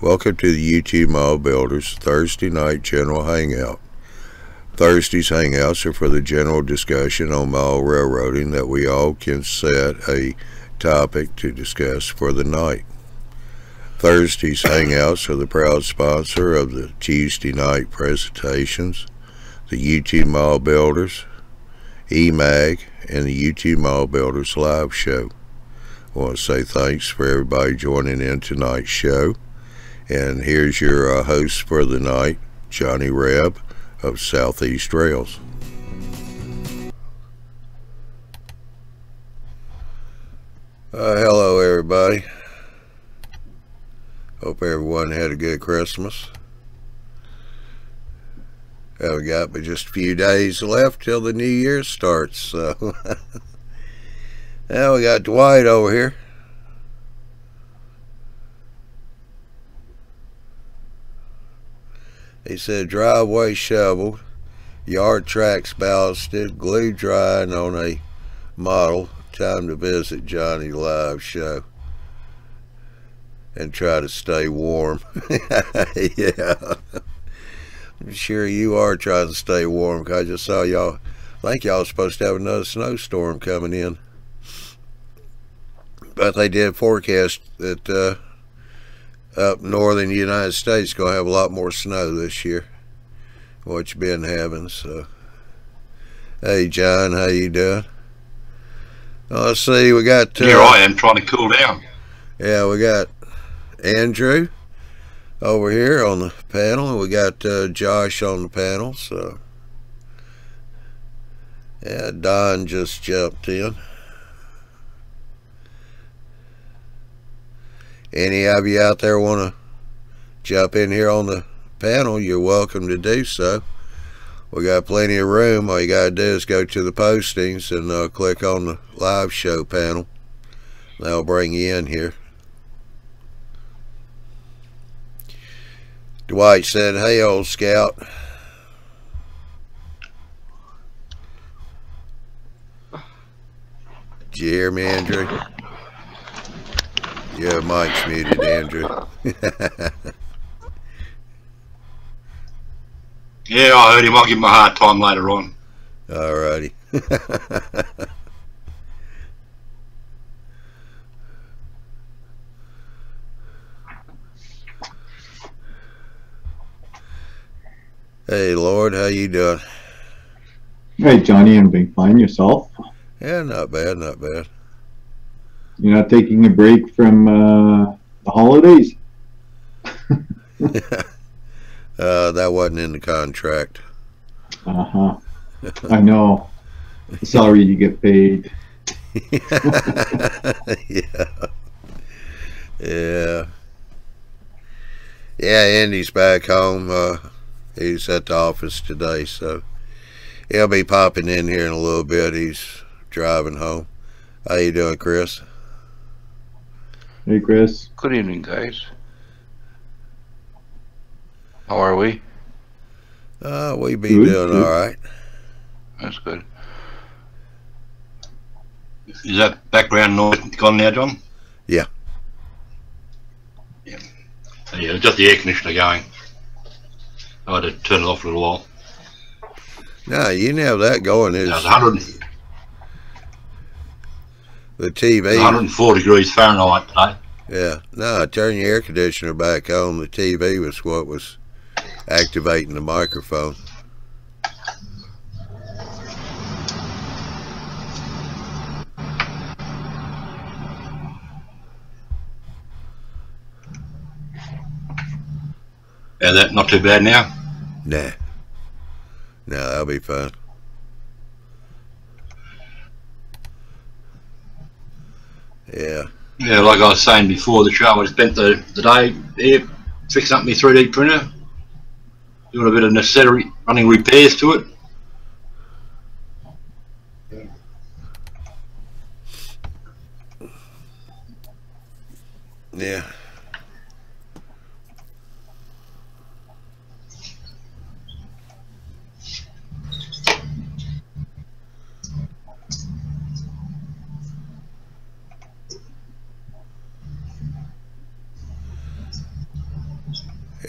Welcome to the YouTube Model Builders Thursday night general hangout. Thursday's hangouts are for the general discussion on model railroading that we all can set a topic to discuss for the night. Thursday's hangouts are the proud sponsor of the Tuesday night presentations, the YouTube Model Builders, eMag, and the YouTube Model Builders live show. I want to say thanks for everybody joining in tonight's show. And here's your host for the night, Johnny Reb of Southeast Rails. Hello everybody. Hope everyone had a good Christmas. We got but just a few days left till the new year starts. So now we got Dwight over here. He said driveway shoveled, yard tracks ballasted, glue drying on a model. Time to visit Johnny live show and try to stay warm. Yeah, I'm sure you are trying to stay warm, because I just saw y'all. I think y'all supposed to have another snowstorm coming in, but they did forecast that up northern United States gonna have a lot more snow this year, what you been having. So hey John, how you doing? Let's see, we got here I am trying to cool down. Yeah, we got Andrew over here on the panel, and we got Josh on the panel. So yeah, Don just jumped in. Any of you out there want to jump in here on the panel, you're welcome to do so. We got plenty of room. All you got to do is go to the postings and click on the live show panel. That'll bring you in here. Dwight said, hey, old scout. Did you hear me, Andrew? Your mic's muted, Andrew. Yeah, I heard him. I'll give him a hard time later on. Alrighty. Hey, Lord, how you doing? Hey, Johnny, I'm doing fine. Yourself? Yeah, not bad, not bad. You're not taking a break from the holidays? That wasn't in the contract. Uh-huh. I know. The salary you get paid. Yeah. Yeah. Yeah, Andy's back home. He's at the office today, so he'll be popping in here in a little bit. He's driving home. How you doing, Chris? Hey, Chris. Good evening, guys. How are we? We be doing all right. That's good. Is that background noise gone now, John? Yeah. Yeah. Yeah, just the air conditioner going. I had to turn it off for a little while. No, you can have that going. It's 100. The TV. 104 degrees Fahrenheit today. Yeah. No, turn your air conditioner back on. The TV was what was activating the microphone. Yeah, that not too bad now. Nah. No, that'll be fine. Yeah. Yeah, like I was saying before the show, I spent the day here fixing up my 3D printer, doing a bit of necessary running repairs to it. Yeah.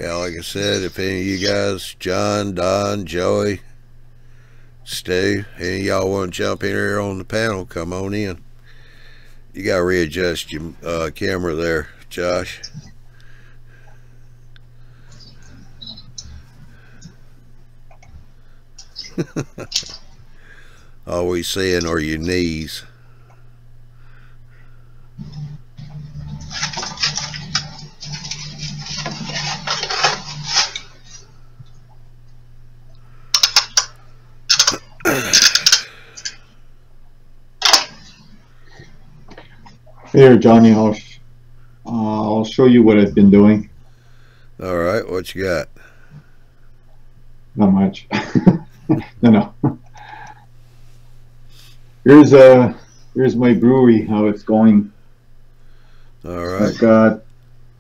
Yeah, like I said, if any of you guys, John, Don, Joey, Stu, any of y'all want to jump in here on the panel, come on in. You got to readjust your camera there, Josh. All we seeing are your knees. Here, Johnny, I'll show you what I've been doing. All right, what you got? Not much. No. Here's my brewery, how it's going. All right.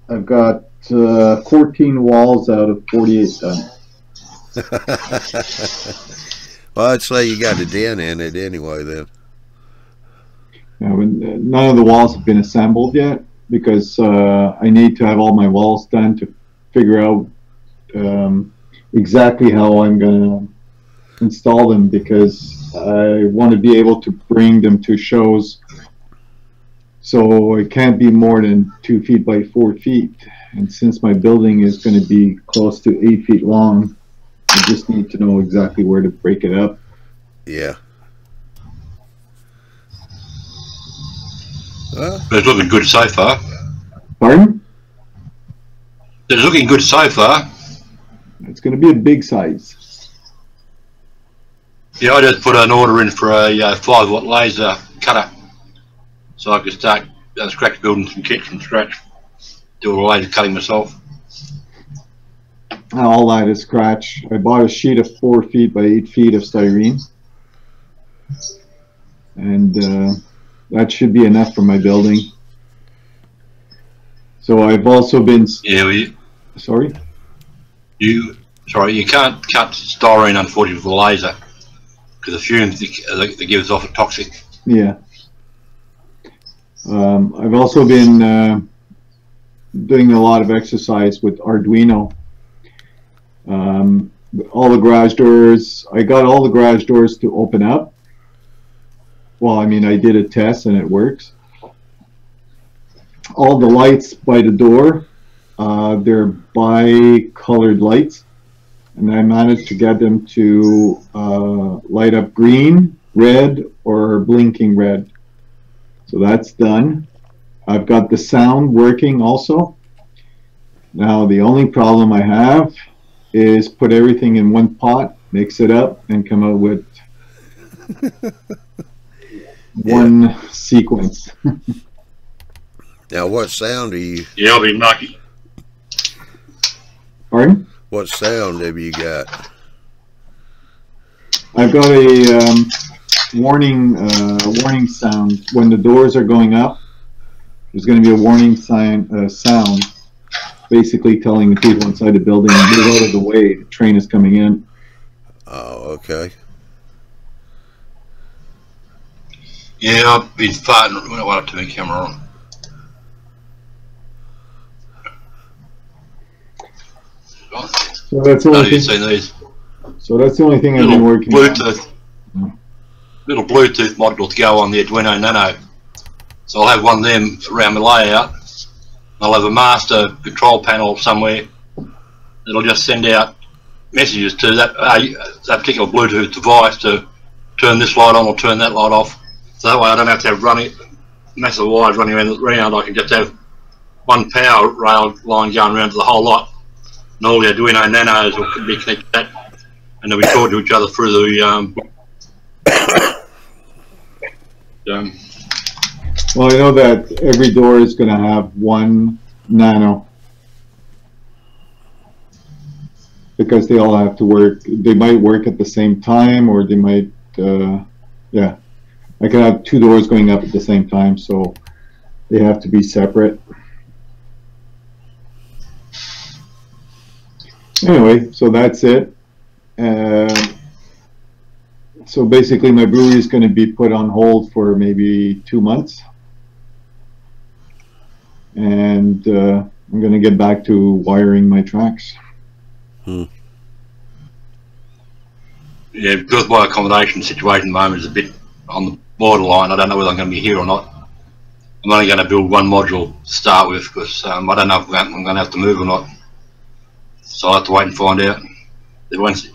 I've got 14 walls out of 48 done. Well, I'd say you got a den in it anyway then. Now, none of the walls have been assembled yet because I need to have all my walls done to figure out exactly how I'm going to install them, because I want to be able to bring them to shows. So it can't be more than 2 feet by 4 feet. And since my building is going to be close to 8 feet long, I just need to know exactly where to break it up. Yeah. It's looking good so far. Pardon? It's looking good so far. It's going to be a big size. Yeah, I just put an order in for a 5-watt laser cutter, so I could start scratch building some kits from scratch. Do all the laser cutting myself. All that is scratch. I bought a sheet of 4 feet by 8 feet of styrene, and that should be enough for my building. So I've also been. Yeah, well, Sorry. You can't cut styrene unfortunately with a laser because the fumes that gives off are toxic. Yeah. I've also been doing a lot of exercise with Arduino. All the garage doors, I got all the garage doors to open up. Well, I mean, I did a test and it works. All the lights by the door, they're bi-colored lights, and I managed to get them to light up green, red, or blinking red. So that's done. I've got the sound working also. Now the only problem I have is put everything in one pot, mix it up, and come out with one sequence. Now, what sound do you? Yeah, I'll be lucky. Pardon? What sound have you got? I've got a warning sound when the doors are going up. There's going to be a warning sound, basically telling the people inside the building, move out of the way, the train is coming in. Oh, okay. Yeah, I've been farting. I don't want to turn the camera on. So that's the only thing. Seen these So that's the only thing I've been working on. Little Bluetooth module to go on the Arduino Nano. So I'll have one of them around my layout. I'll have a master control panel somewhere that'll just send out messages to that particular Bluetooth device to turn this light on or turn that light off. So that way I don't have to have massive wires running around. I can just have one power rail line going around to the whole lot. And all the Arduino Nanos will be connected to that, and they'll be talking to each other through the Well, I know that every door is going to have one nano, because they all have to work. They might work at the same time, or they might, yeah. I can have 2 doors going up at the same time, so they have to be separate. Anyway, so that's it. So basically my brewery is going to be put on hold for maybe 2 months. And I'm going to get back to wiring my tracks. Yeah, because my accommodation situation at the moment is a bit on the borderline. I don't know whether I'm going to be here or not. I'm only going to build one module to start with because I don't know if I'm going to have to move or not. So I'll have to wait and find out. Then once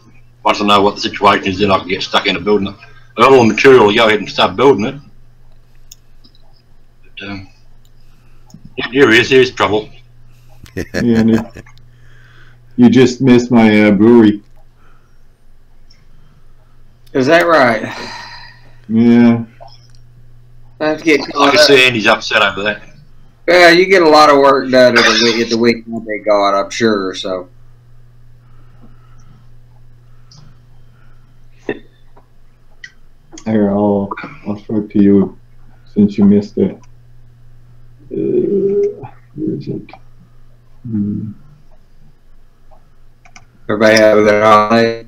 I know what the situation is, then I can get stuck into building it. I've got all the material to go ahead and start building it. But, here's trouble. Yeah, and you just missed my brewery. Is that right? Yeah. I have to get I can see Andy's upset over that. Yeah, you get a lot of work done at the weekend they got, I'm sure. So. Here, I'll talk to you since you missed it. Where is it? Everybody have a good holiday?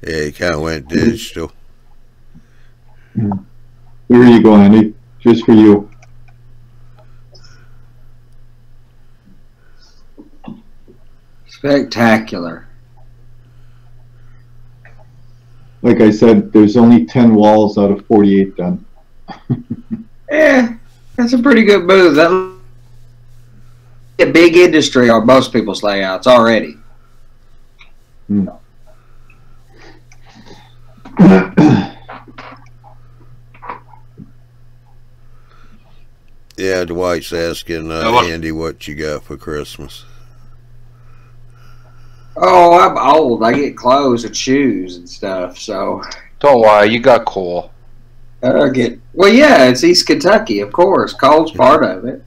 Yeah, he kind of went digital. Here you go, Andy. Just for you. Spectacular. Like I said, there's only 10 walls out of 48 done. Yeah, that's a pretty good move. That's a big industry on most people's layouts already. Yeah, Dwight's asking Andy what you got for Christmas. Oh, I'm old. I get clothes and shoes and stuff, so Don't worry, you got coal. I get. Well, yeah, it's East Kentucky, of course. Cold's part of it.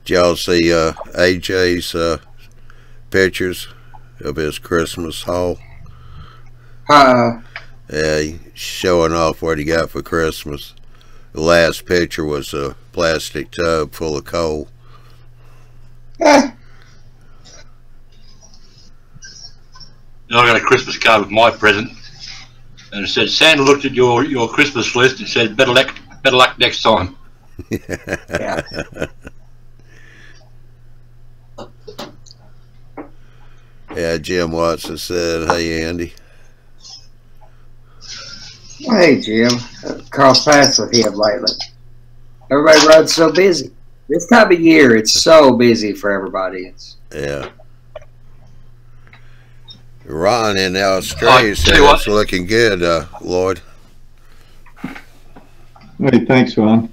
Did y'all see AJ's pictures of his Christmas haul? Uh, Yeah, he's showing off what he got for Christmas. The last picture was a plastic tub full of coal. I got a Christmas card with my present, and it said, Santa looked at your Christmas list and said, better luck next time. yeah. Yeah, Jim Watson said, hey, Andy. Hey, Jim. Cross paths with him lately. Everybody runs so busy. This time of year, it's so busy for everybody. Yeah. Ron in Australia said it's looking good, Lloyd. Hey, thanks, Ron.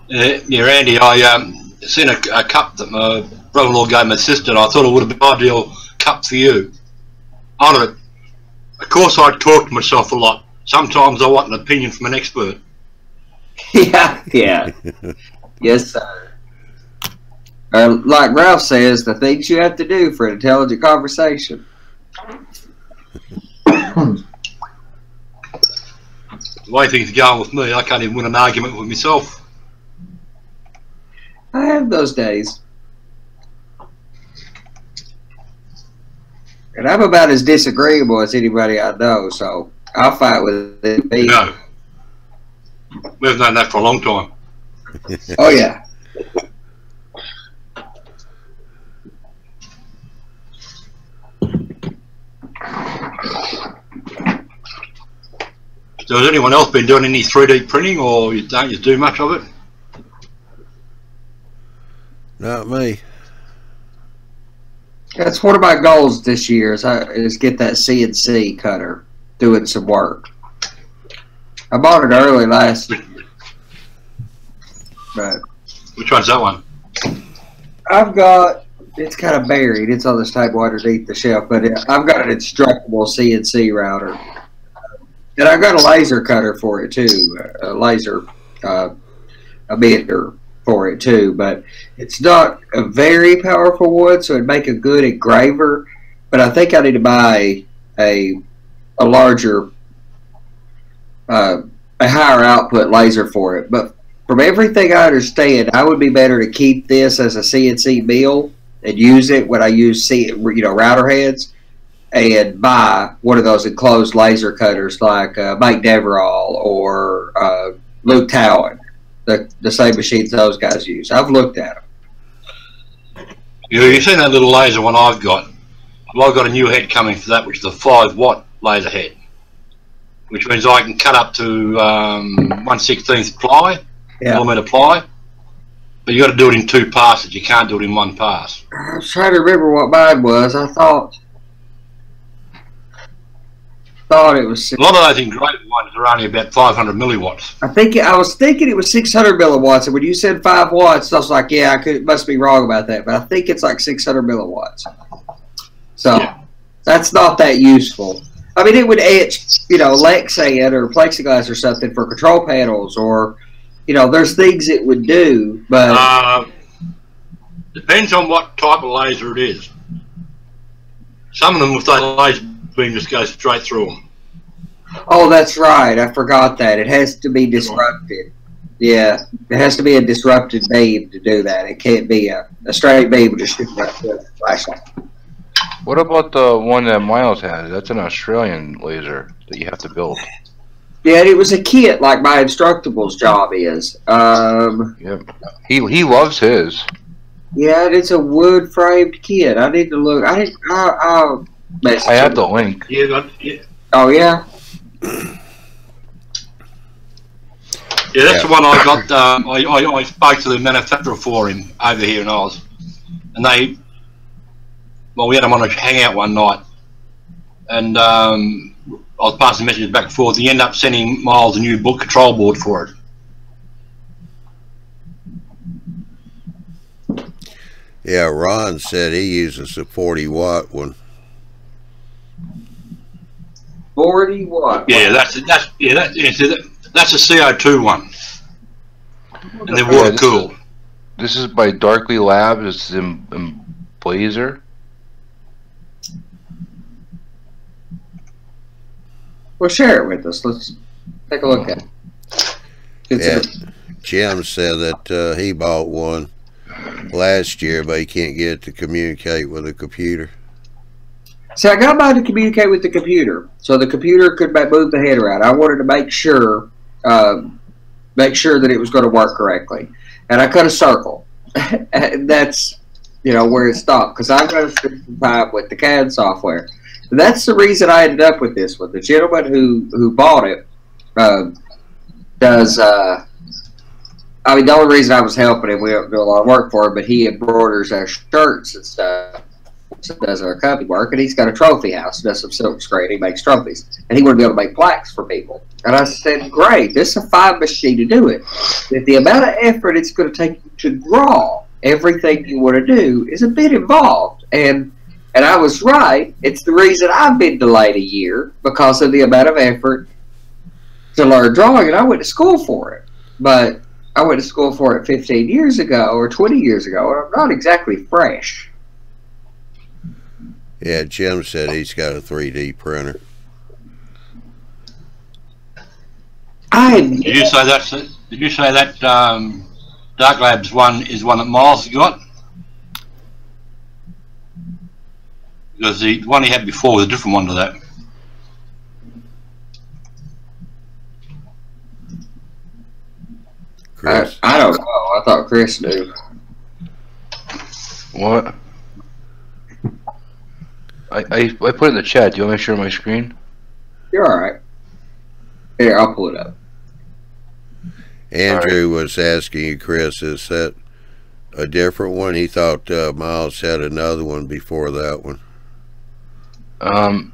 Yeah, Andy, I sent a cup that my brother-in-law gave my sister, and I thought it would have been an ideal cup for you. On it, of course, I talk to myself a lot. Sometimes I want an opinion from an expert. Yeah. Yes, sir. Like Ralph says, the things you have to do for an intelligent conversation. The way things are going with me, I can't even win an argument with myself. I have those days. And I'm about as disagreeable as anybody I know, so I'll fight with it. No. We've known that for a long time. Oh, yeah. So has anyone else been doing any 3D printing, or don't you do much of it? Not me. That's one of my goals this year is get that CNC cutter doing some work. I bought it early last year. But Which one's that one? I've got, it's kind of buried. It's on this table underneath the shelf, but I've got an instructable CNC router. And I've got a laser cutter for it too, a laser emitter for it too. But it's not a very powerful one, so it'd make a good engraver. But I think I need to buy a larger, a higher output laser for it. But from everything I understand, I would be better to keep this as a CNC mill and use it when I use router heads, and buy one of those enclosed laser cutters like Mike Deverall or Luke Towan, the same machines those guys use. I've looked at them. You've seen that little laser one I've got. Well, I've got a new head coming for that, which is a 5-watt laser head, which means I can cut up to 1/16 ply, millimeter ply. But you got to do it in 2 passes. You can't do it in 1 pass. I was trying to remember what mine was. I thought it was. A lot of those engraved ones are only about 500 milliwatts. I was thinking it was 600 milliwatts, and when you said 5 watts, I was like, yeah, must be wrong about that. But I think it's like 600 milliwatts. So that's not that useful. I mean, it would etch, Lexan or plexiglass or something for control panels, or there's things it would do, but depends on what type of laser it is. Some of them, with that laser beam, just goes straight through them. Oh, that's right. I forgot that. It has to be disrupted. Yeah, it has to be a disrupted beam to do that. It can't be a straight beam just shooting out the flashlight. What about the one that Miles has? That's an Australian laser that you have to build. Yeah, and it was a kit like my Instructable's job is. Yep. He loves his. Yeah, it's a wood framed kit. I need to look. I have the link. Yeah. Oh yeah. Yeah, that's the one I got. I spoke to the manufacturer for him over here in Oz, and we had them on a hangout one night, and I was passing messages back and forth. He ended up sending Miles a new control board for it. Yeah, Ron said he uses a 40-watt one. 40 watt. Yeah, that's a CO2 one, and they're water cooled. This is by Darkly Labs. It's in Blazer. Well, share it with us. Let's take a look at it. Yeah, Jim said that he bought one last year, but he can't get it to communicate with a computer. See, I got mine to communicate with the computer, so the computer could move the head around. I wanted to make sure that it was going to work correctly, and I cut a circle. And that's where it stopped, because I've got to spend some time with the CAD software. That's the reason I ended up with this one. The gentleman who bought it does. I mean, the only reason I was helping him, we don't do a lot of work for him, but he embroiders our shirts and stuff. So does our company work, and he's got a trophy house. Does some silk screen. He makes trophies, and he wanted to be able to make plaques for people. And I said, "Great, this is a fine machine to do it. If the amount of effort it's going to take to draw everything you want to do is a bit involved." And I was right. It's the reason I've been delayed a year, because of the amount of effort to learn drawing, and I went to school for it. But I went to school for it 15 years ago or 20 years ago, and I'm not exactly fresh. Yeah, Jim said he's got a 3D printer. Did you say that Dark Labs one is one that Miles got? Because the one he had before was a different one to that. Chris. I don't know. I thought Chris knew. What? I put it in the chat. Do you want me to share my screen? You're alright. Here, I'll pull it up. Andrew was asking you, Chris, is that a different one? He thought Miles had another one before that one. I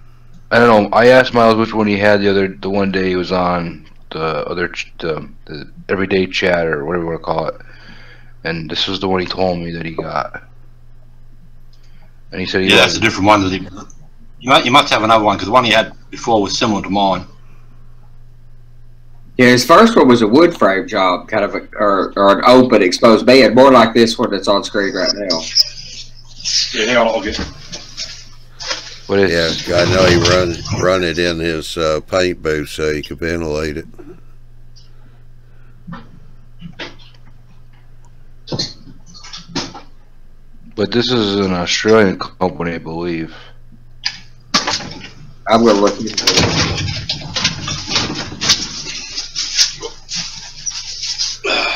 don't know. I asked Miles which one he had the one day he was on the everyday chat or whatever you want to call it, and this was the one he told me that he got. And he said, "Yeah, that's a different one. You must have another one, because the one he had before was similar to mine." Yeah, his first one was a wood frame job, kind of or an open exposed bed, more like this one that's on screen right now. Yeah, hang on, I'll get it. Yeah, I know he run it in his paint booth so he could ventilate it. But this is an Australian company, I believe. I'm going to look into it.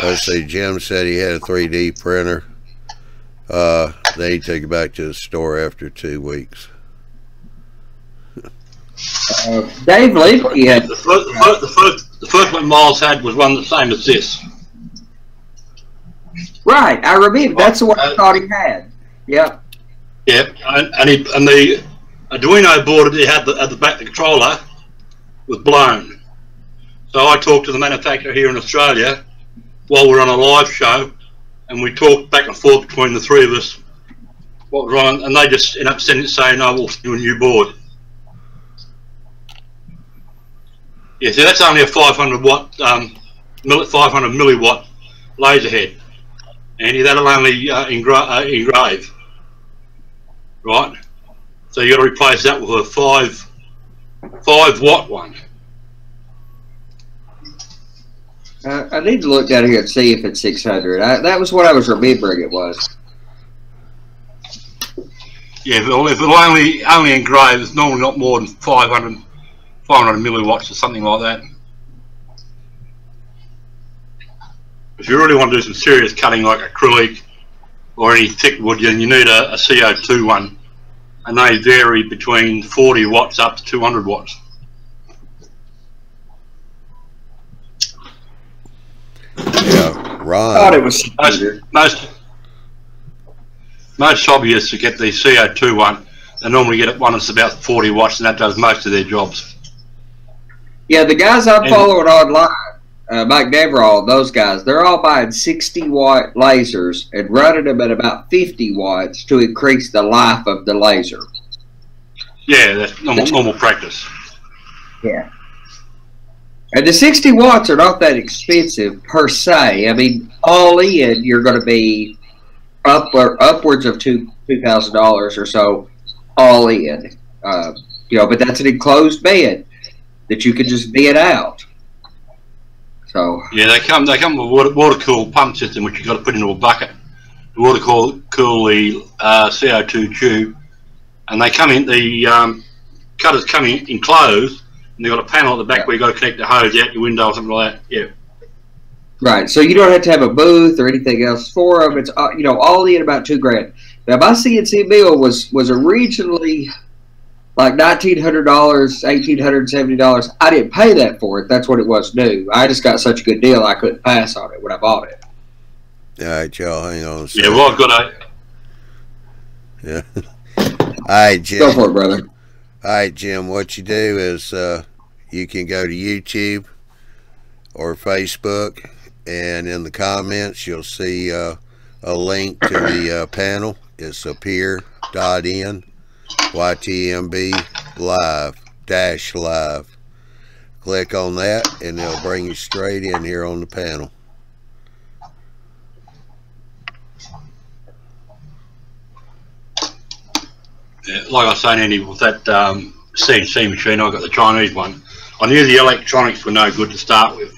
Let's see, Jim said he had a 3D printer. They took it back to the store after 2 weeks. Dave Lee had the first one Miles had was one the same as this. Right, I remember. That's the one I thought he had. Yep. Yeah, and the Arduino board that he had at the back, the controller, was blown. So I talked to the manufacturer here in Australia while we were on a live show, and we talked back and forth between the three of us what was wrong, and they just ended up saying, "Oh, we'll do a new board." Yeah, so that's only a 500 watt, 500 milliwatt laser head, and that'll only engrave, right? So you got to replace that with a 5 watt one. I need to look down here and see if it's 600. That was what I was remembering it was. Yeah, if it'll only engrave, it's normally not more than 500 milliwatts or something like that. If you really want to do some serious cutting like acrylic or any thick wood, then you need a CO2 one, and they vary between 40 watts up to 200 watts. Yeah, Ron. I thought it was 600. Most hobbyists who get the CO2 one, they normally get one that's about 40 watts, and that does most of their jobs. Yeah, the guys I'm following online, Mike Deverall, those guys, they're all buying 60 watt lasers and running them at about 50 watts to increase the life of the laser. Yeah, that's normal practice. Yeah. And the 60 watts are not that expensive per se. I mean, all in, you're going to be upwards of $2,000 or so, all in. But that's an enclosed bed that you can just bed out. So yeah, they come with water cooled pump system, which you got to put into a bucket. The water cool the CO2 tube, and they come in. The cutters come in enclosed. And they've got a panel at the back where you've got to connect the hose out your window or something like that. Yeah. Right. So you don't have to have a booth or anything else for them. It's all in about $2,000. Now my CNC mill was originally like $1,900, $1,870. I didn't pay that for it. That's what it was new. I just got such a good deal I couldn't pass on it when I bought it. All right, y'all, hang on a second. Yeah, well, I've got a... Yeah. All right, Jim. Go for it, brother. All right, Jim, what you do is you can go to YouTube or Facebook, and in the comments you'll see a link to the panel. It's up here, .in, YTMB live. Click on that, and it'll bring you straight in here on the panel. Yeah, like I was saying, Andy, with that CNC machine, I got the Chinese one. I knew the electronics were no good to start with,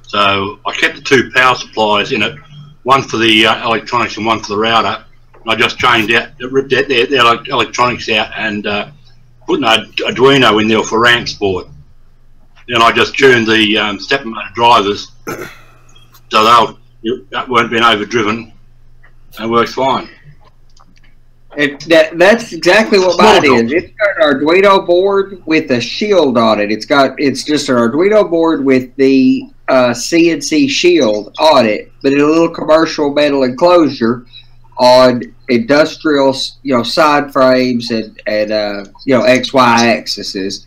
so I kept the two power supplies in it, one for the electronics and one for the router. And I just changed out, ripped out the electronics out, and put an Arduino in there for RAM support. Then I just tuned the stepper motor drivers so they weren't being overdriven, and it works fine. That's exactly what mine is. It's got an Arduino board with a shield on it. It's just an Arduino board with the CNC shield on it, but in a little commercial metal enclosure on industrial, side frames and XY axes.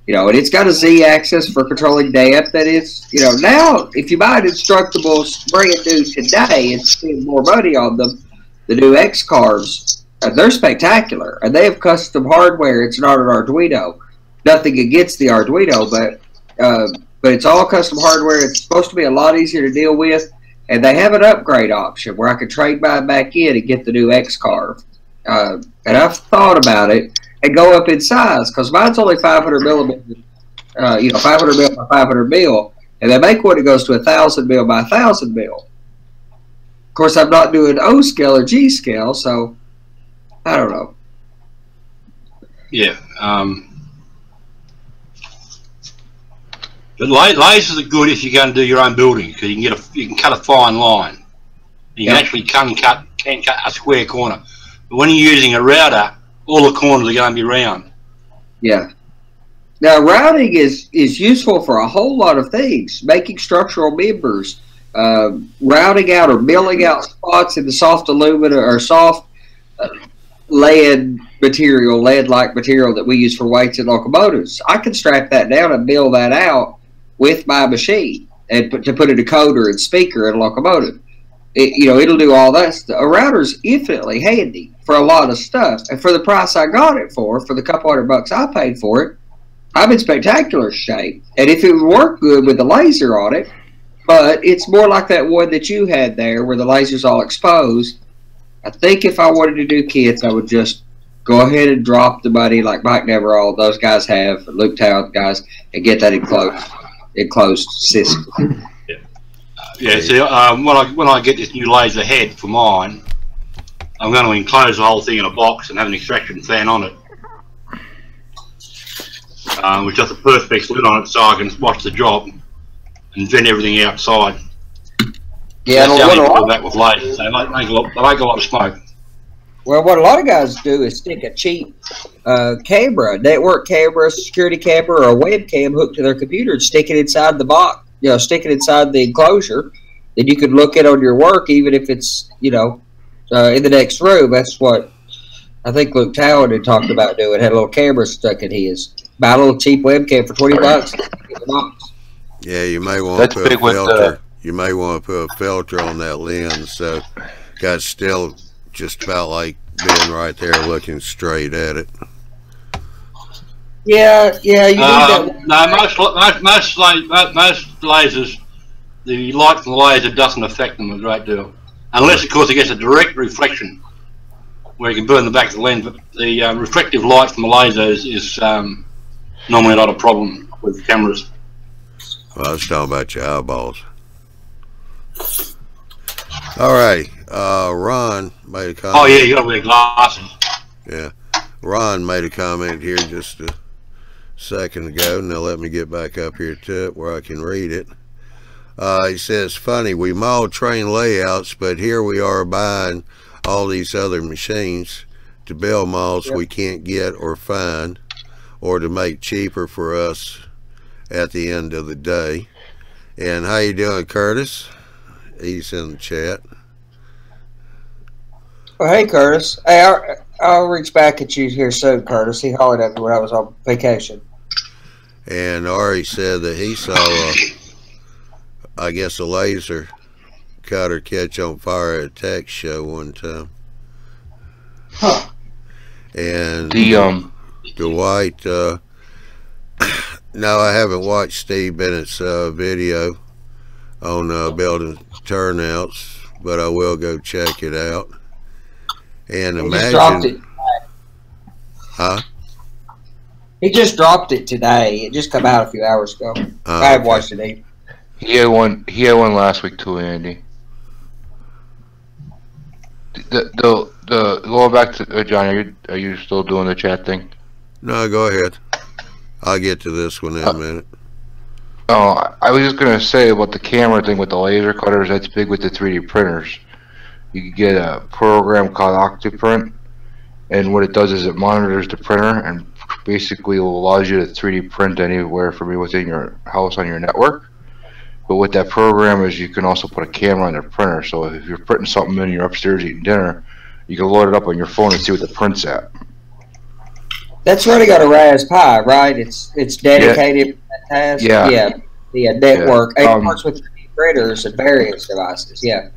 And it's got a Z axis for controlling depth. That is, now if you buy an Instructables brand new today and spend more money on them, the new X carves. They're spectacular, and they have custom hardware. It's not an Arduino. Nothing against the Arduino, but it's all custom hardware. It's supposed to be a lot easier to deal with, and they have an upgrade option where I can trade mine back in and get the new X carve. And I've thought about it and go up in size because mine's only 500 millimeters, 500 mil by 500 mil, and they make one that goes to 1,000 mil by 1,000 mil. Of course, I'm not doing O scale or G scale, so I don't know. Yeah. But lasers are good if you're going to do your own building, because you can cut a fine line. You can actually can cut a square corner. But when you're using a router, all the corners are going to be round. Yeah. Now, routing is useful for a whole lot of things. Making structural members, routing out or milling out spots in the soft aluminum or soft lead material, lead-like material that we use for weights in locomotives. I can strap that down and mill that out with my machine and to put in a coder and speaker in a locomotive. It'll do all that stuff. A router's infinitely handy for a lot of stuff, and for the price I got it for the couple $100 I paid for it, I'm in spectacular shape. And if it would work good with the laser on it, but it's more like that one that you had there where the laser's all exposed. I think if I wanted to do kits, I would just go ahead and drop the money like Mike Neverall, those guys have, Luke Town guys, and get that enclosed system. Yeah, see, when I get this new laser head for mine, I'm going to enclose the whole thing in a box and have an extraction fan on it, which has a perspex lid on it, so I can watch the job and vent everything outside. Yeah, that's how you do that with lasers. They make a lot of smoke. Well, what a lot of guys do is stick a cheap camera, network camera, security camera, or a webcam hooked to their computer and stick it inside the box. Stick it inside the enclosure. Then you could look at on your work, even if it's in the next room. That's what I think Luke Town had talked about doing. Had a little camera stuck in his. Buy a little cheap webcam for $20. Yeah, you may want to put a filter. You may want to put a filter on that lens, so got still just about like being right there looking straight at it. Yeah, you need that. No, most lasers, the light from the laser doesn't affect them a great deal, unless of course it gets a direct reflection, where you can burn the back of the lens. But the reflective light from the laser is normally not a problem with cameras. Well, I was talking about your eyeballs. All right, Ron made a comment. Oh yeah, you got to wear glasses. Yeah, Ron made a comment here just a second ago, and they'll let me get back up here to it where I can read it. He says, funny, we mold train layouts, but here we are buying all these other machines to build models we can't get or find, or to make cheaper for us at the end of the day. And how you doing, Curtis? He's in the chat. Well, hey, Curtis. Hey, I'll reach back at you here soon, Curtis. He hollered at me when I was on vacation. And Ari said that he saw, I guess, a laser cutter catch on fire at a tech show one time. Huh. And Dwight, no, I haven't watched Steve Bennett's video on building turnouts, but I will go check it out. And he imagine, just dropped it. Huh? He just dropped it today. It just came out a few hours ago. I haven't watched it either. He had one last week too, Andy. The going back to John, are you still doing the chat thing? No, go ahead. I'll get to this one in a minute. Oh, I was just gonna say about the camera thing with the laser cutters. That's big with the 3D printers. You can get a program called OctoPrint, and what it does is it monitors the printer and basically allows you to 3D print anywhere from within your house on your network. But what that program is, you can also put a camera on the printer. So if you're printing something and you're upstairs eating dinner, you can load it up on your phone and see what the print's at. That's running on a Raspberry Pi, right? It's dedicated for that task. Yeah. Network. It works with 3D printers and various devices. Yeah.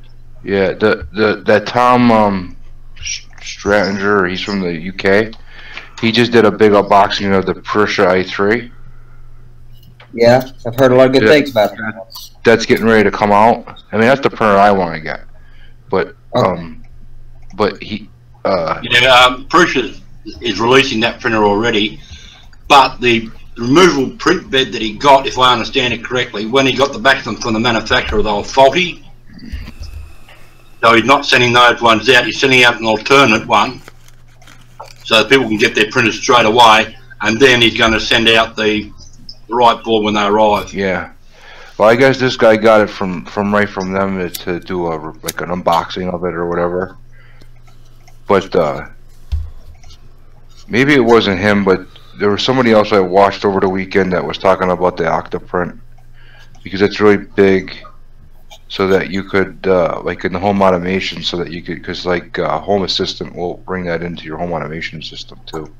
Yeah. That Tom Stratinger, he's from the UK. He just did a big unboxing of the Prusa i3. Yeah, I've heard a lot of good things about that. That's getting ready to come out. I mean, that's the printer I want to get. But but he Prusa is releasing that printer already, but the removable print bed that he got, if I understand it correctly, when he got the back of them from the manufacturer, they were faulty. So he's not sending those ones out, he's sending out an alternate one. so that people can get their printers straight away, and then he's going to send out the right board when they arrive. Yeah. Well, I guess this guy got it from right from them to do like an unboxing of it or whatever. But maybe it wasn't him, but there was somebody else I watched over the weekend that was talking about the Octoprint, because it's really big, so that you could like in the home automation, so that you could, because like Home Assistant will bring that into your home automation system too.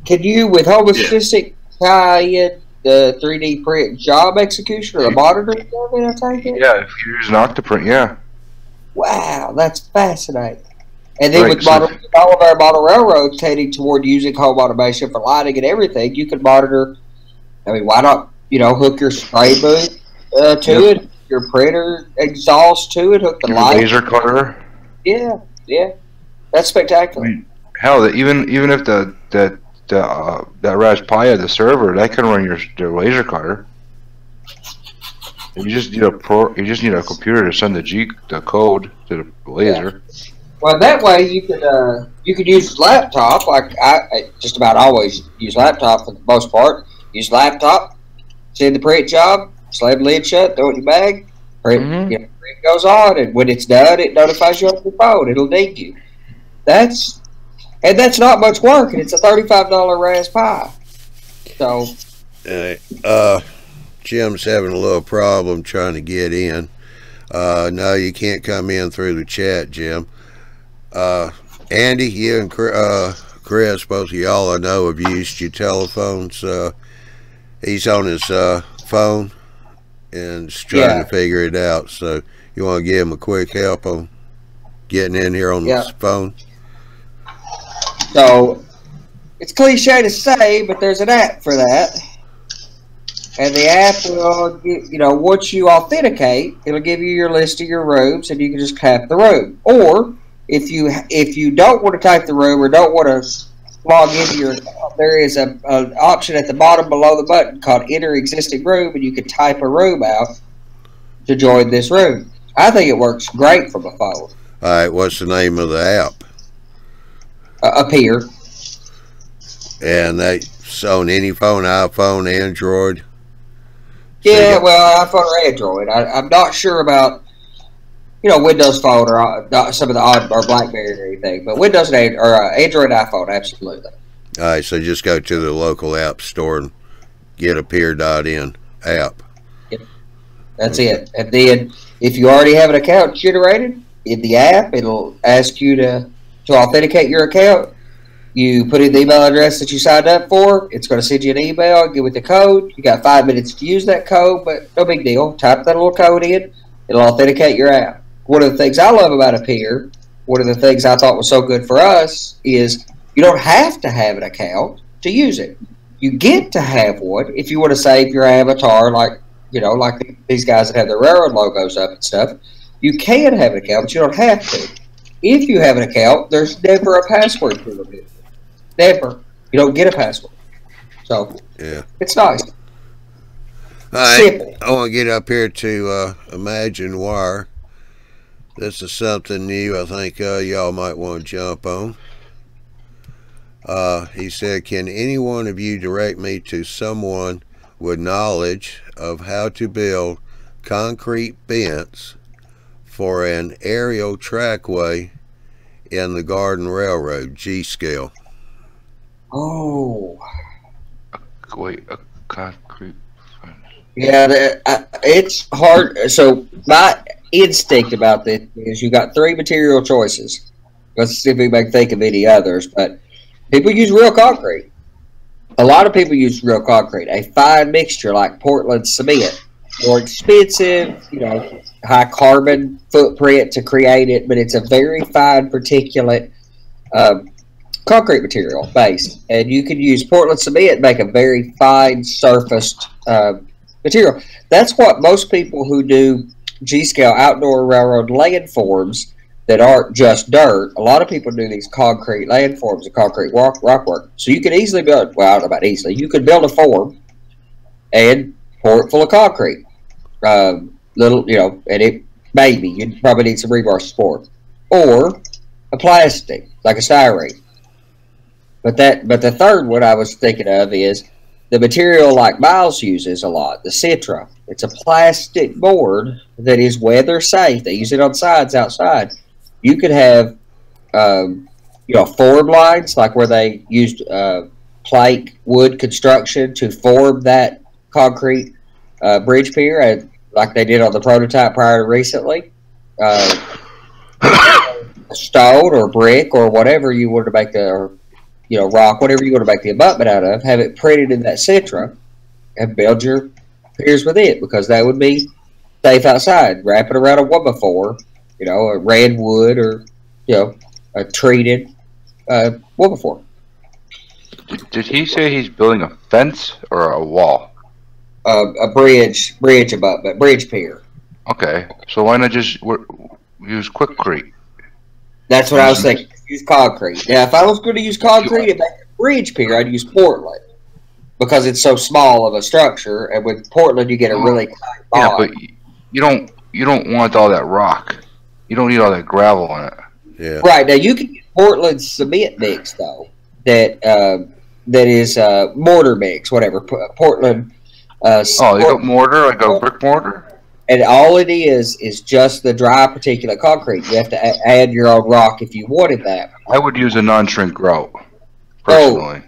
Can you, with Home Assistant, tie in the 3D print job execution or the monitor? I take it? Yeah, if you use an Octoprint, yeah. Wow, that's fascinating. And then Right, with all of our model railroads heading toward using home automation for lighting and everything, you could monitor. I mean, why not, hook your spray booth to it, your printer exhaust to it, hook the Your light. laser cutter. Yeah, yeah. That's spectacular. I mean, hell, even if that Raspberry, the server, that can run your laser cutter. You just need a computer to send the code to the laser. Yeah. Well, that way you could use laptop. Like I just about always use laptop for the most part. Use laptop, send the print job, slap the lid shut, throw it in your bag. Print, print goes on, and when it's done, it notifies you on your phone. It'll ding you. That's not much work, and it's a $35 Raspberry. So, Jim's having a little problem trying to get in. No, you can't come in through the chat, Jim. Andy, you and Chris, both of y'all I know have used your telephones. He's on his phone and trying to figure it out. So you want to give him a quick help on getting in here on his phone? So it's cliche to say, but there's an app for that. And the app will, once you authenticate, it'll give you your list of your rooms, and you can just tap the room. Or if you don't want to type the room or don't want to log into your account, there is an option at the bottom below the button called Enter Existing Room, and you can type a room out to join this room. I think it works great from a phone. All right, what's the name of the app? Appear. And that's on any phone, iPhone, Android? Yeah, well, iPhone or Android. I'm not sure about, Windows Phone or some of the or BlackBerry or anything, but Windows and Android and iPhone, absolutely. All right, so just go to the local app store and get Appear.in app. Yep. That's it. And then if you already have an account generated in the app, it'll ask you to authenticate your account. You put in the email address that you signed up for. It's going to send you an email, get with the code. You got 5 minutes to use that code, but no big deal. Type that little code in. It'll authenticate your app. One of the things I love about Appear, one of the things I thought was so good for us, is you don't have to have an account to use it. You get to have one if you want to save your avatar, like these guys that have their railroad logos up and stuff. You can have an account, but you don't have to. If you have an account, there's never a password to it. Never. You don't get a password. So, it's nice. All right, I want to get up here to Imagine Wire. This is something new I think y'all might want to jump on. He said, can any one of you direct me to someone with knowledge of how to build concrete vents for an aerial trackway in the Garden Railroad, G-scale? Oh. Wait, a concrete fence. Yeah, it's hard. So my instinct about this is you got 3 material choices. Let's see if we can think of any others. But people use real concrete. A lot of people use real concrete. A fine mixture like Portland cement. More expensive, high carbon footprint to create it, but it's a very fine particulate concrete material base, and you can use Portland cement and make a very fine surfaced material. That's what most people who do G-scale outdoor railroad landforms that aren't just dirt, a lot of people do these concrete landforms and concrete rock work. So you can easily build, well, I don't know about easily, you could build a form and pour it full of concrete. And it maybe you'd probably need some rebar support, or a plastic like a styrene. But the third one I was thinking of is the material like Miles uses a lot, the Citra. It's a plastic board that is weather safe. They use it on sides outside. You could have, form lines like where they used plank wood construction to form that concrete bridge pier, like they did on the prototype prior to recently. Stone or brick or whatever you wanted to make rock, whatever you want to make the abutment out of, have it printed in that Citra and build your piers with it, because that would be safe outside. Wrap it around a 1x4, a red wood or, a treated 1x4. Did he say he's building a fence or a wall? A bridge abutment, bridge pier. Okay, so why not just use Quickcrete? That's what I was thinking. Use concrete. Now, if I was going to use concrete and make a bridge pier, I'd use Portland, because it's so small of a structure, and with Portland you get a really tight bond. Yeah, but you don't want all that rock. You don't need all that gravel in it. Yeah. Right, now you can get Portland cement mix though. That is mortar mix, whatever. Portland. You got mortar, like a brick mortar. And all it is just the dry particulate concrete. You have to add your own rock if you wanted that. I would use a non-shrink grout, personally.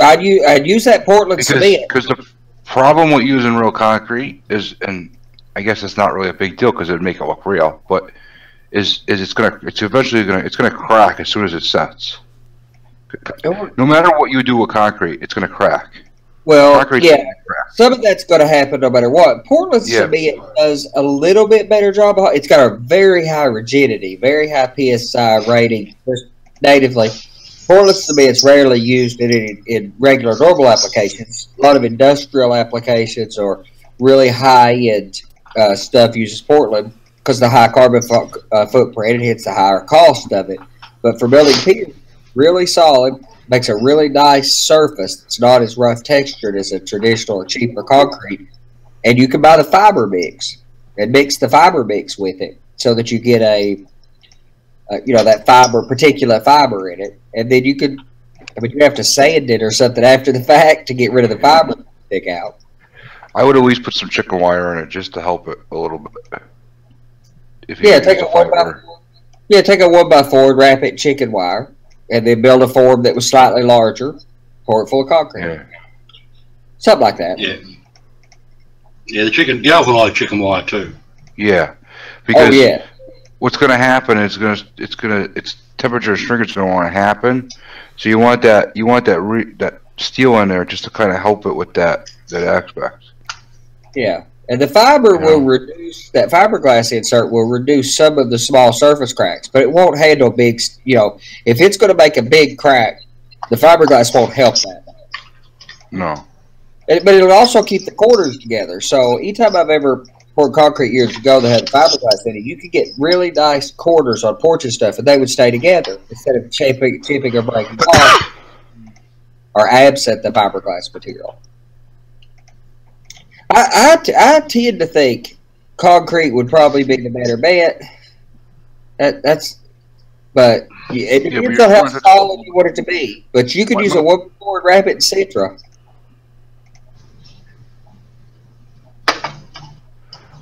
I'd use that Portland cement. Because the problem with using real concrete is, and I guess it's not really a big deal because it would make it look real, but it's eventually gonna crack as soon as it sets. No matter what you do with concrete, it's gonna crack. Well, yeah, some of that's going to happen no matter what. Portland cement does a little bit better job. It's got a very high rigidity, very high PSI rating natively. Portland cement's rarely used in regular normal applications. A lot of industrial applications or really high-end stuff uses Portland because the high carbon footprint, it hits the higher cost of it. But for building piers, really solid. Makes a really nice surface. It's not as rough textured as a traditional or cheaper concrete. And you can buy the fiber mix and mix the fiber mix with it so that you get that particulate fiber in it. And then you have to sand it or something after the fact to get rid of the fiber to stick out. I would at least put some chicken wire in it just to help it a little bit. Take a 1x4 and wrap it in chicken wire. And then build a form that was slightly larger, pour it full of concrete. Yeah. Something like that. Yeah. Yeah, the galvanized chicken wire too. Yeah. Because what's going to happen is its temperature shrinkage is going to want to happen. So you want that steel in there just to kind of help it with that aspect. Yeah. And the fiber will reduce, that fiberglass insert will reduce some of the small surface cracks, but it won't handle big, if it's going to make a big crack, the fiberglass won't help that. No. But it'll also keep the corners together. So anytime I've ever poured concrete years ago that had fiberglass in it, you could get really nice corners on porch and stuff, and they would stay together instead of chipping or breaking off or absent the fiberglass material. I tend to think concrete would probably be the better bet. It depends on how solid you want it to be. But you could use a 1x4 wrap it in Citra.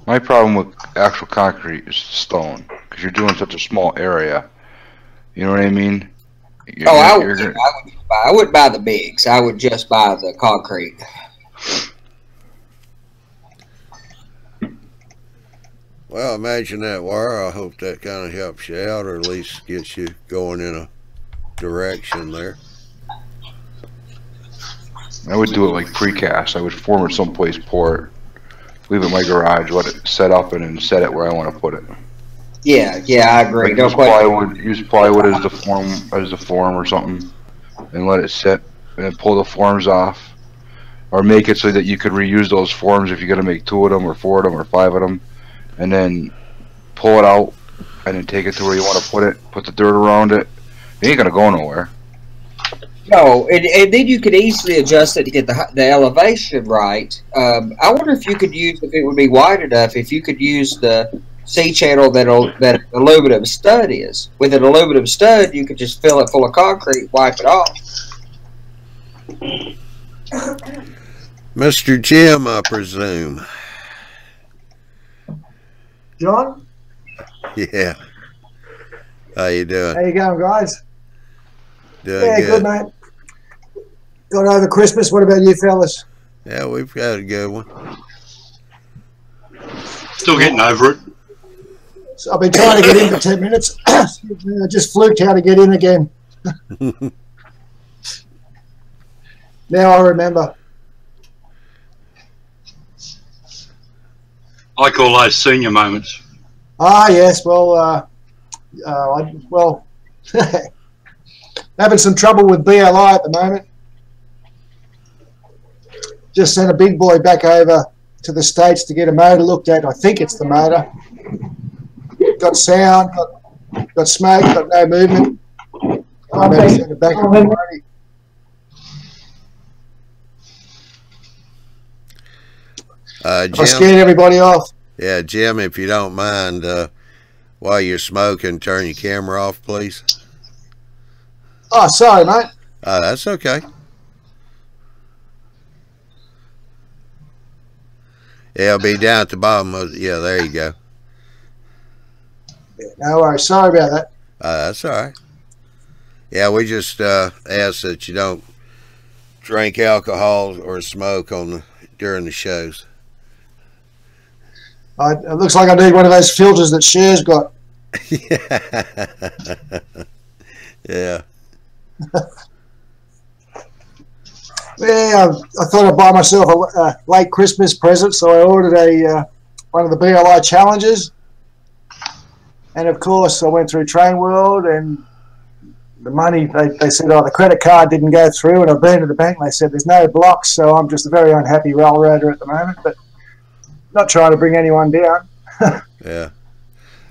My problem with actual concrete is stone, because you're doing such a small area. You know what I mean? I wouldn't buy the bigs. I would just buy the concrete. Well, imagine that wire. I hope that kind of helps you out, or at least gets you going in a direction there. I would do it like precast. I would form it someplace, pour it, leave it in my garage, let it set up, and then set it where I want to put it. Yeah, I agree. Like use plywood as the form or something, and let it sit, and then pull the forms off, or make it so that you could reuse those forms if you're gonna make 2 of them, or 4 of them, or 5 of them. And then pull it out, and then take it to where you want to put it. Put the dirt around it. It ain't gonna go nowhere. No, and then you could easily adjust it to get the elevation right. I wonder if it would be wide enough, if you could use the C-channel that an aluminum stud is. With an aluminum stud, you could just fill it full of concrete, wipe it off. Mr. Jim, I presume. John, Yeah. How you doing? how you going, guys? Doing Yeah, good. good, mate. Got over Christmas. What about you fellas? Yeah, we've got a good one. Still getting over it. So I've been trying to get in for 10 minutes. Excuse me, I just fluked how to get in again. Now I remember. I call those senior moments. Ah, yes. Well, having some trouble with BLI at the moment. Just sent a big boy back over to the States to get a motor looked at. I think it's the motor. Got sound, got smoke, got no movement. I better send it back to Marty. I Jim, scared everybody off. yeah, Jim, if you don't mind, while you're smoking, turn your camera off, please. Oh, sorry, mate. That's okay. Yeah, it'll be down at the bottom of yeah, there you go. Yeah, no worries. Sorry about that. That's all right. Yeah, we just ask that you don't drink alcohol or smoke during the shows. It looks like I need one of those filters that Cher's got. Yeah. Yeah, I thought I'd buy myself a late Christmas present, so I ordered one of the BLI challenges. And of course, I went through Train World, and the money, they said, the credit card didn't go through, and I've been to the bank, and they said there's no blocks, so I'm just a very unhappy railroader at the moment, but not trying to bring anyone down. Yeah.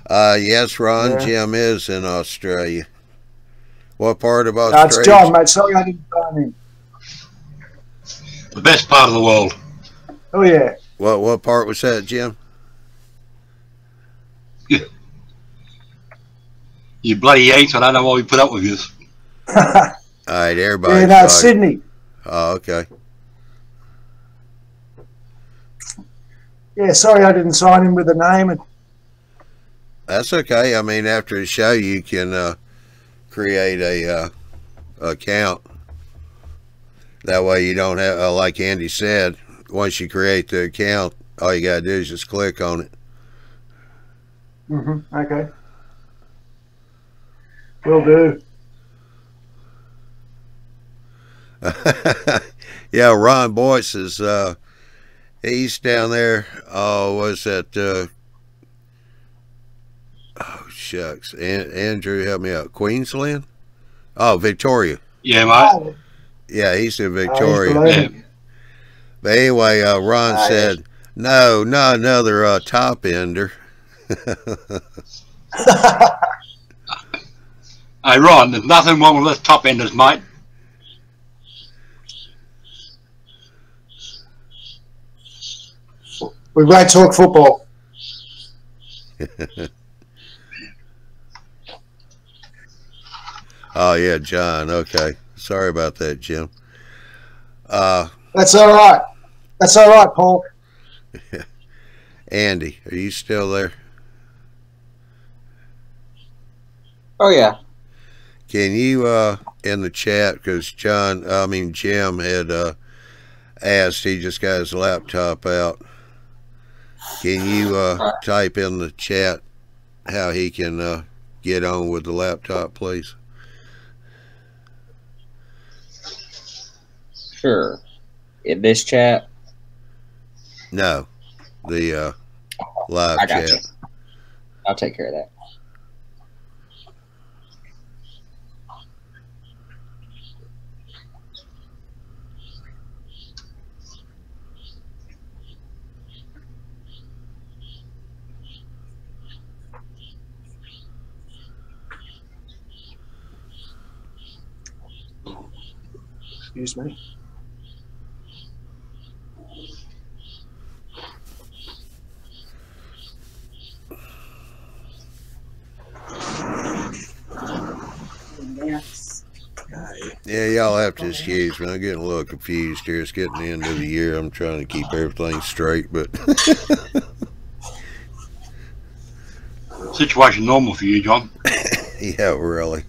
Yes, Ron, Yeah. Jim is in Australia. What part of Australia? It's John, mate. Sorry I didn't find him. The best part of the world. Oh, yeah. What part was that, Jim? You bloody Yanks, I don't know why we put up with you. All right, everybody. Yeah, no, it's Sydney. Oh, okay. Yeah, sorry I didn't sign him with a name. That's okay. I mean, after the show, you can create a account. That way you don't have, like Andy said, once you create the account, all you got to do is just click on it. Mm-hmm. Okay. Will do. Yeah, Ron Boyce is, he's down there. Oh, was that, oh, shucks. Andrew, help me out. Queensland? Oh, Victoria. Yeah, mate. Yeah, he's in Victoria. Yeah. But anyway, Ron said, no, not another top ender. Hey, Ron, there's nothing wrong with us top enders, mate. We won't talk football. Oh, yeah, John. Okay. Sorry about that, Jim. That's all right. That's all right, Paul. Andy, are you still there? Oh, yeah. Can you, in the chat, because Jim had asked, he just got his laptop out. Can you type in the chat how he can get on with the laptop, please? Sure. In this chat? No, the live I got chat. you. I'll take care of that. Excuse me. Yeah, y'all have to excuse me. I'm getting a little confused here. It's getting the end of the year. I'm trying to keep everything straight, but Situation normal for you, John. yeah, really.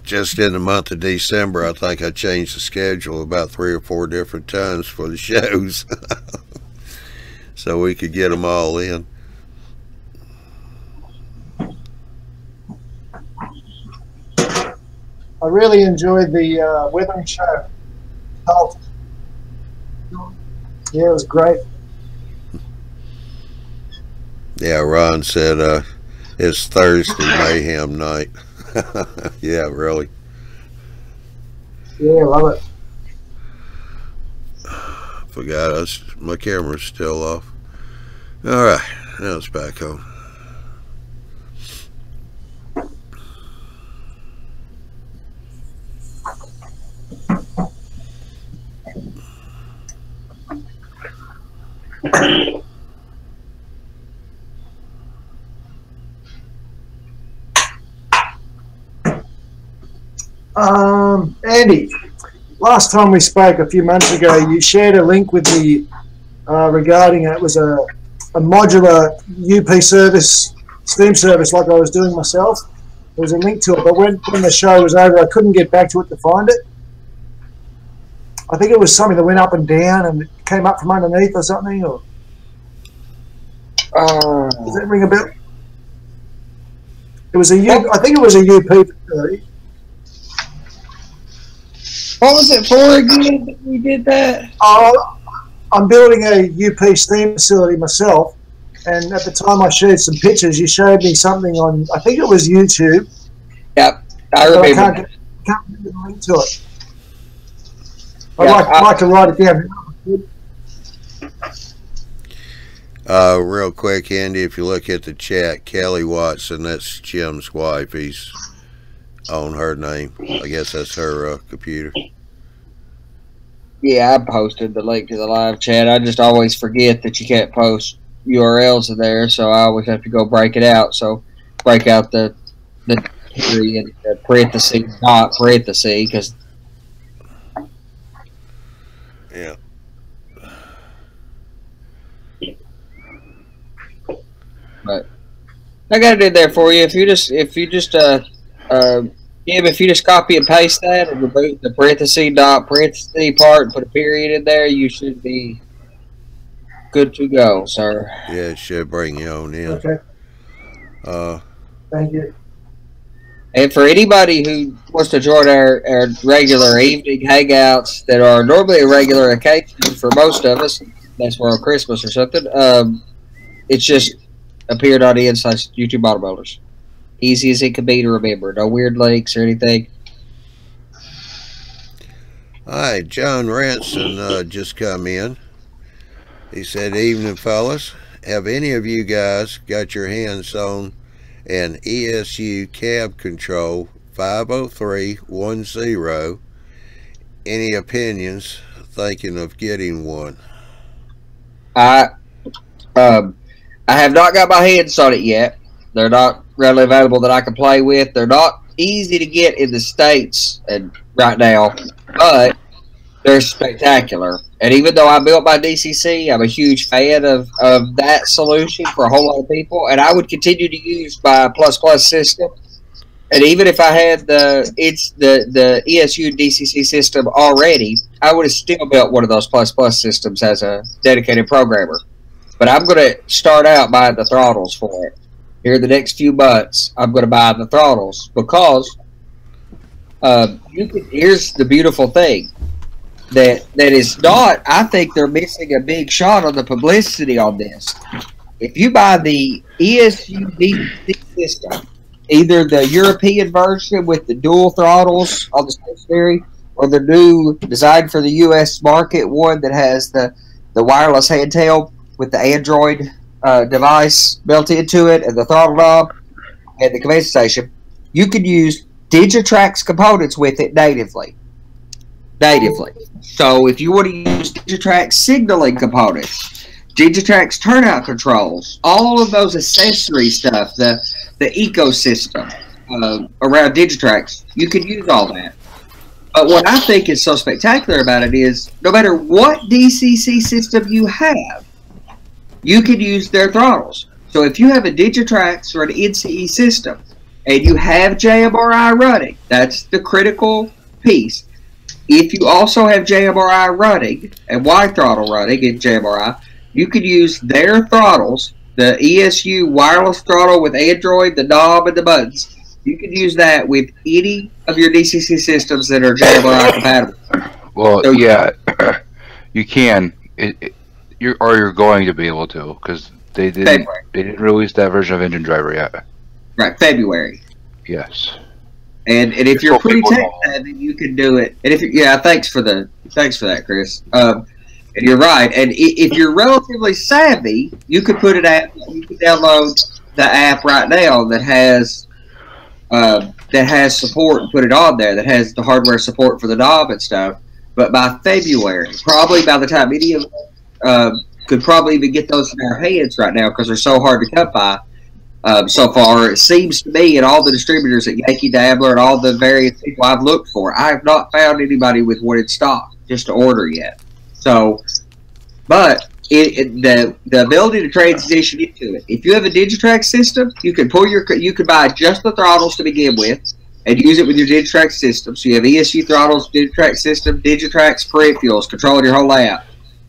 Just in the month of December, I think I changed the schedule about 3 or 4 different times for the shows so we could get them all in. I really enjoyed the weathering show. Oh, yeah, it was great. Yeah, Ron said it's Thursday mayhem night. Yeah, really. Yeah, I love it. Forgot my camera's still off. All right, now it's back on. Andy, last time we spoke a few months ago, you shared a link with me regarding it was a modular UP service, Steam service like I was doing myself. There was a link to it, but when the show was over, I couldn't get back to it to find it. I think it was something that went up and down and it came up from underneath or something. Or does that ring a bell? It was a I think it was a UP facility. What was it for again that we did that? I'm building a UP steam facility myself, and at the time I shared some pictures. You showed me something on, I think it was YouTube. Yep, I remember. I can't get the link to it. I'd like to write it down. Real quick, Andy, if you look at the chat, Kelly Watson, that's Jim's wife. He's on her name. I guess that's her computer. Yeah, I posted the link to the live chat. I just always forget that you can't post URLs in there, so I always have to go break it out. So break out the parentheses, not parentheses, because yeah. But I got it in there for you. If you just if you just copy and paste that and remove the parenthesis part and put a period in there, you should be good to go, sir. Yeah, it should bring you on in. Okay. Thank you. And for anybody who wants to join our regular evening hangouts that are normally a regular occasion for most of us, that's for Christmas or something, it's just appeared.in/YouTube Bodybuilders. Easy as it can be to remember. No weird links or anything. Hi, John Ranson just come in. He said, evening, fellas. Have any of you guys got your hands on an ESU cab control 50310? Any opinions? Thinking of getting one. I have not got my hands on it yet. They're not readily available that I can play with. They're not easy to get in the States and right now, but they're spectacular. And even though I built my DCC, I'm a huge fan of that solution for a whole lot of people, and I would continue to use my plus system. And even if I had the ESU DCC system already, I would have still built one of those plus systems as a dedicated programmer. But I'm going to start out buying the throttles for it. Here in the next few months, I'm going to buy the throttles because here's the beautiful thing that is not. I think they're missing a big shot on the publicity on this. If you buy the ESU DCC system, either the European version with the dual throttles on the stationary, or the new designed for the U.S. market one that has the wireless handheld with the Android device built into it and the throttle knob and the command station, you could use Digitrax components with it natively. So if you want to use Digitrax signaling components, Digitrax turnout controls, all of those accessory stuff, the ecosystem around Digitrax, you can use all that. But what I think is so spectacular about it is no matter what DCC system you have, you can use their throttles. So if you have a Digitrax or an NCE system and you have JMRI running, that's the critical piece. If you also have JMRI running and Y throttle running in JMRI, you can use their throttles, the ESU wireless throttle with Android, the knob, and the buttons. You can use that with any of your DCC systems that are JMRI compatible. Well, so, yeah, you can. You're going to be able to, because they didn't release that version of Engine Driver yet. Right, February. Yes. And if you're pretty tech savvy, you can do it. And if thanks for that, Chris. And you're right. And if you're relatively savvy, you could put it out. You can download the app right now that has support and put it on there. That has the hardware support for the knob and stuff. But by February, probably by the time any of could probably even get those in our hands right now because they're so hard to come by. So far, it seems to me, and all the distributors at Yankee Dabbler and all the various people I've looked for, I have not found anybody with one in stock just to order yet. So, but the ability to transition into it. If you have a Digitrax system, you can buy just the throttles to begin with and use it with your Digitrax system. So you have ESU throttles, Digitrax system, Digitrax peripherals, controlling your whole layout.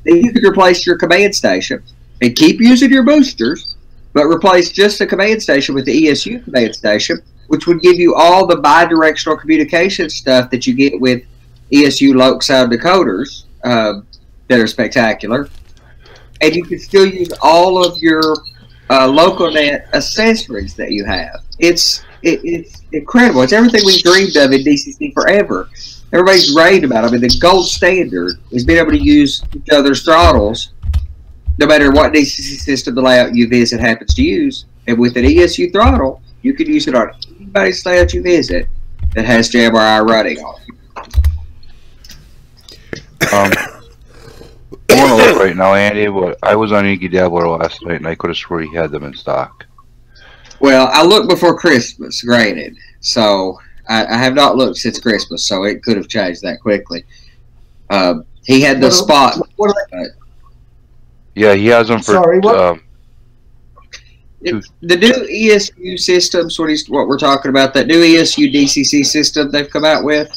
Then you can replace your command station and keep using your boosters, but replace just the command station with the ESU command station, which would give you all the bi-directional communication stuff that you get with ESU loc sound decoders that are spectacular. And you can still use all of your LocalNet accessories that you have. It's incredible. It's everything we dreamed of in DCC forever. Everybody's raved about it. I mean, the gold standard is being able to use each other's throttles no matter what DCC system the layout you visit happens to use. And with an ESU throttle, you can use it on anybody's layout you visit that has JMRI running on it. I want to look right now, Andy, but I was on Yankee Dabbler last night, and I could have swore he had them in stock. Well, I looked before Christmas, granted. So I have not looked since Christmas, so it could have changed that quickly. He had the spot. Yeah, he has them for. Sorry, what? The new ESU systems, what we're talking about, that new ESU DCC system they've come out with,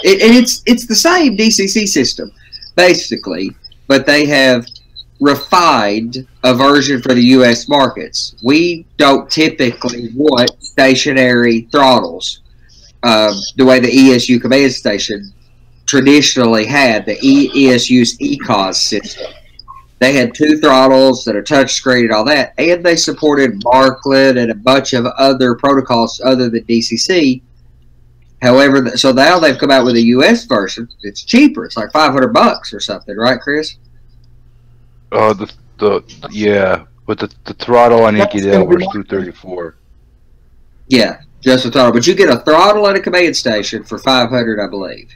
it's the same DCC system, basically, but they have refined a version for the U.S. markets. We don't typically want stationary throttles the way the ESU command station traditionally had, the ESU's ECOS system. They had two throttles that are touchscreen and all that, and they supported Barclay and a bunch of other protocols other than DCC. However, so now they've come out with a US version. It's cheaper. It's like $500 or something, right, Chris? Yeah, but the throttle on Yankee Dabbler is $234. Yeah, just a throttle. But you get a throttle and a command station for $500, I believe.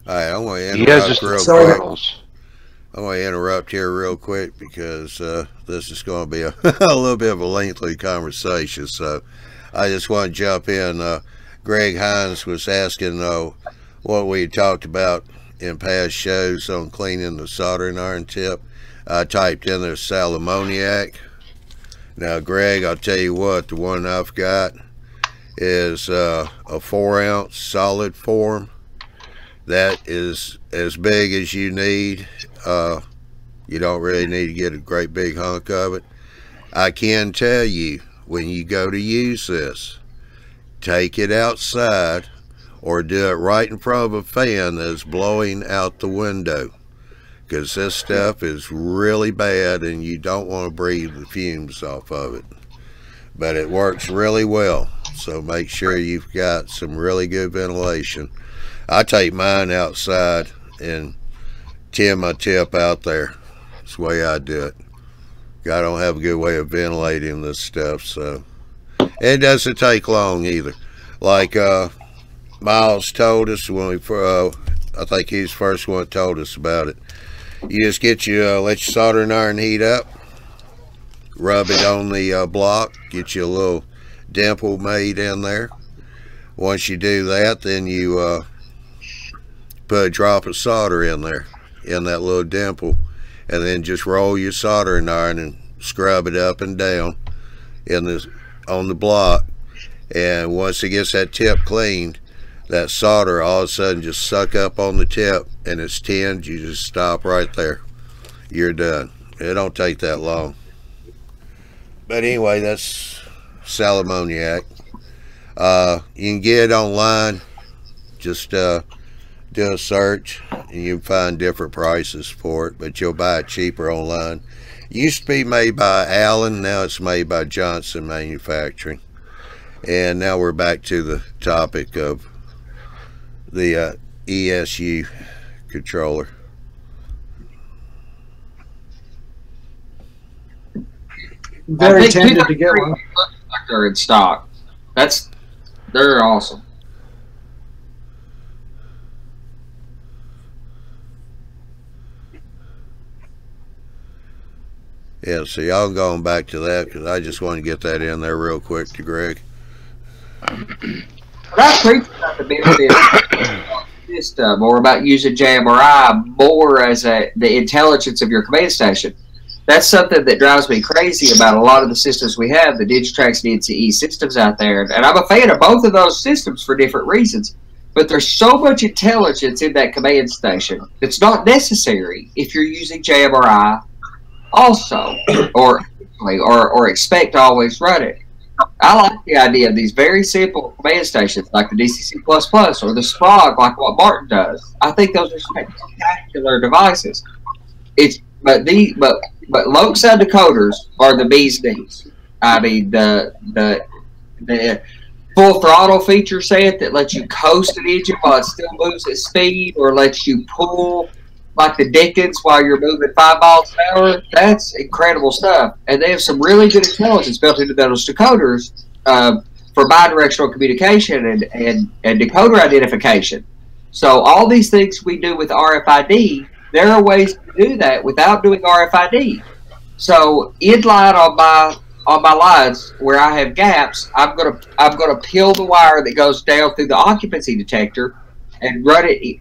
All right, I'm going to interrupt I'm going to interrupt here real quick because this is going to be a little bit of a lengthy conversation. So I just want to jump in. Greg Hines was asking what we talked about in past shows on cleaning the soldering iron tip. I typed in there sal ammoniac. Now, Greg, I'll tell you what, the one I've got is a 4-ounce solid form. That is as big as you need. You don't really need to get a great big hunk of it. I can tell you, when you go to use this, take it outside or do it right in front of a fan that's blowing out the window, because this stuff is really bad and you don't want to breathe the fumes off of it. But it works really well, so make sure you've got some really good ventilation. I take mine outside and tin my tip out there. That's the way I do it. I don't have a good way of ventilating this stuff, so it doesn't take long either. Like Miles told us when we I think he's the first one that told us about it. You just get your let your soldering iron heat up, rub it on the block, get you a little dimple made in there. Once you do that, then you put a drop of solder in there, in that little dimple, and then just roll your soldering iron and scrub it up and down on the block. And once it gets that tip cleaned, that solder all of a sudden just suck up on the tip and it's tinned. You just stop right there. You're done. It don't take that long. But anyway, that's Salamoniac. You can get it online. Just do a search and you can find different prices for it, but you'll buy it cheaper online. It used to be made by Allen, now it's made by Johnson Manufacturing. And now we're back to the topic of the ESU controller. Very tempted to get one. They're in stock. They're awesome. Yeah, so y'all going back to that because I just want to get that in there real quick to Greg. But I preach about the benefits system or about using JMRI more as the intelligence of your command station. That's something that drives me crazy about a lot of the systems we have, the Digitrax and NCE systems out there. And I'm a fan of both of those systems for different reasons. But there's so much intelligence in that command station that's not necessary if you're using JMRI also, or expect to always run it. I like the idea of these very simple command stations like the DCC++ or the SPROG, like what Martin does. I think those are spectacular devices. But low sound decoders are the bee's knees. I mean, the full throttle feature set that lets you coast an engine while it still moves at speed, or lets you pull like the Dickens while you're moving 5 miles an hour. That's incredible stuff. And they have some really good intelligence built into those decoders for bidirectional communication and decoder identification. So all these things we do with RFID, there are ways to do that without doing RFID. So in line on my lines where I have gaps, I'm gonna peel the wire that goes down through the occupancy detector and run it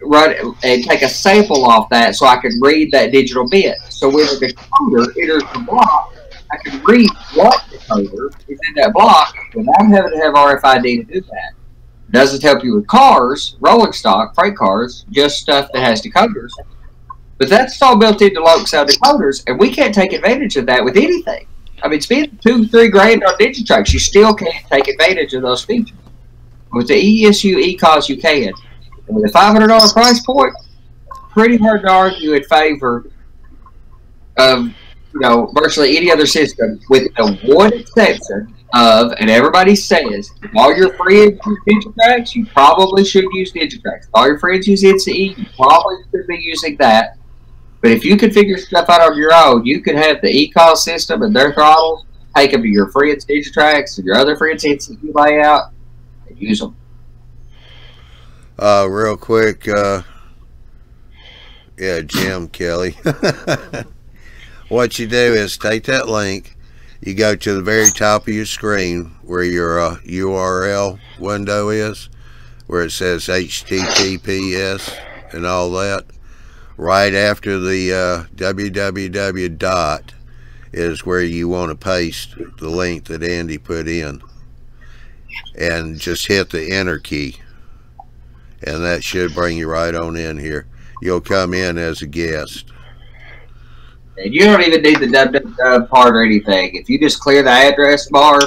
and take a sample off that so I can read that digital bit. So when the decoder enters the block, I can read what decoder is in that block without having to have RFID to do that. It doesn't help you with cars, rolling stock, freight cars, just stuff that has decoders. But that's all built into low sound decoders, and we can't take advantage of that with anything. I mean, spend $2-3 grand on Digitrax, you still can't take advantage of those features. With the ESU ECOS, you can. And with a $500 price point, pretty hard to argue in favor of virtually any other system, with the one exception of, and everybody says, if all your friends use Digitrax, you probably should use Digitrax. If all your friends use NCE, you probably should be using that. But if you can figure stuff out on your own, you can have the ECOS system and their throttles, take them to your friends' Digitrax and your other friends' NCE layout, and use them. Real quick, yeah, Jim Kelly. What you do is take that link, you go to the very top of your screen where your URL window is, where it says HTTPS and all that. Right after the www dot is where you want to paste the link that Andy put in, and just hit the enter key, and that should bring you right on in here. You'll come in as a guest. And you don't even need the www part or anything. If you just clear the address bar,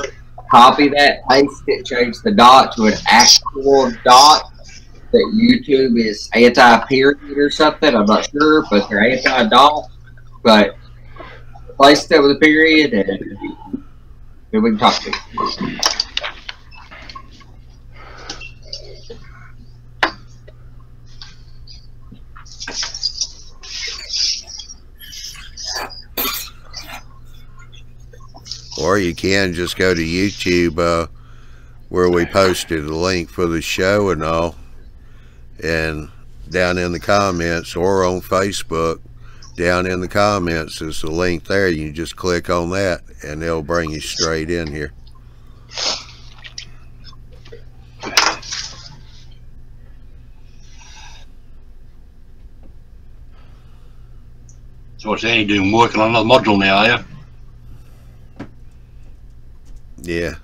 copy that, paste it, change the dot to an actual dot that YouTube is anti-period or something, I'm not sure, but they're anti-dot. But replace that with a period, and then we can talk to you. Or you can just go to YouTube where we posted the link for the show and all, and down in the comments, or on Facebook, Down in the comments is the link there. You just click on that and they'll bring you straight in here. So what's Andy doing? Working on another module now, are you? Yeah.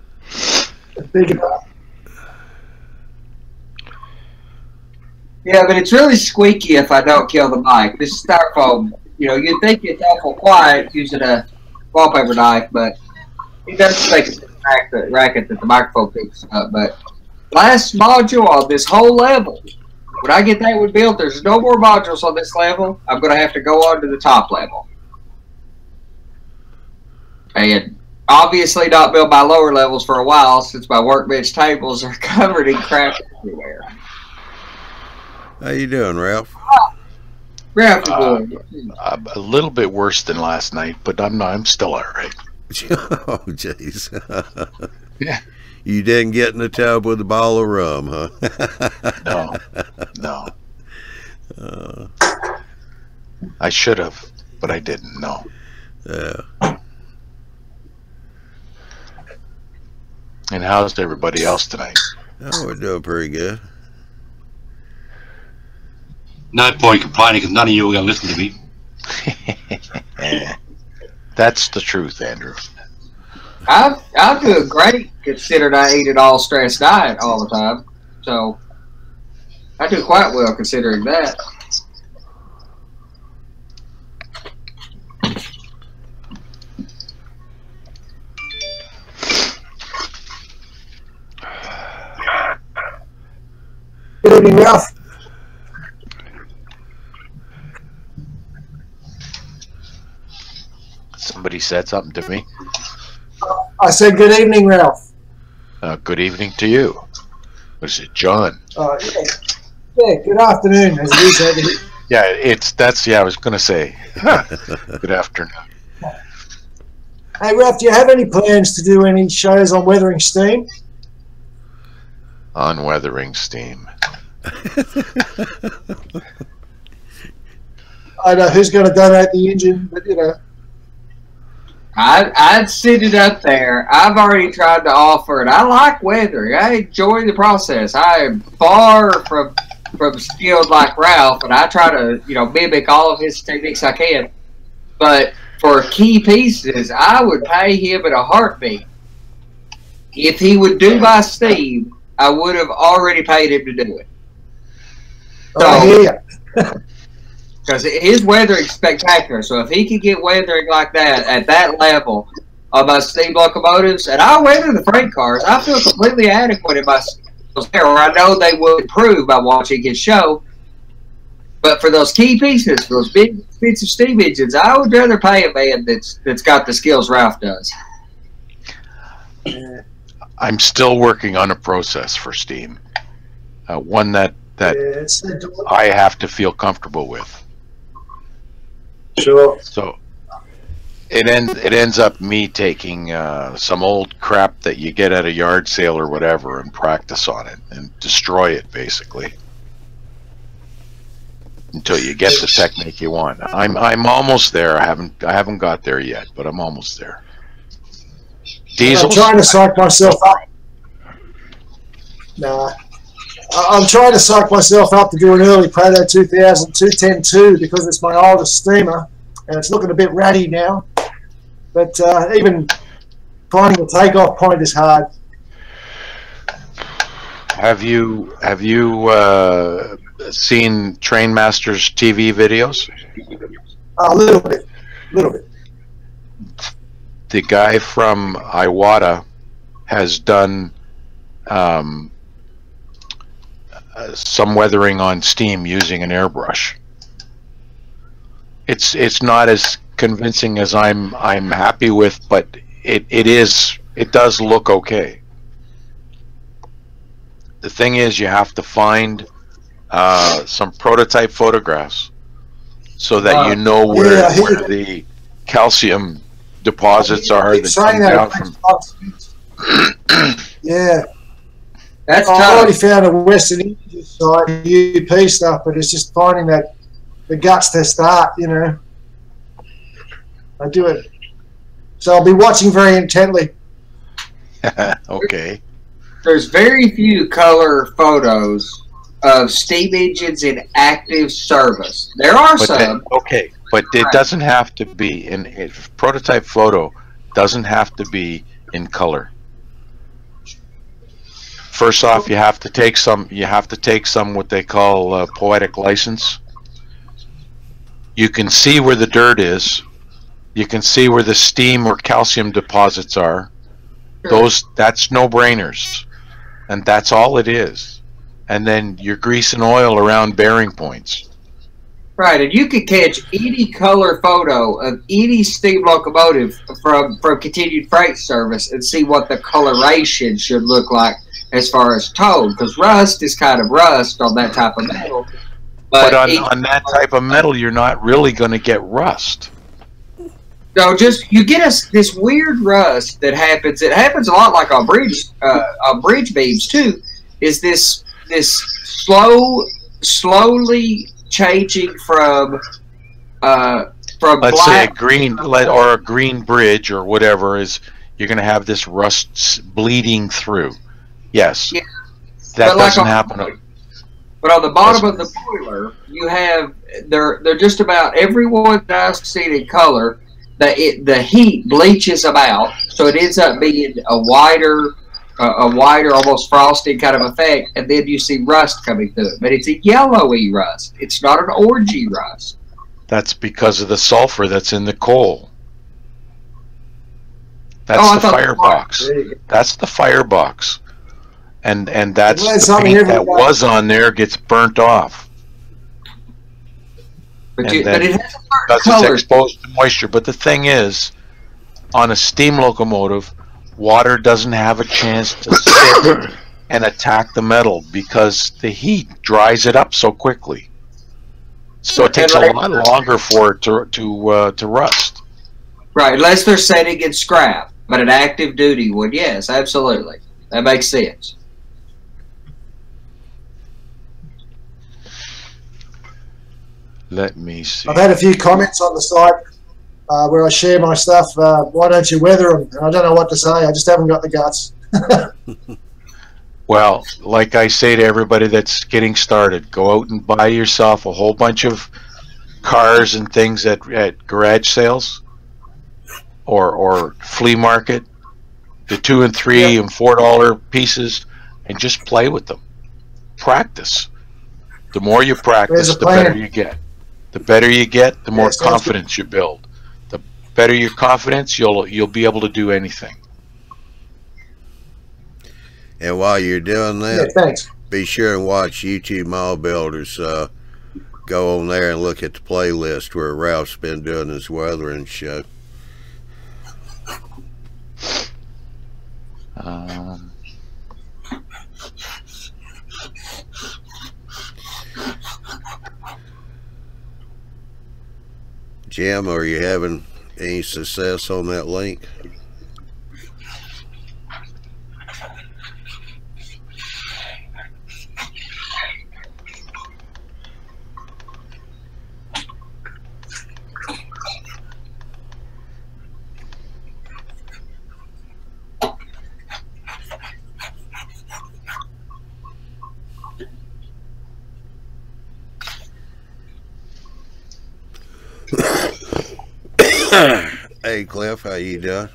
Yeah, but it's really squeaky if I don't kill the mic. This styrofoam, you know, you'd think it's awful quiet using a wallpaper knife, but it does make a racket that the microphone picks up. But last module on this whole level, when I get that one built, there's no more modules on this level. I'm going to have to go on to the top level. And obviously not build my lower levels for a while since my workbench tables are covered in crap everywhere. How you doing, Ralph? Ralph, I'm a little bit worse than last night, but I'm still all right. Oh, jeez. Yeah. You didn't get in the tub with a bottle of rum, huh? No. I should have, but I didn't. No. Yeah. And how's everybody else tonight? Oh, we're doing pretty good. No point complaining because none of you are going to listen to me. That's the truth, Andrew. I'm doing great considering I eat an all-stress diet all the time. So I do quite well considering that. Good evening, Ralph. Somebody said something to me. I said good evening, Ralph. Good evening to you. What is it, John? Yeah, good afternoon, as it is over here. Yeah, I was going to say. Good afternoon. Hey, Ralph, do you have any plans to do any shows on weathering steam? On weathering steam. I know who's going to donate the engine, but you know. I'd sit it up there. I've already tried to offer it. I like weathering. I enjoy the process. I am far from skilled like Ralph, and I try to, you know, mimic all of his techniques I can. But for key pieces, I would pay him in a heartbeat. If he would do my steam, I would have already paid him to do it. So, yeah. Because his weathering's spectacular. So if he could get weathering like that at that level on my steam locomotives, and I weather the freight cars, I feel completely adequate in my skills there, where I know they will improve by watching his show. But for those key pieces, for those big expensive steam engines, I would rather pay a man that's got the skills Ralph does. I'm still working on a process for steam. One that I have to feel comfortable with. Sure. So it ends up me taking some old crap that you get at a yard sale or whatever and practice on it and destroy it basically until you get the technique you want. I'm almost there. I haven't got there yet, but I'm almost there. Diesels? I'm trying to psych myself up. Nah. I'm trying to psych myself up to do an early Proto 2000 210-2 because it's my oldest steamer and it's looking a bit ratty now. But even finding the takeoff point is hard. Have you seen Trainmaster's TV videos? A little bit. The guy from Iwata has done some weathering on steam using an airbrush. It's not as convincing as I'm happy with, but it does look okay. The thing is, you have to find some prototype photographs so that you know where the calcium deposits are that come down from. Yeah. That's I've tough. already found a Western Indian site, UP stuff, but it's just finding the guts to start, you know. I do it. So I'll be watching very intently. Okay. There's very few color photos of steam engines in active service. There are some. Okay, but it doesn't have to be in prototype photo. Doesn't have to be in color. First off, you have to take some. You have to take some what they call poetic license. You can see where the dirt is. You can see where the steam or calcium deposits are. That's no-brainers, and that's all it is. And then you're grease and oil around bearing points. Right, and you could catch any color photo of any steam locomotive from continued freight service and see what the coloration should look like as far as tone, because rust is kind of rust on that type of metal. But on that type of metal, you're not really going to get rust. No, just you get this weird rust that happens. It happens a lot like on bridge beams too. Is this slowly changing from let's say a green or a green bridge or whatever is, you're going to have this rust bleeding through. Yes, yeah. That doesn't happen. But on the bottom of the boiler, you have they're just about everyone I've seen in color. The heat bleaches them out, so it ends up being a wider, almost frosting kind of effect, and then you see rust coming through it. But it's a yellowy rust. It's not an orangey rust. That's because of the sulfur that's in the coal. That's the firebox. That's the firebox, and that's the paint that was on there gets burnt off. But it has because it's exposed to moisture. But the thing is, on a steam locomotive, water doesn't have a chance to sit and attack the metal because the heat dries it up so quickly. So it takes a lot longer for it to rust. Right, unless they're setting in scrap. But an active duty would, yes, absolutely. That makes sense. Let me see. I've had a few comments on the site where I share my stuff. Why don't you weather them? And I don't know what to say. I just haven't got the guts. Well, like I say to everybody that's getting started, go out and buy yourself a whole bunch of cars and things at garage sales or flea market, the $2 and $3 and $4 pieces, and just play with them. Practice. The more you practice, the better you get. The better you get, the more confidence you build. The better your confidence, you'll be able to do anything. And while you're doing that, be sure and watch YouTube Mile Builders. Go on there and look at the playlist where Ralph's been doing his weathering show. Jim, are you having any success on that link? Hey Cliff, how you doing?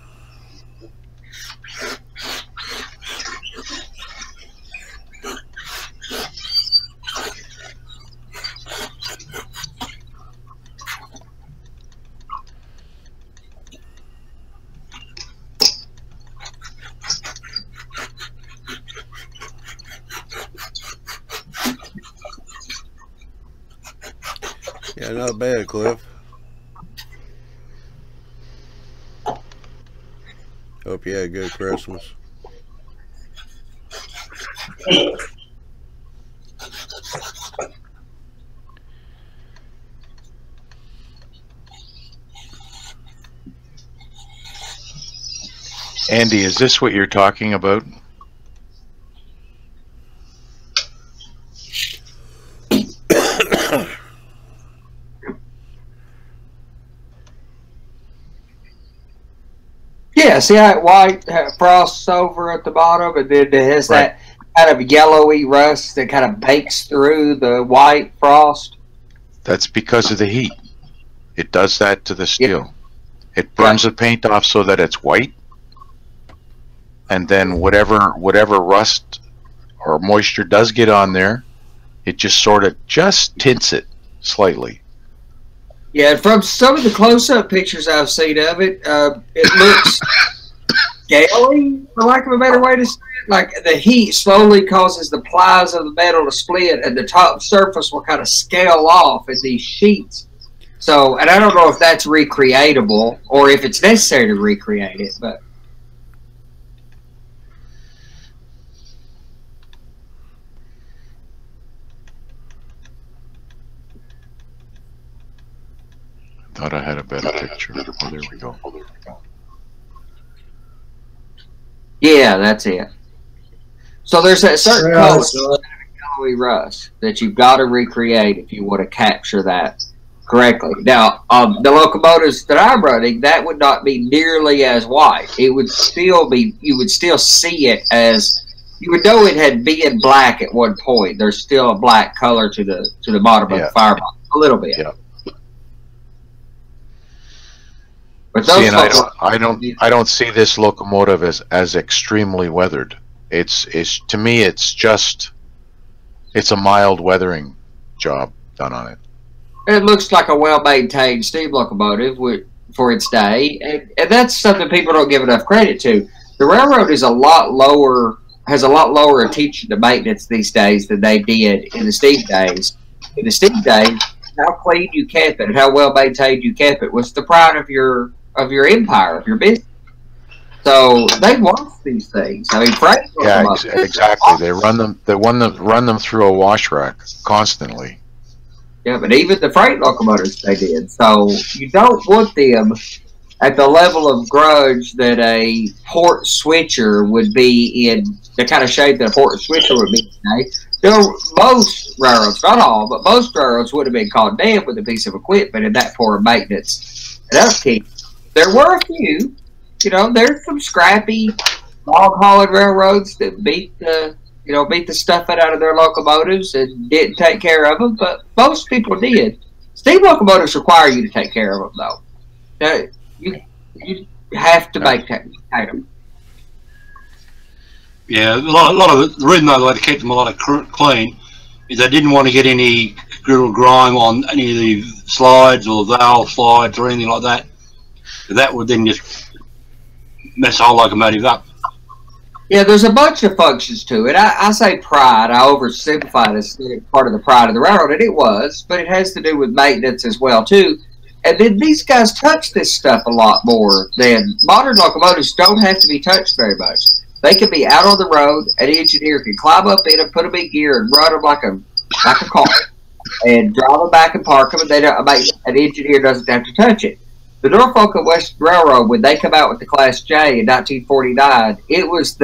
Yeah, not bad, Cliff. Hope you had a good Christmas. Andy, is this what you're talking about? Yeah, see how white frosts over at the bottom, and then it has that kind of yellowy rust that kind of bakes through the white frost? That's because of the heat. It does that to the steel. It burns the paint off so that it's white, and then whatever rust or moisture does get on there, it just sort of tints it slightly. Yeah, from some of the close-up pictures I've seen of it, it looks scaly, for lack of a better way to say it. Like the heat slowly causes the plies of the metal to split, and the top surface will kind of scale off as these sheets. So, and I don't know if that's recreatable or if it's necessary to recreate it, but. Thought I had a better picture. Oh, there we go. Yeah, that's it. So there's that certain color, yellowy rust, that you've got to recreate if you want to capture that correctly. Now, the locomotives that I'm running, that would not be nearly as white. It would still be, you would still see it as, you would know it had been black at one point. There's still a black color to the bottom of the firebox, a little bit. Yeah. But see, and I don't see this locomotive as extremely weathered. It's to me it's a mild weathering job done on it. It looks like a well-maintained steam locomotive for its day, and that's something people don't give enough credit to. The railroad is has a lot lower attention to maintenance these days than they did in the steam days. In the steam days, how clean you kept it, how well maintained you kept it was the pride of your empire, of your business. So they watch these things. I mean, freight. Yeah, exactly. They run them through a wash rack constantly. Yeah, but even the freight locomotives they did. So you don't want them at the level of grudge that a port switcher would be in, the kind of shape that a port switcher would be today. Most railroads, not all, but most railroads would have been called dead with a piece of equipment in that poor maintenance and upkeep. There were a few, there's some scrappy log hauling railroads that beat the stuff out of their locomotives and didn't take care of them, but most people did. Steam locomotives require you to take care of them, though. You have to maintain them. Yeah, a lot of it, the reason they kept them a lot of clean is they didn't want to get any griddle grime on any of the slides or valve slides or anything like that. That would then just mess the whole locomotive up. Yeah, there's a bunch of functions to it. I say pride. I oversimplify this part of the pride of the railroad, and it was, but it has to do with maintenance as well, too. And then these guys touch this stuff a lot more than modern locomotives don't have to be touched very much. They can be out on the road, an engineer can climb up in them, put them in gear, and run them like a car, and drive them back and park them, and an engineer doesn't have to touch it. The Norfolk and Western Railroad, when they come out with the Class J in 1949, it was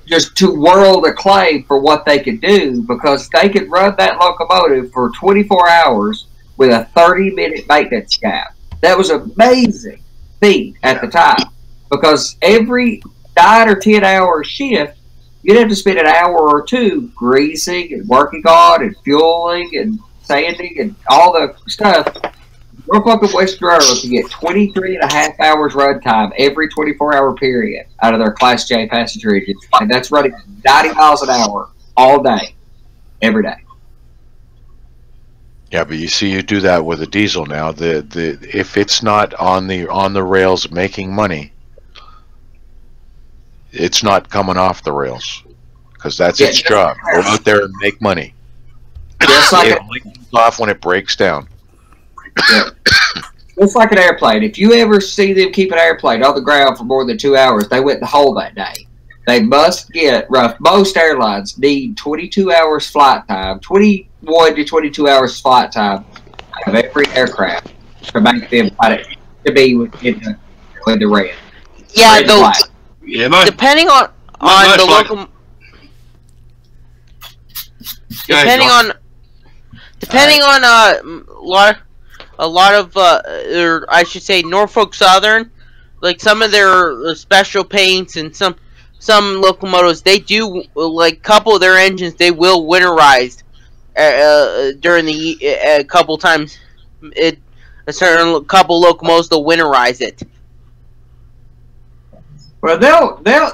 just to world acclaim for what they could do, because they could run that locomotive for 24 hours with a 30-minute maintenance gap. That was an amazing feat at the time, because every 9 or 10 hour shift, you'd have to spend an hour or two greasing and working on and fueling and sanding and all the stuff. Norfolk and Western Railroad to get 23.5 hours run time every 24-hour period out of their Class J passenger engines. And that's running 90 miles an hour all day, every day. Yeah, but you see, you do that with a diesel now. If it's not on the rails making money, it's not coming off the rails, because that's its job. Go out there and make money. It only comes off when it breaks down. Yeah. It's like an airplane. If you ever see them keep an airplane on the ground for more than 2 hours, they went in the hole that day. They must get most airlines need 22 hours flight time, 21 to 22 hours flight time of every aircraft to make them to be in the red. Yeah, Yeah, depending on the local. Depending on a lot of or I should say Norfolk Southern, like some of their special paints and some locomotives, they do like couple of their engines they will winterize during the a couple times. A certain couple locomotives they'll winterize it. Well,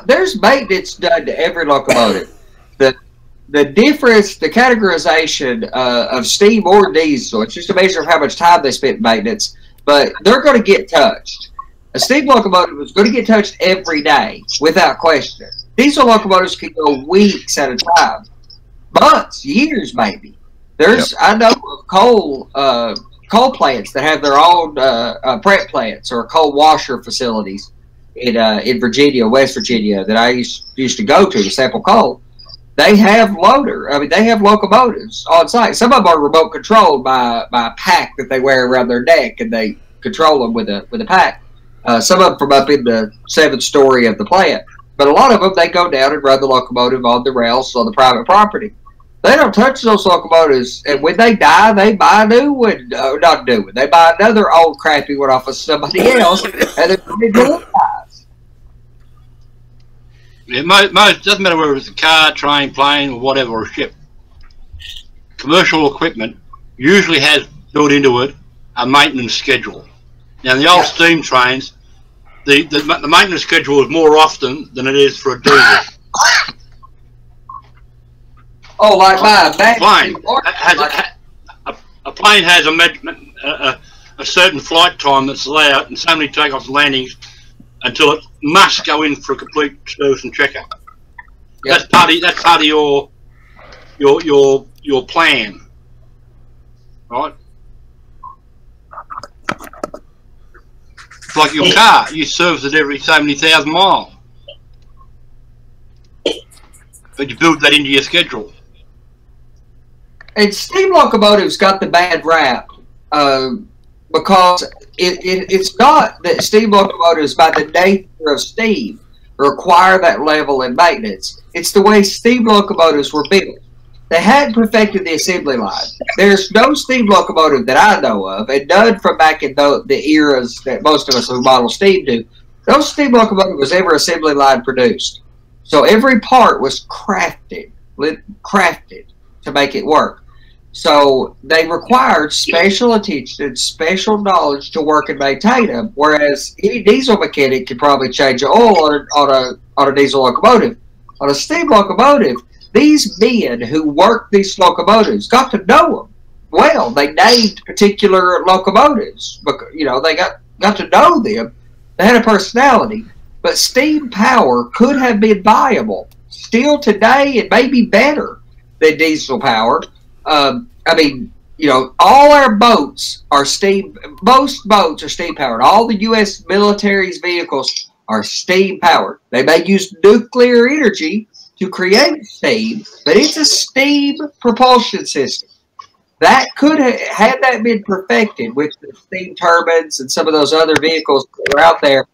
there's maintenance done to every locomotive. The difference, the categorization of steam or diesel, it's just a measure of how much time they spent in maintenance, but they're going to get touched. A steam locomotive is going to get touched every day, without question. Diesel locomotives can go weeks at a time, months, years maybe. There's, I know of coal plants that have their own prep plants or coal washer facilities in Virginia, West Virginia, that I used to go to sample coal. They have they have locomotives on site. Some of them are remote controlled by a pack that they wear around their neck, and they control them with a pack. Some of them from up in the 7th story of the plant. But a lot of them, they go down and run the locomotive on the rails on the private property. They don't touch those locomotives, and when they die, they buy a new one. Not new one. They buy another old crappy one off of somebody else, and they're going to it doesn't matter whether it's a car, train, plane, or whatever, or a ship. Commercial equipment usually has built into it a maintenance schedule. Now, in the old steam trains, the maintenance schedule is more often than it is for a diesel. Oh, like my plane a plane has a certain flight time that's allowed, and so many takeoffs and landings until it must go in for a complete service and checkup. Yep. That's part of your plan, right? It's like your car, you service it every so many thousand miles, but you build that into your schedule. And steam locomotives got the bad rap because it's not that steam locomotives, by the nature of steam, require that level in maintenance. It's the way steam locomotives were built. They hadn't perfected the assembly line. There's no steam locomotive that I know of, and none from back in the eras that most of us who model steam do. No steam locomotive was ever assembly line produced. So every part was crafted to make it work. So they required special attention and special knowledge to work and maintain them, whereas any diesel mechanic can probably change oil on a diesel locomotive. On a steam locomotive, these men who worked these locomotives got to know them well. They named particular locomotives, but they got to know them. They had a personality, but steam power could have been viable still today, and maybe better than diesel power. All our boats are steam. Most boats are steam powered. All the U.S. military's vehicles are steam powered. They may use nuclear energy to create steam, but it's a steam propulsion system. That could have, had that been perfected with the steam turbines and some of those other vehicles that are out there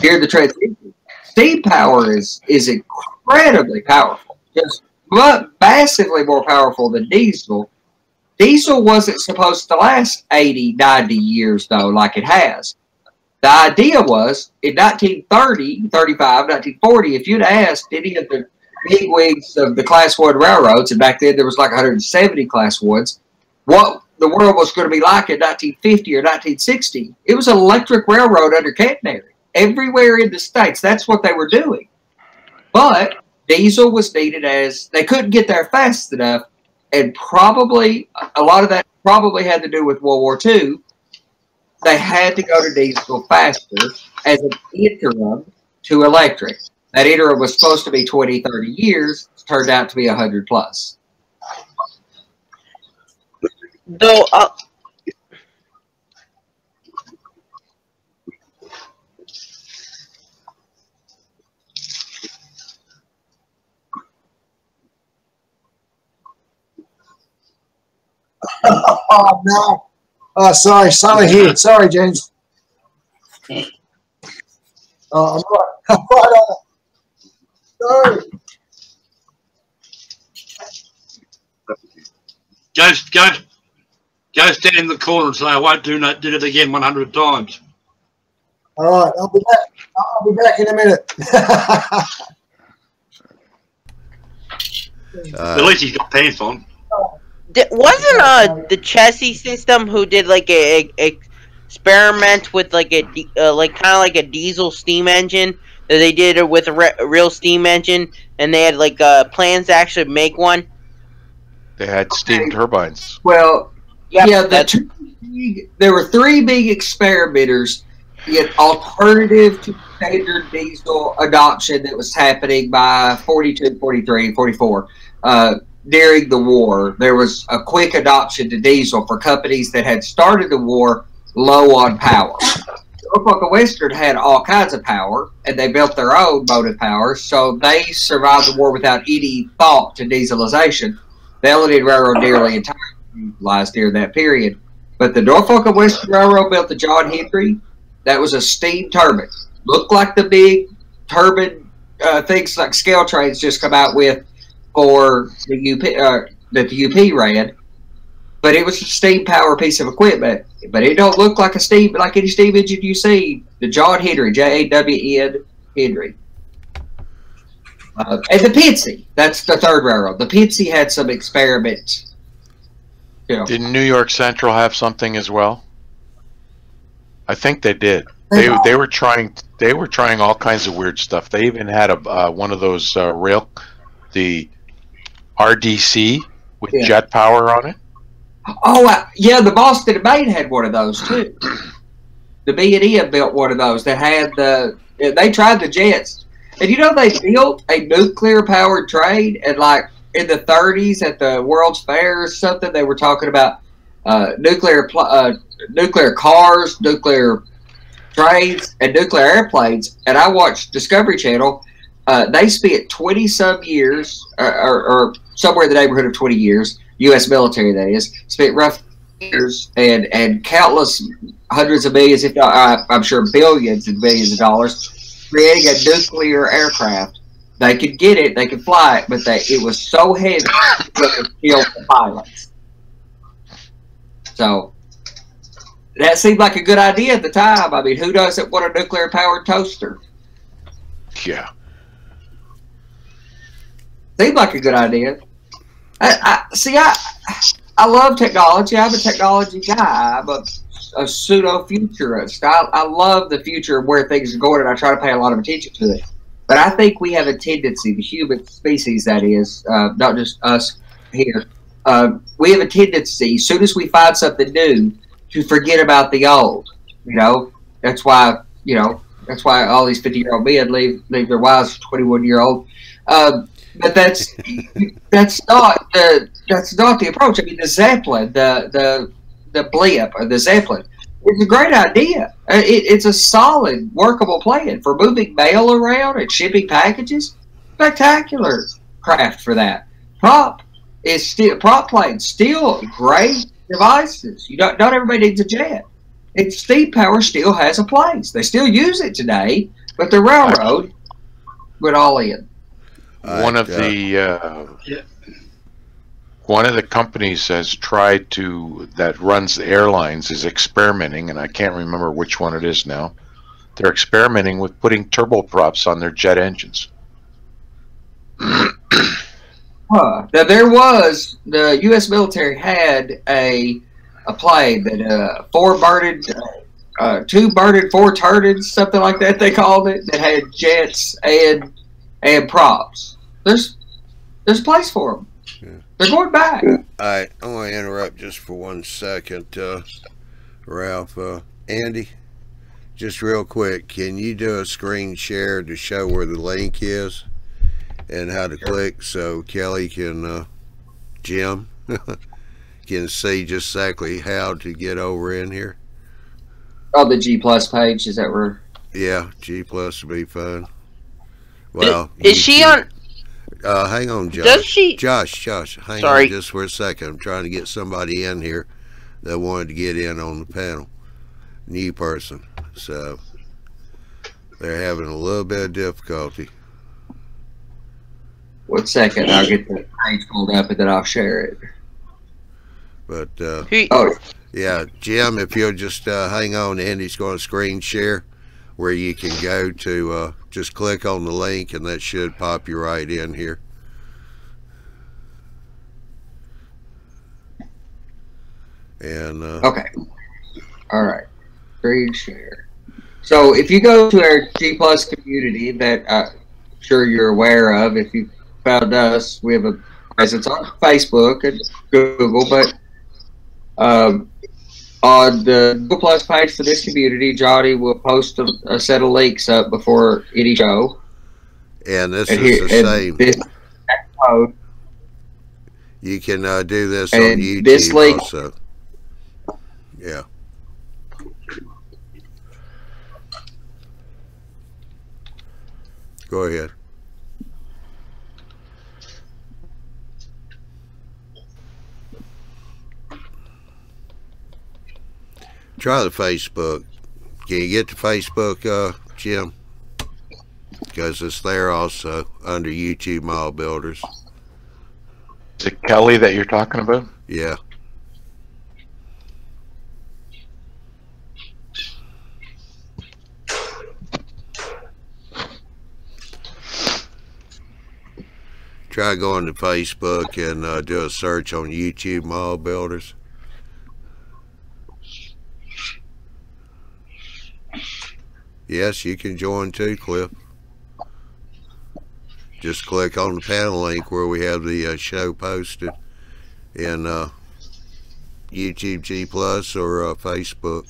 during the transition. Steam power is incredibly powerful. Just massively more powerful than diesel. Diesel wasn't supposed to last 80, 90 years, though, like it has. The idea was, in 1930, 35, 1940, if you'd asked any of the bigwigs of the Class 1 railroads, and back then there was like 170 Class 1s, what the world was going to be like in 1950 or 1960, it was an electric railroad under catenary. Everywhere in the States, that's what they were doing. But diesel was needed as they couldn't get there fast enough, and probably a lot of that probably had to do with World War II. They had to go to diesel faster as an interim to electric. That interim was supposed to be 20, 30 years. It's turned out to be 100 plus. Though, oh no! Oh, sorry here. Sorry, James. Oh, I'm right on it. Sorry. Go stand in the corner and say, I won't do it again 100 times. All right, I'll be back. I'll be back in a minute. At least he's got pants on. Wasn't the Chessie system who did like a experiment with like a like kind of like a diesel steam engine that they did it with a real steam engine, and they had like plans to actually make one? They had steam turbines. Well, Yep, yeah, there were 3 big experimenters, yet alternative to standard diesel adoption that was happening by 42, 43, 44. During the war, there was a quick adoption to diesel for companies that had started the war low on power. Norfolk Western had all kinds of power, and they built their own motive power, so they survived the war without any thought to dieselization. The Illinois Railroad nearly entirely utilized during that period. But the Norfolk Western Railroad built the John Henry. That was a steam turbine. Looked like the big turbine things like scale trains just come out with for the UP that the UP ran. But it was a steam power piece of equipment. But it don't look like a steam like any steam engine you see. The John Henry, J-A-W-N Henry. And the Pensy, that's the third railroad. The Pensy had some experiments. Yeah. Didn't New York Central have something as well? I think they did. They were trying all kinds of weird stuff. They even had a one of those the RDC with jet power on it. Oh yeah, the Boston and Maine had one of those too. The B&E built one of those that had they tried the jets. And you know they built a nuclear powered train, and like in the 30s at the World's Fair or something, they were talking about nuclear cars, nuclear trains, and nuclear airplanes. And I watched Discovery Channel. They spent 20-some years, or somewhere in the neighborhood of 20 years, U.S. military that is, spent rough years and countless hundreds of millions, if not, I'm sure billions and billions of dollars, creating a nuclear aircraft. They could get it, they could fly it, but it was so heavy that it killed the pilots. So that seemed like a good idea at the time. I mean, who doesn't want a nuclear powered toaster? Yeah. Seemed like a good idea. I love technology. I'm a technology guy. I'm a pseudo-futurist. I love the future of where things are going, and I try to pay a lot of attention to it. But I think we have a tendency, the human species that is, not just us here, we have a tendency, as soon as we find something new, to forget about the old. You know, that's why all these 50-year-old men leave their wives for 21-year-old. But that's not the approach. I mean, the Zeppelin, the blimp or the Zeppelin, it's a great idea. It's a solid, workable plan for moving mail around and shipping packages. Spectacular craft for that. Prop planes, still great devices. Not everybody needs a jet. And steam power still has a place. They still use it today, but the railroad went all in. One of the companies has tried that runs the airlines is experimenting, and I can't remember which one it is now. They're experimenting with putting turboprops on their jet engines. Now there was, the U.S. military had a plane that two birded, four turded, something like that they called it, that had jets and props. There's a place for them. Yeah. They're going back. All right, I want to interrupt just for 1 second, Ralph. Andy, just real quick, can you do a screen share to show where the link is and how to click so Kelly can, Jim, can see just exactly how to get over in here? Oh, the G Plus page, is that where? Yeah, G Plus would be fine. Well, is she on? Hang on, Josh. Does she? Josh, hang on just for a second. I'm trying to get somebody in here that wanted to get in on the panel. New person. So they're having a little bit of difficulty. 1 second, I'll get the page pulled up and then I'll share it. But, yeah, Jim, if you'll just hang on, Andy's going to screen share where you can go to just click on the link, and that should pop you right in here. And okay, all right, screen share. So if you go to our G Plus community that I'm sure you're aware of, if you found us, we have a presence on Facebook and Google, but on the Google Plus page for this community, Johnny will post a set of links up before any show. And this is the same. Code. You can do this and on YouTube this link, also. Yeah. Go ahead. Try the Facebook. Can you get to Facebook, Jim? Because it's there also under YouTube Model Builders. Is it Kelly that you're talking about? Yeah. Try going to Facebook and do a search on YouTube Model Builders. Yes, you can join too, Cliff. Just click on the panel link where we have the show posted in YouTube G Plus or Facebook.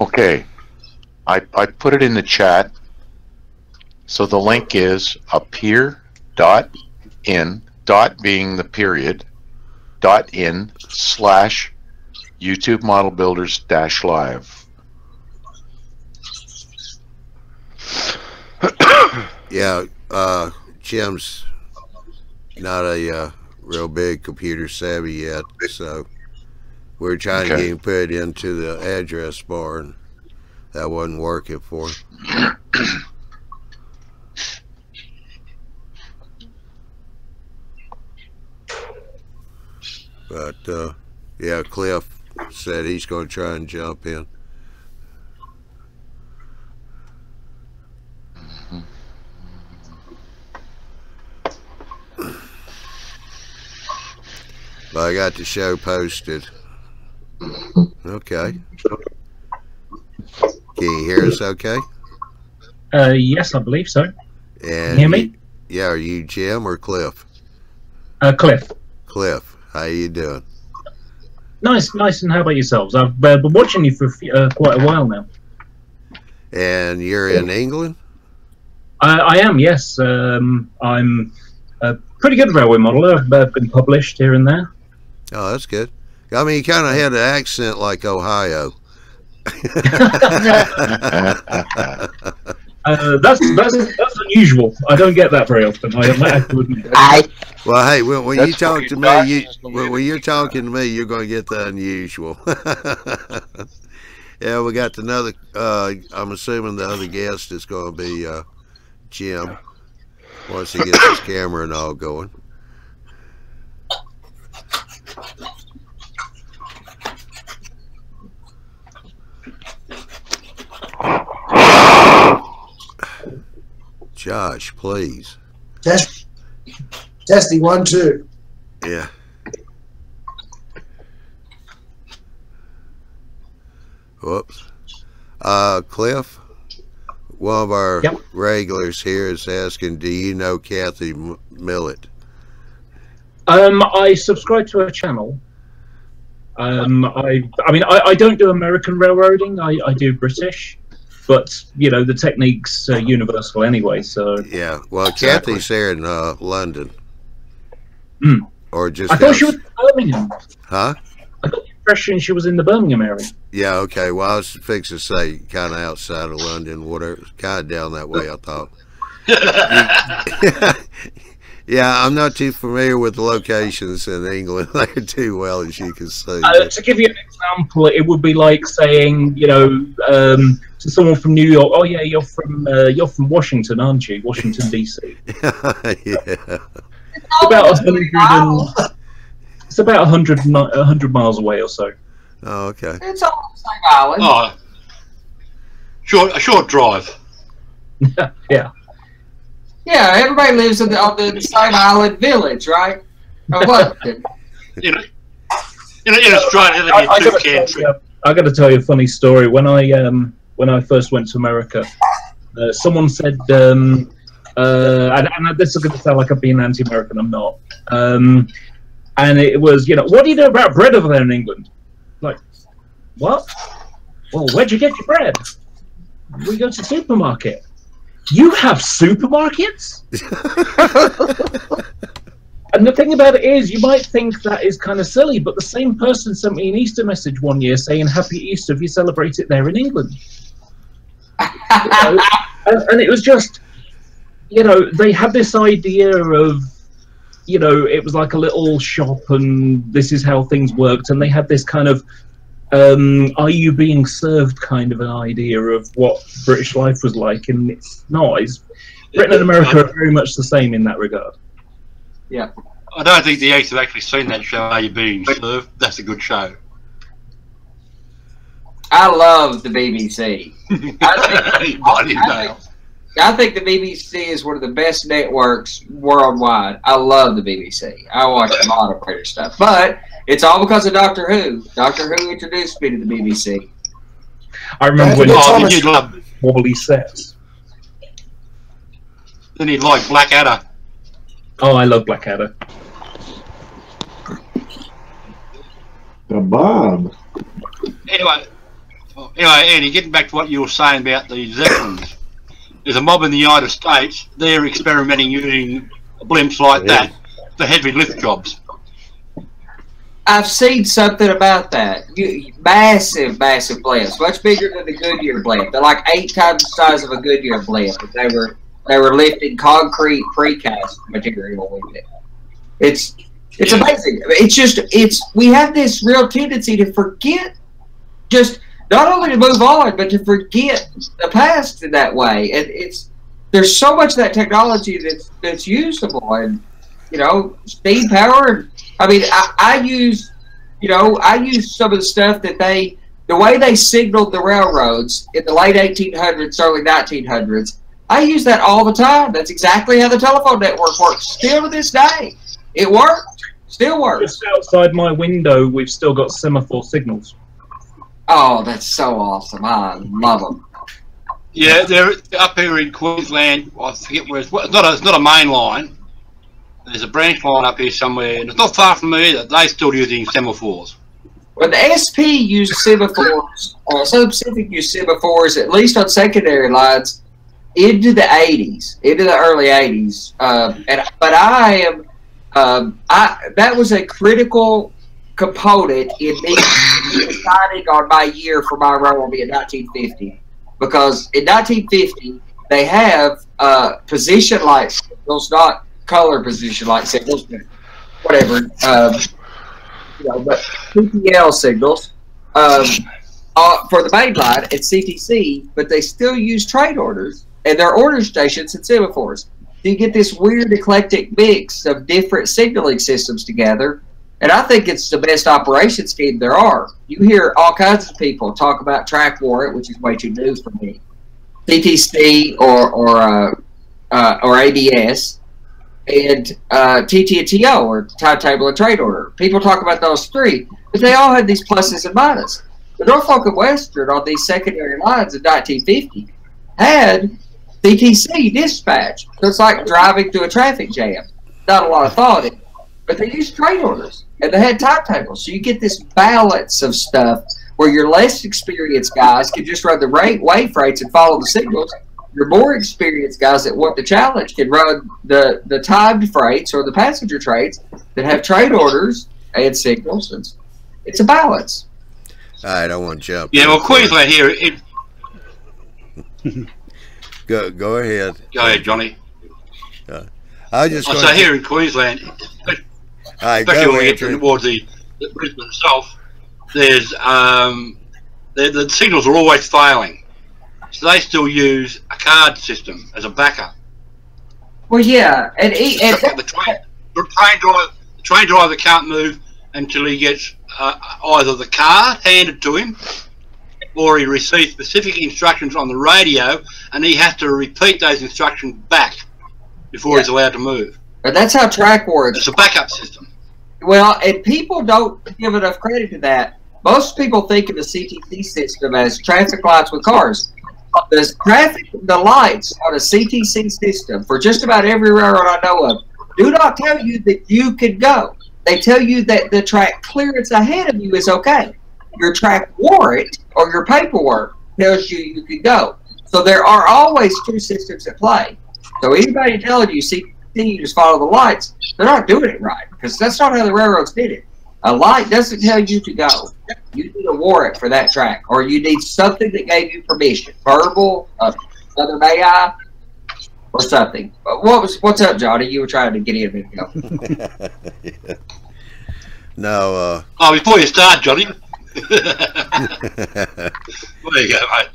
Okay, I put it in the chat. So the link is appear.in, dot being the period, .in / YouTube Model Builders -live. Yeah, Jim's not a real big computer savvy yet, so we're trying to get him put into the address bar, and that wasn't working for him. But yeah, Cliff said he's going to try and jump in. But I got the show posted. Okay. Can you hear us okay? Yes, I believe so. And can you hear me? Yeah, are you Jim or Cliff? Cliff. Cliff, how you doing? Nice. And how about yourselves? I've been watching you for quite a while now. And you're in England? I am, yes. I'm a pretty good railway modeler. I've been published here and there. Oh, that's good. I mean, you kind of had an accent like Ohio. That's unusual. I don't get that very often. I might have to admit. Well, hey, when you talk to me, when you're talking to me, you're going to get the unusual. Yeah, we got another. I'm assuming the other guest is going to be Jim once he gets his camera and all going. Josh, please. Testing 1 2. Yeah. Whoops. Cliff, one of our regulars here is asking, do you know Kathy Millett? I subscribe to her channel. I mean, I don't do American railroading. I do British. But, you know, the technique's universal anyway, so... Yeah, well, Kathy's here in London. Or just... I thought she was in Birmingham. Huh? I got the impression she was in the Birmingham area. Yeah, okay, well, I was fixing to say kind of outside of London, whatever, kind of down that way, I thought. Yeah, I'm not too familiar with the locations in England there too well, as you can see. To give you an example, it would be like saying, you know, to someone from New York, "Oh yeah, you're from Washington, aren't you? Washington D.C." Yeah. It's about 100 miles away or so. Oh, okay. It's all the same island. Oh, a short drive. Yeah. Yeah, everybody lives on the same island village, right? Of what? In Australia, I got to tell you a funny story. When I first went to America, someone said, and this is going to sound like I'm being anti-American. I'm not. And it was, you know, what do you know about bread over there in England? Like, what? Well, where'd you get your bread? We go to the supermarket. You have supermarkets? And the thing about it is, you might think that is kind of silly, but the same person sent me an Easter message one year saying Happy Easter if you celebrate it there in England. You know? and it was just, you know, they had this idea of, you know, it was like a little shop and this is how things worked, and they had this kind of are you being served kind of an idea of what British life was like, and it's not. Britain and America are very much the same in that regard. Yeah. I don't think the East have actually seen that show, Are You Being Served? That's a good show. I love the BBC. I think the BBC is one of the best networks worldwide. I love the BBC. I watch a lot of British stuff. But it's all because of Doctor Who. Doctor Who introduced me to the BBC. I remember when Wally says. Then he'd like Blackadder. Oh, I love Blackadder. The Bob. Anyway, Andy, getting back to what you were saying about the Zeppelins. There's a mob in the United States. They're experimenting using blimps like that for heavy lift jobs. I've seen something about that. Massive blimps, much bigger than the Goodyear blimp. They're like 8 times the size of a Goodyear blimp. But they were lifting concrete precast material with it. It's amazing. We have this real tendency to forget, just not only to move on, but to forget the past in that way. And there's so much of that technology that's usable, and you know, steam power. I mean, I use some of the stuff that the way they signaled the railroads in the late 1800s, early 1900s. I use that all the time. That's exactly how the telephone network works. Still to this day, it worked. Still works. Just outside my window, we've still got semaphore signals. Oh, that's so awesome! I love them. Yeah, they're up here in Queensland. I forget where it's not a main line. There's a branch line up here somewhere, and it's not far from me either. They're still using semaphores. Well, the SP used semaphores, Southern Pacific used semaphores, at least on secondary lines, into the 80s, into the early 80s. That was a critical component in me deciding on my year for my railroad in 1950, because in 1950 they have position light signals, not color position light signals, but whatever, but PPL signals for the main line at CTC, but they still use trade orders and their order stations and semaphores. So you get this weird eclectic mix of different signaling systems together. And I think it's the best operation scheme there are. You hear all kinds of people talk about track warrant, which is way too new for me, CTC or ABS, and TT&TO, or timetable and trade order. People talk about those three, but they all have these pluses and minuses. The Norfolk and Western on these secondary lines in 1950 had CTC dispatch. So it's like driving through a traffic jam. Not a lot of thought in it. But they used trade orders, and they had timetables. So you get this balance of stuff where your less experienced guys can just run the wave rates and follow the signals. Your more experienced guys that want the challenge can run the timed freights or the passenger trades that have trade orders and signals. It's a balance. All right, I want to jump. Yeah, well, Queensland here. Go ahead. Go ahead, Johnny. I say here in Queensland, especially when we get towards the Brisbane South, there's the signals are always failing, so they still use a card system as a backup. Well, yeah, and the train driver can't move until he gets either the card handed to him, or he receives specific instructions on the radio, and he has to repeat those instructions back before he's allowed to move. But that's how track works. It's a backup system. Well, and people don't give enough credit to that. Most people think of the CTC system as traffic lights with cars. The lights on a CTC system for just about every railroad I know of do not tell you that you could go. They tell you that the track clearance ahead of you is okay. Your track warrant or your paperwork tells you you could go. So there are always two systems at play. So anybody telling you CTC, you just follow the lights, they're not doing it right, because that's not how the railroads did it. A light doesn't tell you to go. You need a warrant for that track, or you need something that gave you permission, verbal, another may I, or something. But what's up, Johnny? You were trying to get in a minute ago. Yeah. No. Before you start, Johnny. There you go, mate.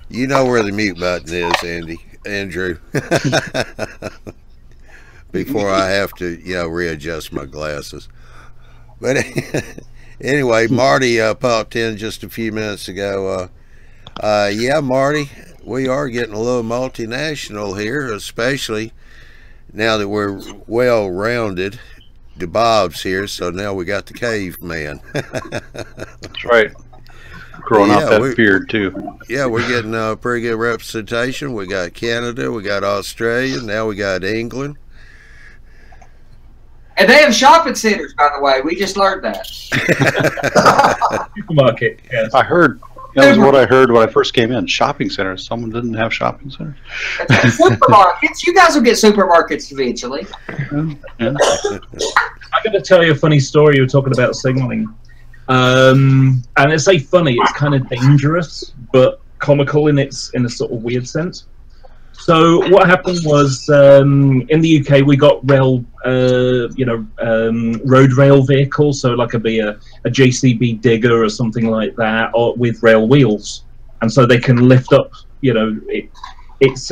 You know where the mute button is, Andrew. Before I have to, readjust my glasses. But anyway, Marty popped in just a few minutes ago. Yeah, Marty, we are getting a little multinational here, especially now that we're well-rounded. The Bob's here, so now we got the caveman. That's right. Growing out that beard, too. Yeah, we're getting a pretty good representation. We got Canada, we got Australia, now we got England. And they have shopping centers, by the way. We just learned that. Supermarket, yes. I heard. That was what I heard when I first came in. Shopping centers. Someone didn't have shopping centers. Supermarkets. You guys will get supermarkets eventually. Yeah. I'm going to tell you a funny story. You were talking about signaling. And it's say funny. It's kind of dangerous, but comical in a sort of weird sense. So what happened was in the UK we got rail, road rail vehicles, so like a JCB digger or something like that, or with rail wheels, and so they can lift up. It's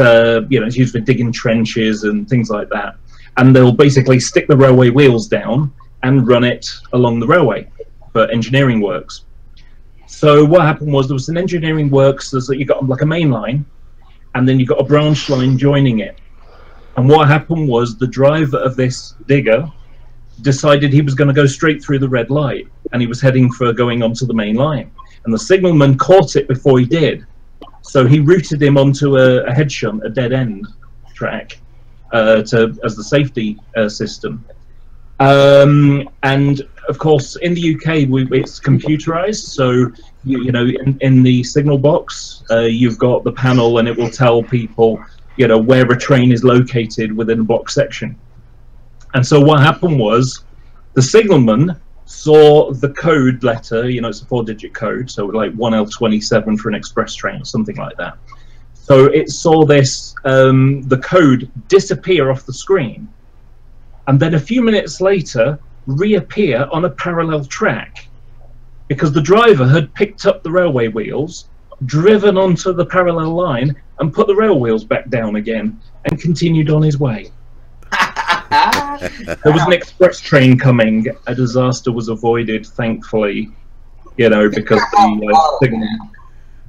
used for digging trenches and things like that, and they'll basically stick the railway wheels down and run it along the railway for engineering works. So what happened was there was an engineering works that you got like a main line, and then you've got a branch line joining it. And what happened was the driver of this digger decided he was going to go straight through the red light, and he was heading for going onto the main line. And the signalman caught it before he did. So he routed him onto a head shunt, a dead end track, as the safety system. And of course, in the UK, it's computerized. So in the signal box, you've got the panel, and it will tell people, where a train is located within a block section. And so what happened was, the signalman saw the code letter. It's a 4-digit code, so like 1L27 for an express train or something like that. So it saw this the code disappear off the screen, and then a few minutes later reappear on a parallel track, because the driver had picked up the railway wheels, driven onto the parallel line, and put the rail wheels back down again, and continued on his way. There was an express train coming. A disaster was avoided, thankfully, because the signal.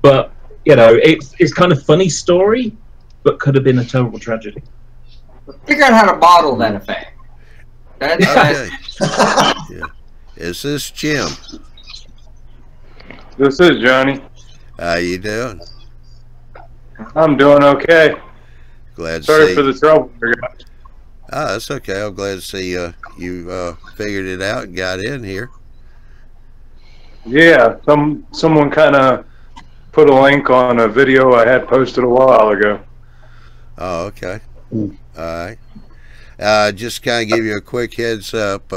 But it's kind of funny story, but could have been a terrible tragedy. Figure out how to model that effect. Okay. Yeah. Is this Jim? This is Johnny. How you doing? I'm doing okay. Glad to see. Sorry for the trouble, guys. That's okay. I'm glad to see you figured it out and got in here. Yeah, someone kind of put a link on a video I had posted a while ago. Oh, okay. All right. Just kind of give you a quick heads up.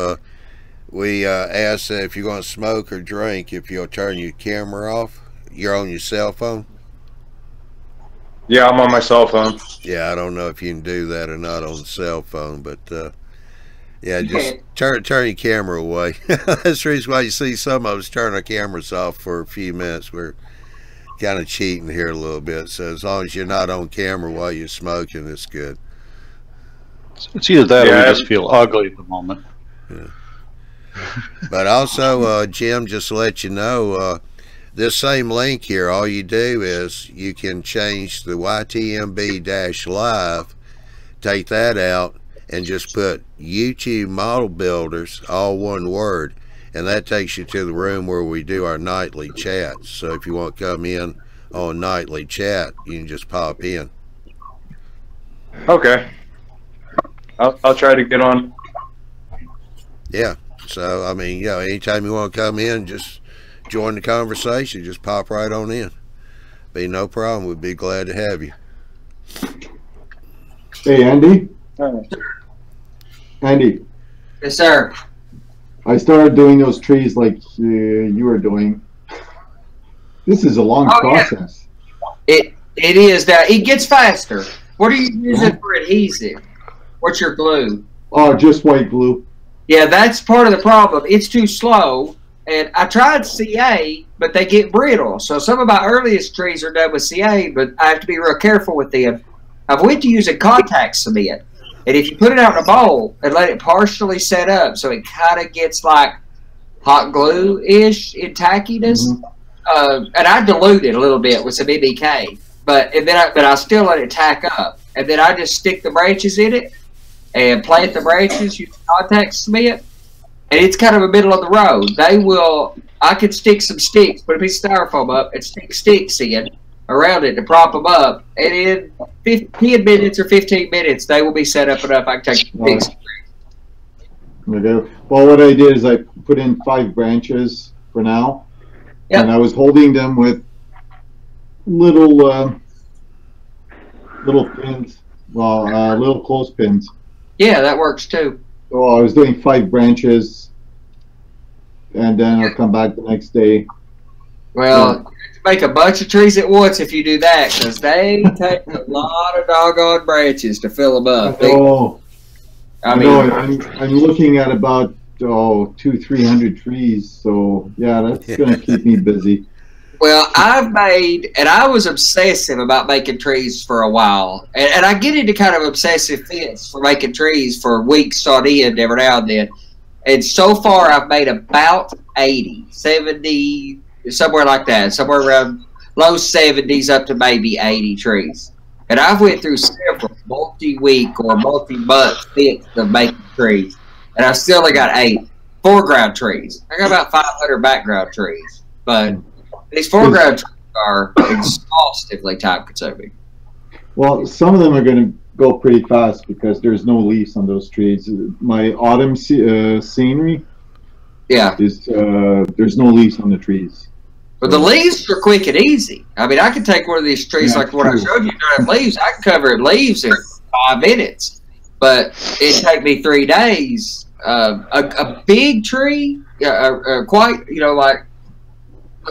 We asked if you're going to smoke or drink, if you'll turn your camera off. You're on your cell phone? Yeah, I'm on my cell phone. Yeah, I don't know if you can do that or not on the cell phone, but Yeah, just turn your camera away. That's the reason why you see some of us turn our cameras off for a few minutes. We're kind of cheating here a little bit. So as long as you're not on camera while you're smoking, it's good. It's either that or we just feel ugly at the moment. Yeah. But also, Jim, just to let you know, this same link here, all you do is you can change the YTMB-live, take that out, and just put YouTube Model Builders, all one word, and that takes you to the room where we do our nightly chats. So if you want to come in on nightly chat, you can just pop in. Okay. I'll try to get on. Yeah. So, I mean, anytime you want to come in, just join the conversation. Just pop right on in. Be no problem. We'd be glad to have you. Hey, Andy. Andy. Yes, sir. I started doing those trees like you were doing. This is a long process. Yeah. It is that it gets faster. What are you using for adhesive? What's your glue? Oh, just white glue. Yeah, that's part of the problem. It's too slow. And I tried CA, but they get brittle. So some of my earliest trees are done with CA, but I have to be real careful with them. I've went to using contact cement. And if you put it out in a bowl and let it partially set up so it kind of gets like hot glue-ish in tackiness, and I dilute it a little bit with some MBK, but I still let it tack up. And then I just stick the branches in it and plant the branches using contact cement. And it's kind of a middle of the road. I could stick some sticks, put a piece of styrofoam up and stick sticks in around it to prop them up. And in 10 minutes or 15 minutes, they will be set up enough. I can take sticks. Well, what I did is I put in 5 branches for now. Yep. And I was holding them with little pins, little clothespins. Yeah, that works too. So I was doing 5 branches, and then I'll come back the next day. Well, you have to make a bunch of trees at once if you do that, because they take a lot of doggone branches to fill them up. I'm looking at about 200-300 trees. So yeah, that's gonna keep me busy. Well, I was obsessive about making trees for a while. And I get into kind of obsessive fits for making trees for weeks on end every now and then. And so far, I've made about 80, 70, somewhere like that. Somewhere around low 70s up to maybe 80 trees. And I've went through several multi-week or multi-month fits of making trees. And I still only got 8 foreground trees. I got about 500 background trees. But these foreground trees are exhaustively time-consuming. Well, some of them are going to go pretty fast because there's no leaves on those trees. My autumn scenery, there's no leaves on the trees. But the leaves are quick and easy. I mean, I can take one of these trees like what I showed you, don't have leaves. I can cover it leaves in 5 minutes. But it'd take me 3 days. A big tree, quite, like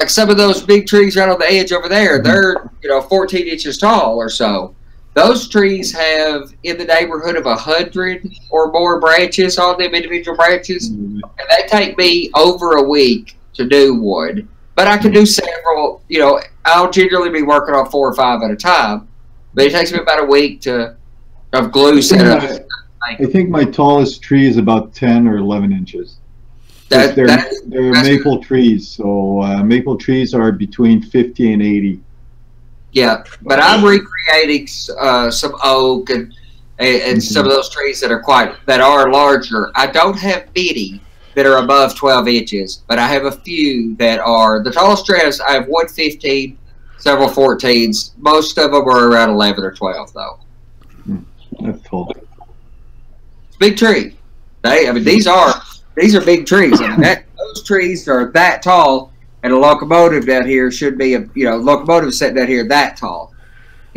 some of those big trees right on the edge over there, they're 14 inches tall or so. Those trees have in the neighborhood of 100 or more branches on them, individual branches, and they take me over a week to do one. But I can do several. I'll generally be working on 4 or 5 at a time, but it takes me about a week of glue set up. I think my tallest tree is about 10 or 11 inches. They're maple trees, so maple trees are between 50 and 80. Yeah, but I'm recreating some oak and some of those trees that are larger. I don't have many that are above 12 inches, but I have a few that are the tallest trees. I have one 15, several 14s. Most of them are around 11 or 12, though. That's tall. Big tree. These are big trees. Those trees are that tall, and a locomotive down here should be locomotive sitting down here that tall.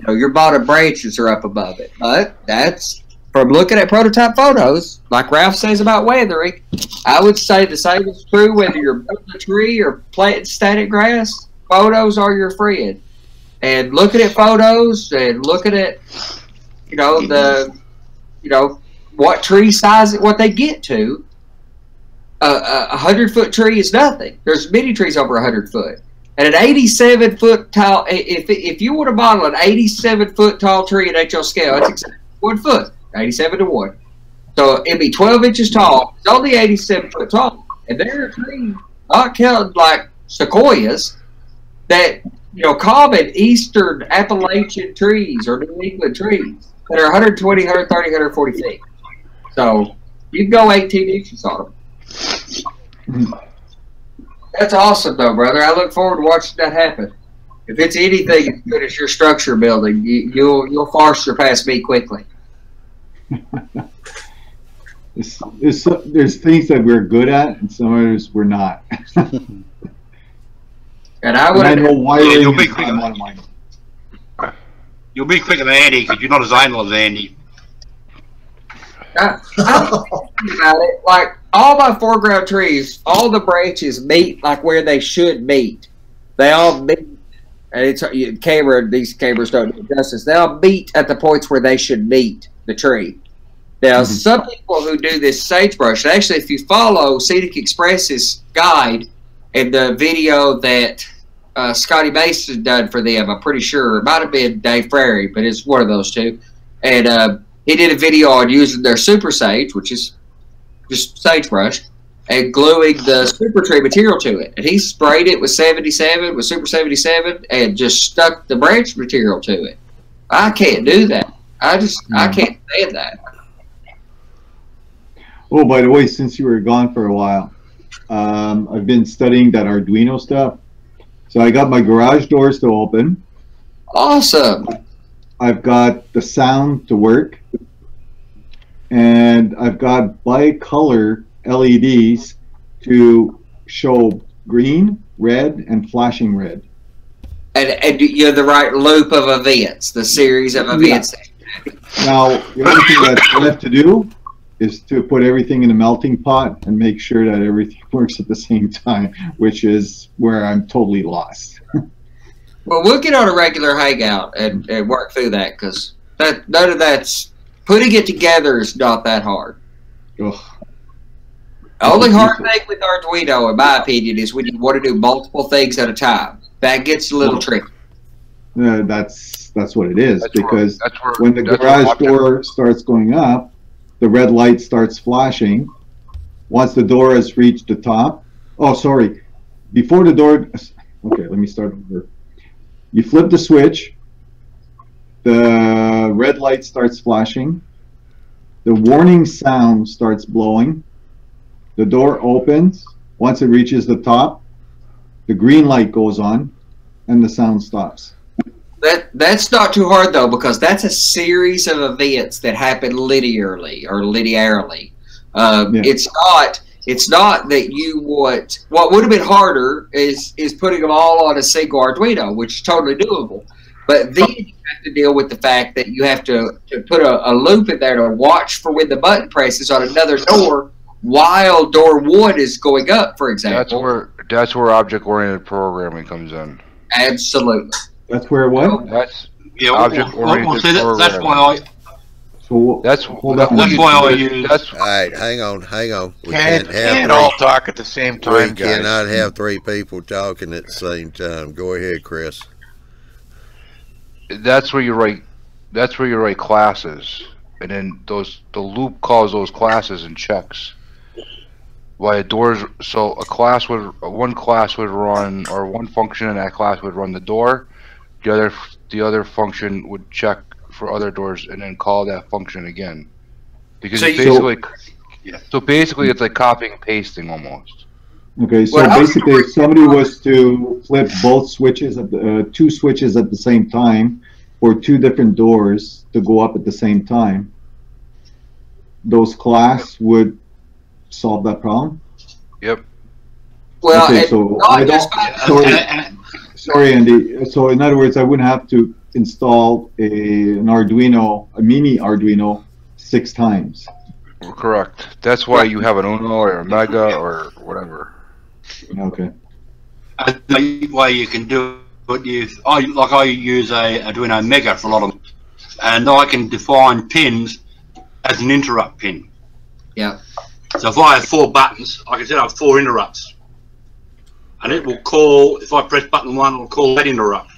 Your bottom branches are up above it. But that's from looking at prototype photos, like Ralph says about weathering. I would say the same is true whether you're building a tree or planting static grass. Photos are your friend, and looking at photos and looking at what tree size, what they get to. A 100-foot tree is nothing. There's many trees over 100 foot. And an 87-foot tall, if you want to model an 87-foot tall tree at HL scale, it's exactly 1 foot, 87 to 1. So it'd be 12 inches tall. It's only 87 foot tall. And there are trees, not counting like sequoias, that, you know, common eastern Appalachian trees or New England trees that are 120, 130, 140 feet. So you can go 18 inches on them. That's awesome, though, brother. I look forward to watching that happen. If it's anything as good as your structure building, you'll far surpass me quickly. There's things that we're good at, and some others we're not. And I know wiring you'll be is quicker. one of mine. You'll be quicker than Andy because you're not as anal as Andy. I'm thinking about it. Like, all my foreground trees, all the branches meet like where they should meet. They all meet, and these cameras don't do justice. They all meet at the points where they should meet the tree. Now, some people who do this sagebrush, actually, if you follow Scenic Express's guide and the video that Scotty Mason done for them, I'm pretty sure it might have been Dave Frary, but it's one of those two. And he did a video on using their super sage, which is just sagebrush, and gluing the super tree material to it. And he sprayed it with 77, with Super 77, and just stuck the branch material to it. I can't do that. I can't stand that. Oh, by the way, since you were gone for a while, I've been studying that Arduino stuff. So I got my garage doors to open. Awesome. I've got the sound to work. And I've got bicolor LEDs to show green, red, and flashing red. And you're the right loop of events, the series of events. Yeah. Now, the only thing that's left to do is to put everything in a melting pot and make sure that everything works at the same time, which is where I'm totally lost. Well, we'll get on a regular hangout and work through that, because none of that's, putting it together is not that hard. Ugh. The only hard thing with Arduino, in my opinion, is when you want to do multiple things at a time. That gets a little tricky. That's what it is, because when the garage door starts going up, the red light starts flashing. Once the door has reached the top, oh, sorry, before the door, okay, let me start over. You flip the switch, the red light starts flashing, the warning sound starts blowing, the door opens. Once it reaches the top, the green light goes on, and the sound stops. That's not too hard, though, because that's a series of events that happen linearly or linearly. It's not that you want. What would have been harder is putting them all on a single Arduino, which is totally doable. But then you have to deal with the fact that you have to put a loop in there to watch for when the button presses on another door while door 1 is going up, for example. That's where object-oriented programming comes in. Absolutely. That's where what? That's object-oriented programming. That's why I. So that's why I use. All right, hang on. We can't all talk at the same time, we guys. cannot have 3 people talking at the same time. Go ahead, Chris. That's where you write. That's where you write classes, and then the loop calls those classes and checks. Why a doors? So one class would run, or one function in that class would run the door. The other function would check for other doors and then call that function again. Because so basically it's like copying and pasting almost. Okay, so basically if somebody was to flip both switches at the 2 switches at the same time for 2 different doors to go up at the same time, those class would solve that problem? Yep. Well, okay, so I don't, sorry, Andy. So in other words, I wouldn't have to install an Arduino, a mini Arduino 6 times. Correct. That's why you have an Uno or a Mega or whatever. Okay. The way you can do it, I use a Arduino Mega for a lot of them, and I can define pins as an interrupt pin. Yeah. So if I have 4 buttons, I can set up 4 interrupts. And it will call, if I press button 1, it will call that interrupt.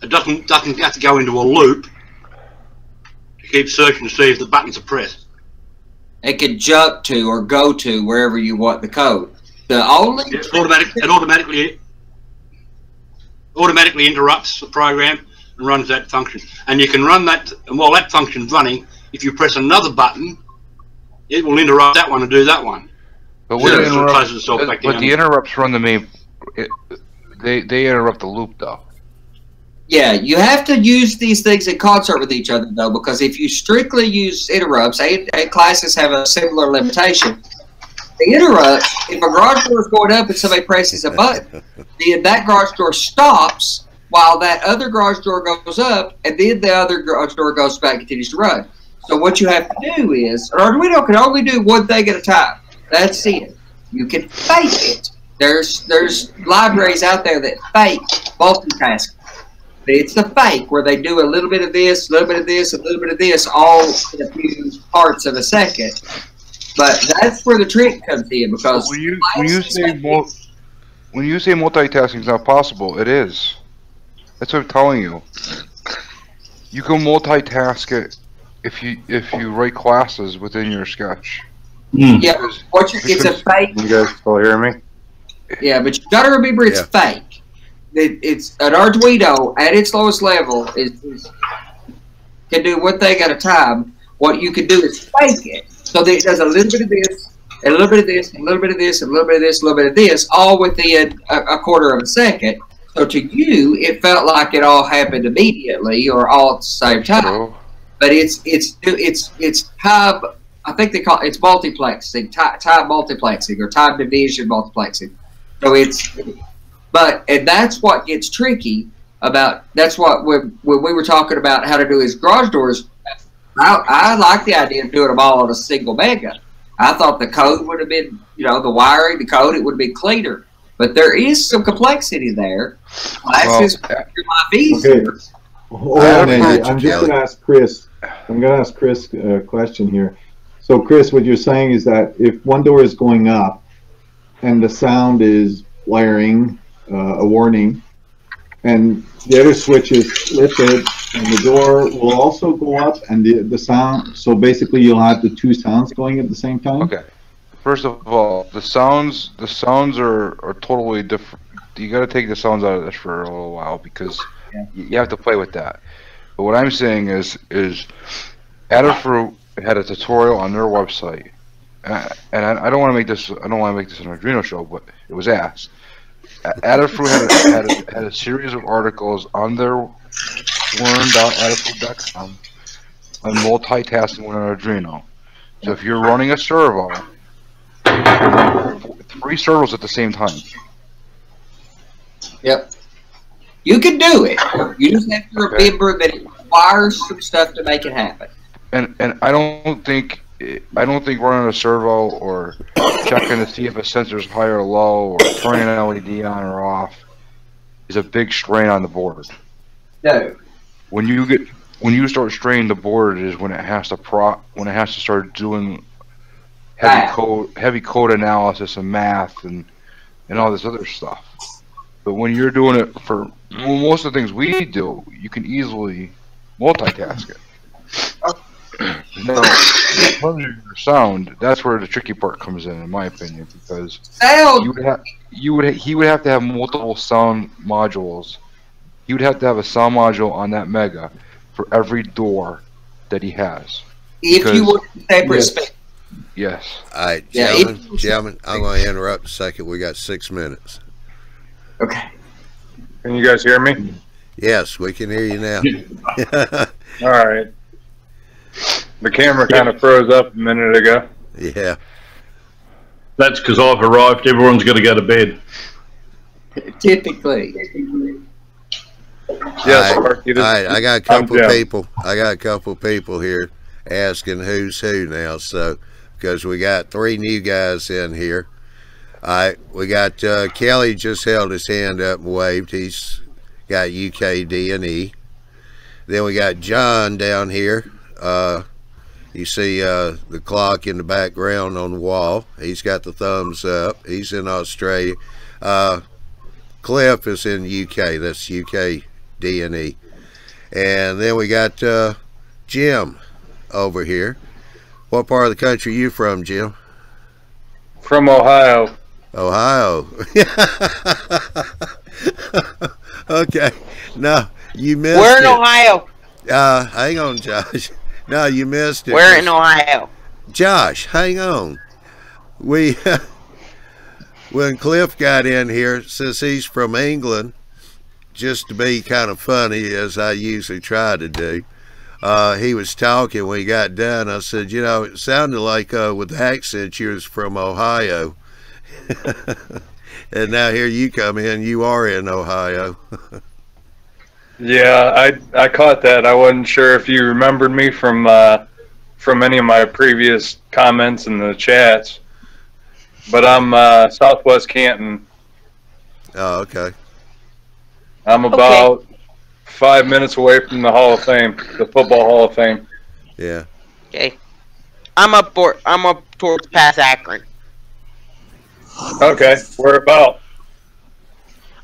It doesn't have to go into a loop to keep searching to see if the buttons are pressed. It can jump to or go to wherever you want the code. The only It automatically interrupts the program and runs that function. And you can run that, and while that function's running, if you press another button, it will interrupt that one and do that one. But, So it sort of closes itself back down. the interrupts run the main. They interrupt the loop though. Yeah, you have to use these things in concert with each other, though, because if you strictly use interrupts, eight classes have a similar limitation. The interrupt, if a garage door is going up and somebody presses a button, then that garage door stops while that other garage door goes up, and then the other garage door goes back and continues to run. So what you have to do is, an Arduino can only do one thing at a time. That's it. You can fake it. There's libraries out there that fake multitasking. It's the fake where they do a little bit of this, a little bit of this, a little bit of this, all in a few parts of a second. But that's where the trick comes in, because when you say multitasking is not possible, it is. That's what I'm telling you. You can multitask it if you write classes within your sketch. Yeah, it's a fake. You guys still hear me? Yeah, but you gotta remember it's fake. It's an Arduino at its lowest level can do one thing at a time. What you can do is fake it, so that it does a little bit of this, and a little bit of this, and a little bit of this, and a little bit of this, a little bit of this, all within a quarter of a second. So to you, it felt like it all happened immediately or all at the same time. But it's time. I think they call it's multiplexing, time multiplexing, or time division multiplexing. So and that's what gets tricky about. That's what when we were talking about how to do his garage doors. I like the idea of doing them all on a single mega. I thought the code would have been, the wiring, the code, it would have been cleaner. But there is some complexity there. Classes make your life easier. Okay. Hold on, Andy. I'm just going to ask Chris. I'm going to ask Chris a question here. So, Chris, what you're saying is that if one door is going up and the sound is blaring a warning, and the other switch is lifted, and the door will also go up, and the sound. So basically, you'll have the two sounds going at the same time. Okay. First of all, the sounds are totally different. You got to take the sounds out of this for a little while, because you have to play with that. But what I'm saying is Adafruit had a tutorial on their website, and I don't want to make this. I don't want to make this an Arduino show, but it was asked. Adafruit had a series of articles on their learn.adafruit.com on multitasking with an Arduino. So if you're running a servo, 3 servos at the same time. Yep. You can do it. You just have to remember that it requires some stuff to make it happen. And I don't think running a servo or checking to see if a sensor is high or low or turning an LED on or off is a big strain on the board. No. When you start straining the board is when it has to start doing heavy code analysis and math and all this other stuff. But when you're doing it for most of the things we do, you can easily multitask it. Now, in terms of your sound, that's where the tricky part comes in my opinion, because he would have to have multiple sound modules. He would have to have a sound module on that mega for every door that he has. If you want separate space. Yes. All right, gentlemen, I'm going to interrupt a second. We got 6 minutes. Okay. Can you guys hear me? Yes, we can hear you now. All right. The camera kind of froze up a minute ago. Yeah. That's because I've arrived. Everyone's got to go to bed. Typically. Yes, all right. I got a couple people here asking who's who now. So, because we got 3 new guys in here. All right, we got Kelly just held his hand up and waved. He's got UKD&E. Then we got John down here. You see the clock in the background on the wall. He's got the thumbs up. He's in Australia. Cliff is in UK. That's UK D&E. And then we got Jim over here. What part of the country are you from, Jim? From Ohio. Ohio. Okay. No, you missed We're in it. Ohio. Hang on, Josh. No, you missed it. We're in Ohio. Josh, hang on. We when Cliff got in here, since he's from England, just to be kind of funny, as I usually try to do, he was talking when he got done. I said, you know, it sounded like with the accent you was from Ohio. And now here you come in, you are in Ohio. Yeah, I caught that. I wasn't sure if you remembered me from any of my previous comments in the chats, but I'm Southwest Canton. Oh, okay. I'm about 5 minutes away from the Hall of Fame, the Football Hall of Fame. Yeah. Okay. I'm up towards past Akron. Okay, where about?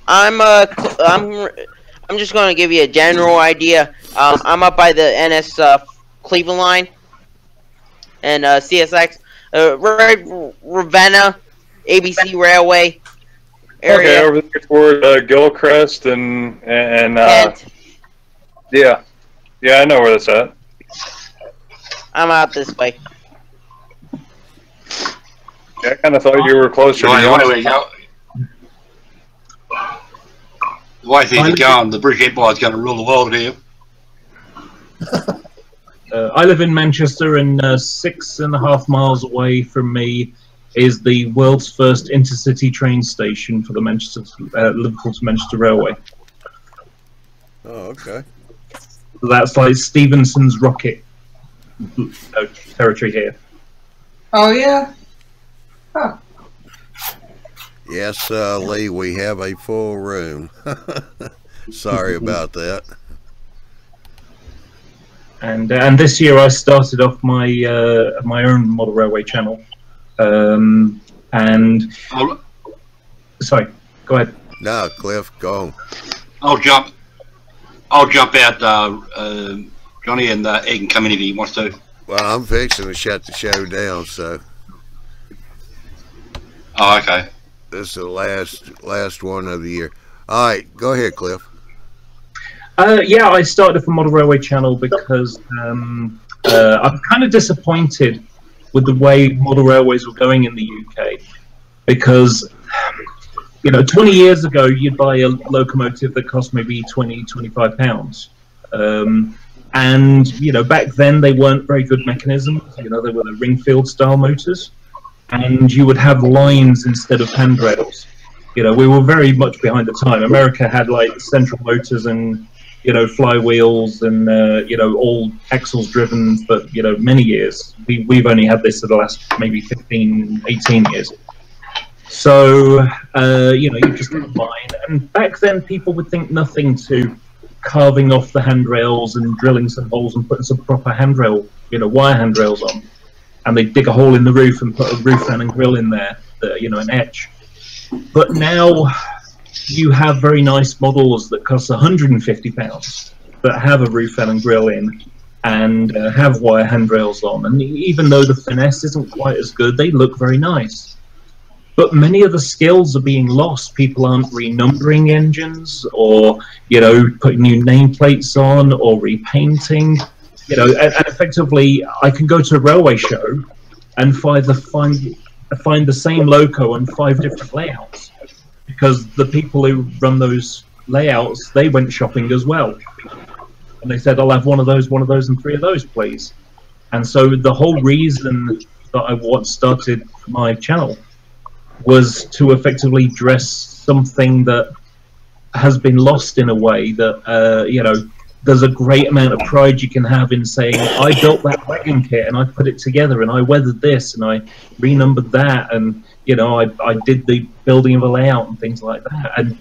I'm just going to give you a general idea. I'm up by the NS Cleveland line and CSX, right Ravenna, ABC Railway area. Okay, over there toward Gilchrist and yeah, I know where that's at. I'm out this way. Yeah, I kind of thought you were closer. Wait. The way things are going, the British Empire is going to rule the world here. I live in Manchester, and 6.5 miles away from me is the world's first intercity train station for the Liverpool to Manchester Railway. Oh, okay. So that's like Stevenson's rocket territory here. Oh, yeah? Huh. Yes, Lee, we have a full room. Sorry about that. And this year I started off my my own model railway channel. Sorry, go ahead. No, Cliff, go on. I'll jump out, Johnny, and he can come in if he wants to. Well, I'm fixing to shut the show down, so. Oh, okay. This is the last one of the year. All right, go ahead, Cliff. Yeah, I started a model railway channel because I'm kind of disappointed with the way model railways were going in the UK. Because, 20 years ago, you'd buy a locomotive that cost maybe £20–25. And, back then they weren't very good mechanisms. They were the Ringfield style motors. And you would have lines instead of handrails. We were very much behind the time. America had like central motors and, flywheels and, all axles driven for, many years. We've only had this for the last maybe 15, 18 years. So, you just have a line. And back then people would think nothing to carving off the handrails and drilling some holes and putting some proper handrail, wire handrails on. And they dig a hole in the roof and put a roof fan and grill in there, an etch. But now you have very nice models that cost £150 that have a roof fan and grill in and have wire handrails on. And even though the finesse isn't quite as good, they look very nice. But many of the skills are being lost. People aren't renumbering engines or, putting new nameplates on or repainting. And effectively, I can go to a railway show and find the same loco on 5 different layouts, because the people who run those layouts, they went shopping as well, and they said, "I'll have one of those, and 3 of those, please." And so the whole reason that I started my channel was to effectively dress something that has been lost in a way that there's a great amount of pride you can have in saying, I built that wagon kit and I put it together and I weathered this and I renumbered that and, I did the building of a layout and things like that. And,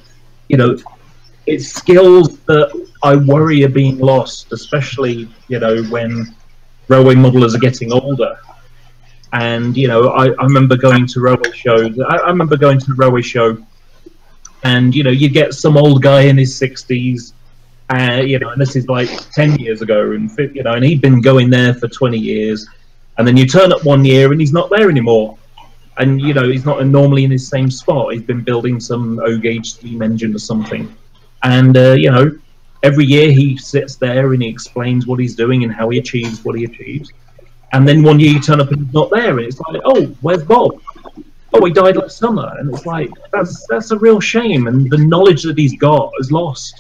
it's skills that I worry are being lost, especially, when railway modelers are getting older. And, you know, I remember going to railway shows. I remember going to the railway show, and, you know, you get some old guy in his 60s, you know, and this is like 10 years ago, and, you know, and he'd been going there for 20 years. And then you turn up one year and he's not there anymore. And, you know, he's not normally in his same spot. He's been building some O-gauge steam engine or something. And, you know, every year he sits there and he explains what he's doing and how he achieves what he achieves. And then one year you turn up and he's not there. And it's like, oh, where's Bob? Oh, he died last summer. And it's like, that's a real shame. And the knowledge that he's got is lost.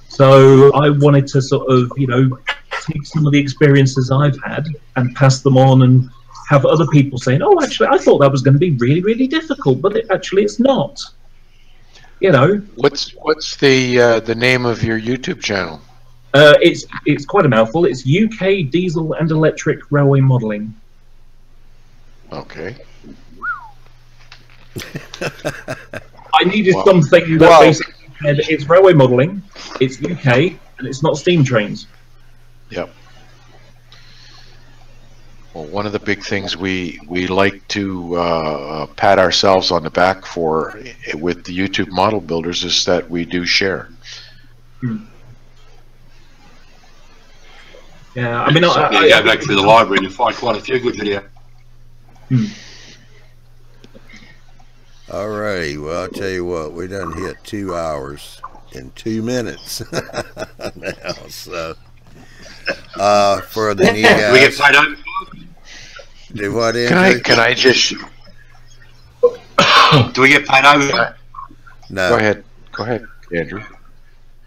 So I wanted to sort of, you know, take some of the experiences I've had and pass them on, and have other people saying, oh, actually, I thought that was going to be really, really difficult, but actually it's not. You know. What's the name of your YouTube channel? It's quite a mouthful. It's UK Diesel and Electric Railway Modelling. Okay. I needed something that basically said it's railway modelling, it's UK, and it's not steam trains. Yep. Well, one of the big things we like to pat ourselves on the back for with the YouTube model builders is that we do share. Yeah, I mean, you go back to the library and you find quite a few good videos. All righty. Well, I'll tell you what, we done hit 2 hours in 2 minutes now. So, for the new guys, we get paid over. Do what? Andrew? Can I just? Do we get paid over? No. Go ahead, Andrew.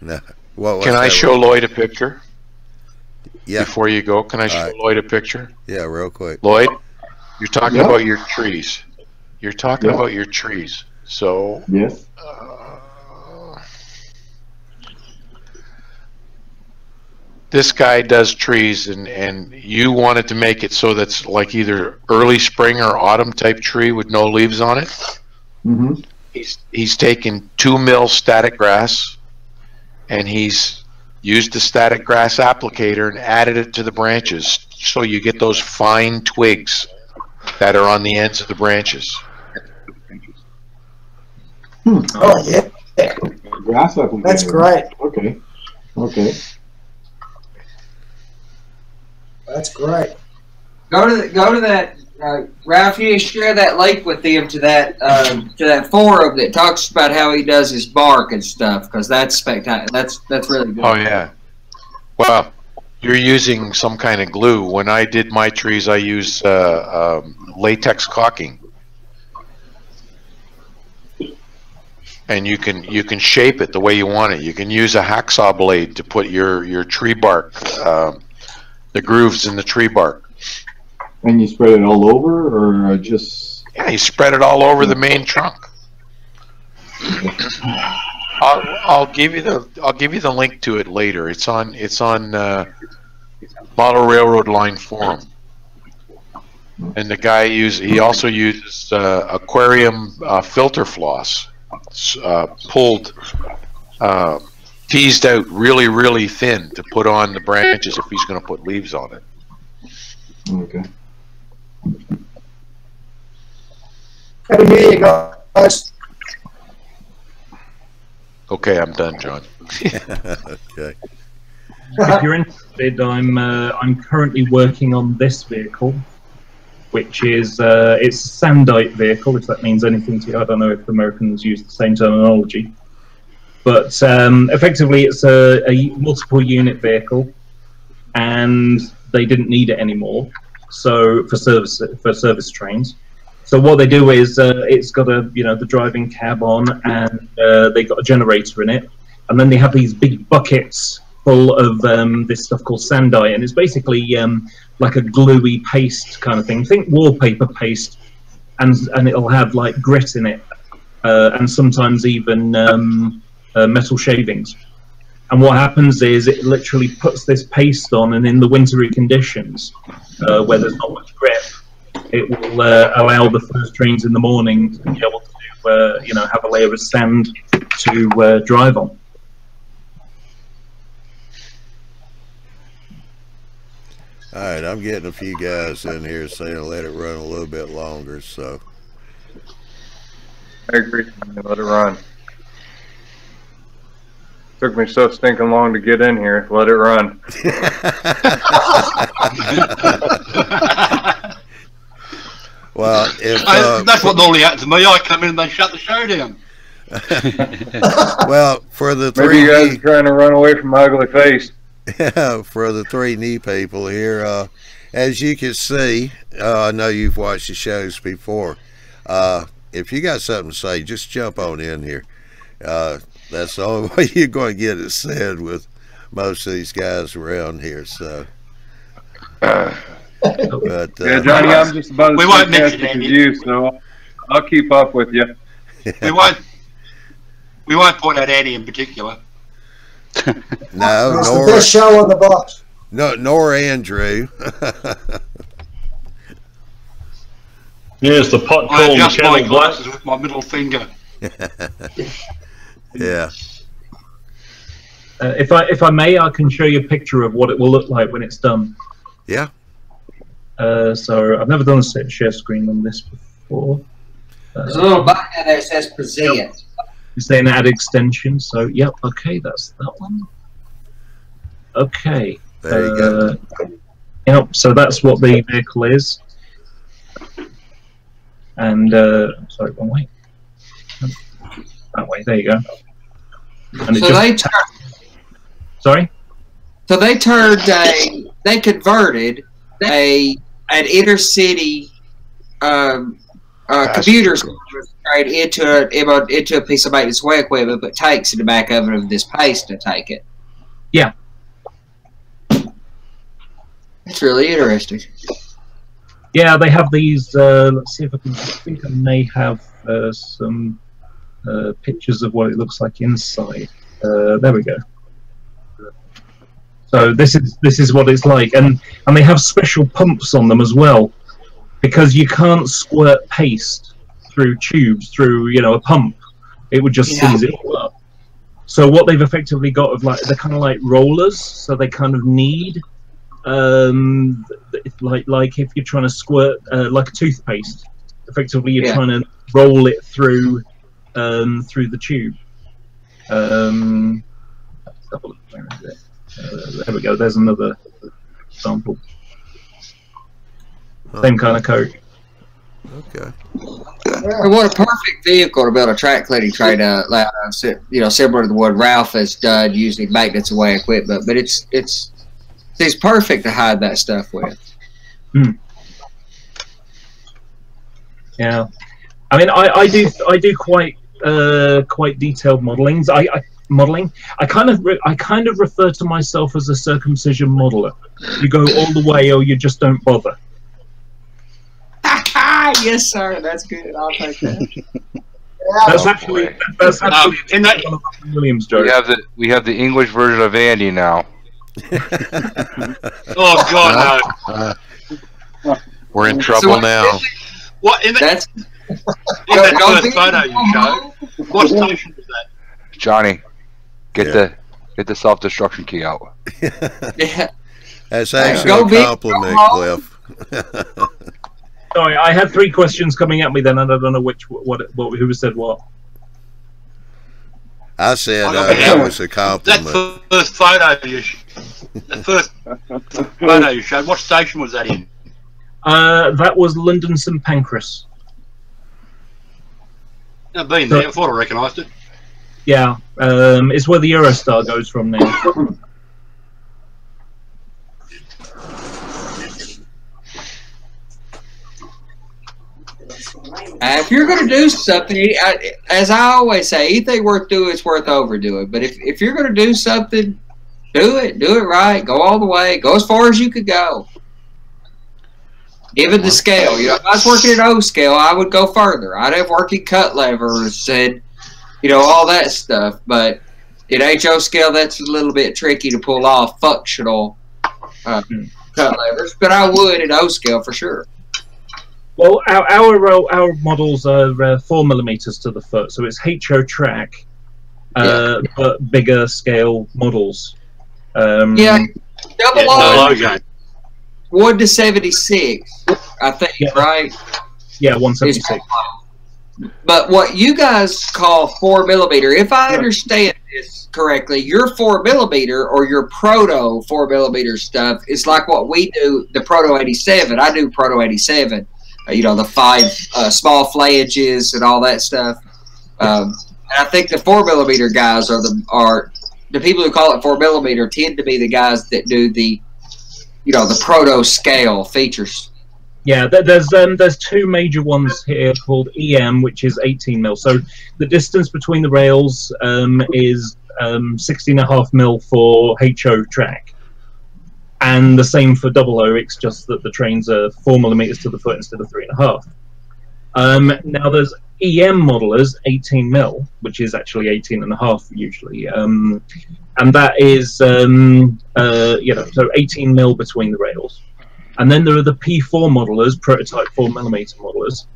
No. What? Can I show Lloyd a picture? Yeah. Before you go, can I show Lloyd a picture? Yeah, real quick. Lloyd, you're talking about your trees. You're talking about your trees. So. Yes. This guy does trees, and you wanted to make it so that's like either early spring or autumn type tree with no leaves on it. Mm-hmm. He's taken 2 mil static grass, and he's used the static grass applicator and added it to the branches, so you get those fine twigs that are on the ends of the branches. Oh yeah, Grass applicator. that's great. Okay. Okay. That's great. Go to that, Ralph. You share that link with them to that forum that talks about how he does his bark and stuff, because that's spectacular. That's really good. Oh yeah. Well, you're using some kind of glue. When I did my trees, I used latex caulking, and you can shape it the way you want it. You can use a hacksaw blade to put your tree bark. The grooves in the tree bark. And you spread it all over, or just? Yeah, you spread it all over the main trunk. I'll give you the link to it later. It's on Model Railroad Line forum. And the guy he also uses aquarium filter floss, pulled. Teased out really, really thin to put on the branches if he's going to put leaves on it. Okay. Happy New Year, guys. Okay, I'm done, John. Okay. If you're interested, I'm currently working on this vehicle, which is it's a Sandite vehicle, if that means anything to you. I don't know if Americans use the same terminology. But effectively, it's a multiple unit vehicle, and they didn't need it anymore. So for service trains, so what they do is it's got the driving cab on, and they got a generator in it, and then they have these big buckets full of this stuff called Sandite, and it's basically like a gluey paste kind of thing. Think wallpaper paste, and it'll have like grit in it, and sometimes even metal shavings. And what happens is it literally puts this paste on, and in the wintry conditions where there's not much grip, it will allow the first trains in the morning to be able to have a layer of sand to drive on. All right, I'm getting a few guys in here saying let it run a little bit longer, so. I agree. Let it run. Took me so stinking long to get in here. Let it run. Well, if that's what normally happens to me. I come in and they shut the show down. Well, for the three, maybe you guys are trying to run away from my ugly face. For the 3 knee people here, as you can see, I know you've watched the shows before. If you got something to say, just jump on in here. That's the only way you're going to get it said with most of these guys around here. So, but yeah, Johnny, I'm just about as fantastic as you, so I'll keep up with you. We won't point out Andy in particular. No, it's the best show on the box. No, nor Andrew. Yes, the pot called I adjust the my kettle black. glasses with my middle finger. Yeah. If I may, I can show you a picture of what it will look like when it's done. Yeah. So I've never done a share screen on this before. There's a little button there that says present. It's saying add extension. So yep, okay, that's that one. Okay. There you go. Yep. So that's what the vehicle is. And sorry, wrong way. That way. There you go. And so they turned. Sorry. So they turned they converted an inner city computer right into a piece of maintenance way equipment, but takes in the back of this paste to take it. Yeah. That's really interesting. Yeah, they have these. Let's see if I can. I think I may have some pictures of what it looks like inside. There we go. So this is what it's like, and they have special pumps on them as well, because you can't squirt paste through tubes through a pump. It would just seize it all up. So what they've effectively got of they're kind of like rollers, so they kind of need like if you're trying to squirt like a toothpaste, effectively you're trying to roll it through the tube. Let's have a look. Where is it? There we go. There's another example. Same kind of code. Okay. What a perfect vehicle to build a track cleaning train, similar to the one Ralph has done using maintenance away equipment. But it's perfect to hide that stuff with. Yeah, I mean, I do quite detailed modelings. I kind of refer to myself as a circumcision modeler. You go all the way, or you just don't bother. Yes, sir. That's good. I'll take that. That's actually in that Williams joke. We have the English version of Andy now. Oh God, no! We're in trouble now. What in that? In that first photo you showed, what station was that? Johnny, get the self-destruction key out. Yeah. That's actually a compliment, Cliff. Sorry, I had 3 questions coming at me then, and I don't know who said what. I said that was a compliment. That first photo you showed, what station was that in? That was London St Pancras. I've been there. I thought I recognised it. Yeah, it's where the Eurostar goes from now. If you're going to do something, as I always say, anything worth doing is worth overdoing. But if you're going to do something, do it right, go all the way, go as far as you could go. Even the scale, if I was working at O scale, I would go further. I'd have working cut levers and all that stuff. But at HO scale, that's a little bit tricky to pull off functional cut levers. But I would at O scale for sure. Well, our models are 4mm to the foot, so it's HO track, but bigger scale models. Double logo. 1 to 76, I think, right? Yeah, 176. But what you guys call 4 millimeter, if I understand this correctly, your 4 millimeter or your proto 4 millimeter stuff is like what we do, the proto 87. I do proto 87. You know, the 5 small flanges and all that stuff. And I think the 4 millimeter guys are the people who call it 4 millimeter tend to be the guys that do the, you know, the proto scale features. Yeah, there's 2 major ones here called EM, which is 18 mil. So the distance between the rails is 16.5 mil for HO track, and the same for double O. It's just that the trains are 4 millimeters to the foot instead of 3.5. Now there's EM modelers 18 mil, which is actually 18.5 usually, and that is you know, so 18 mil between the rails. And then there are the P4 modelers, prototype 4 millimeter modelers,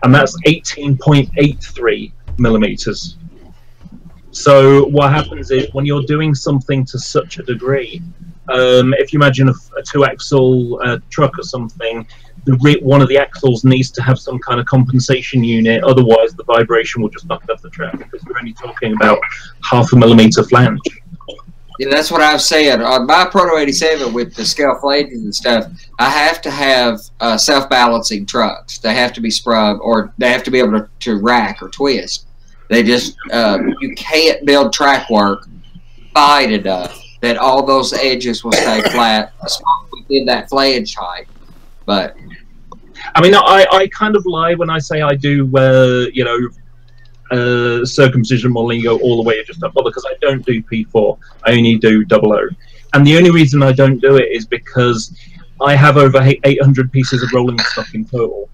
and that's 18.83 millimeters. So what happens is when you're doing something to such a degree, if you imagine a 2-axle truck or something, one of the axles needs to have some kind of compensation unit, otherwise the vibration will just knock it off the track, because we're only talking about 0.5 millimeter flange. Yeah, that's what I was saying. On my Proto 87 with the scale flanges and stuff, I have to have self-balancing trucks. They have to be sprung, or they have to be able to rack or twist. They just, you can't build track work fine enough that all those edges will stay flat within that flange height. But I mean, I kind of lie when I say I do, you know, circumcision modeling, go all the way just up, because I don't do P4. I only do double O, and the only reason I don't do it is because I have over 800 pieces of rolling stock in total,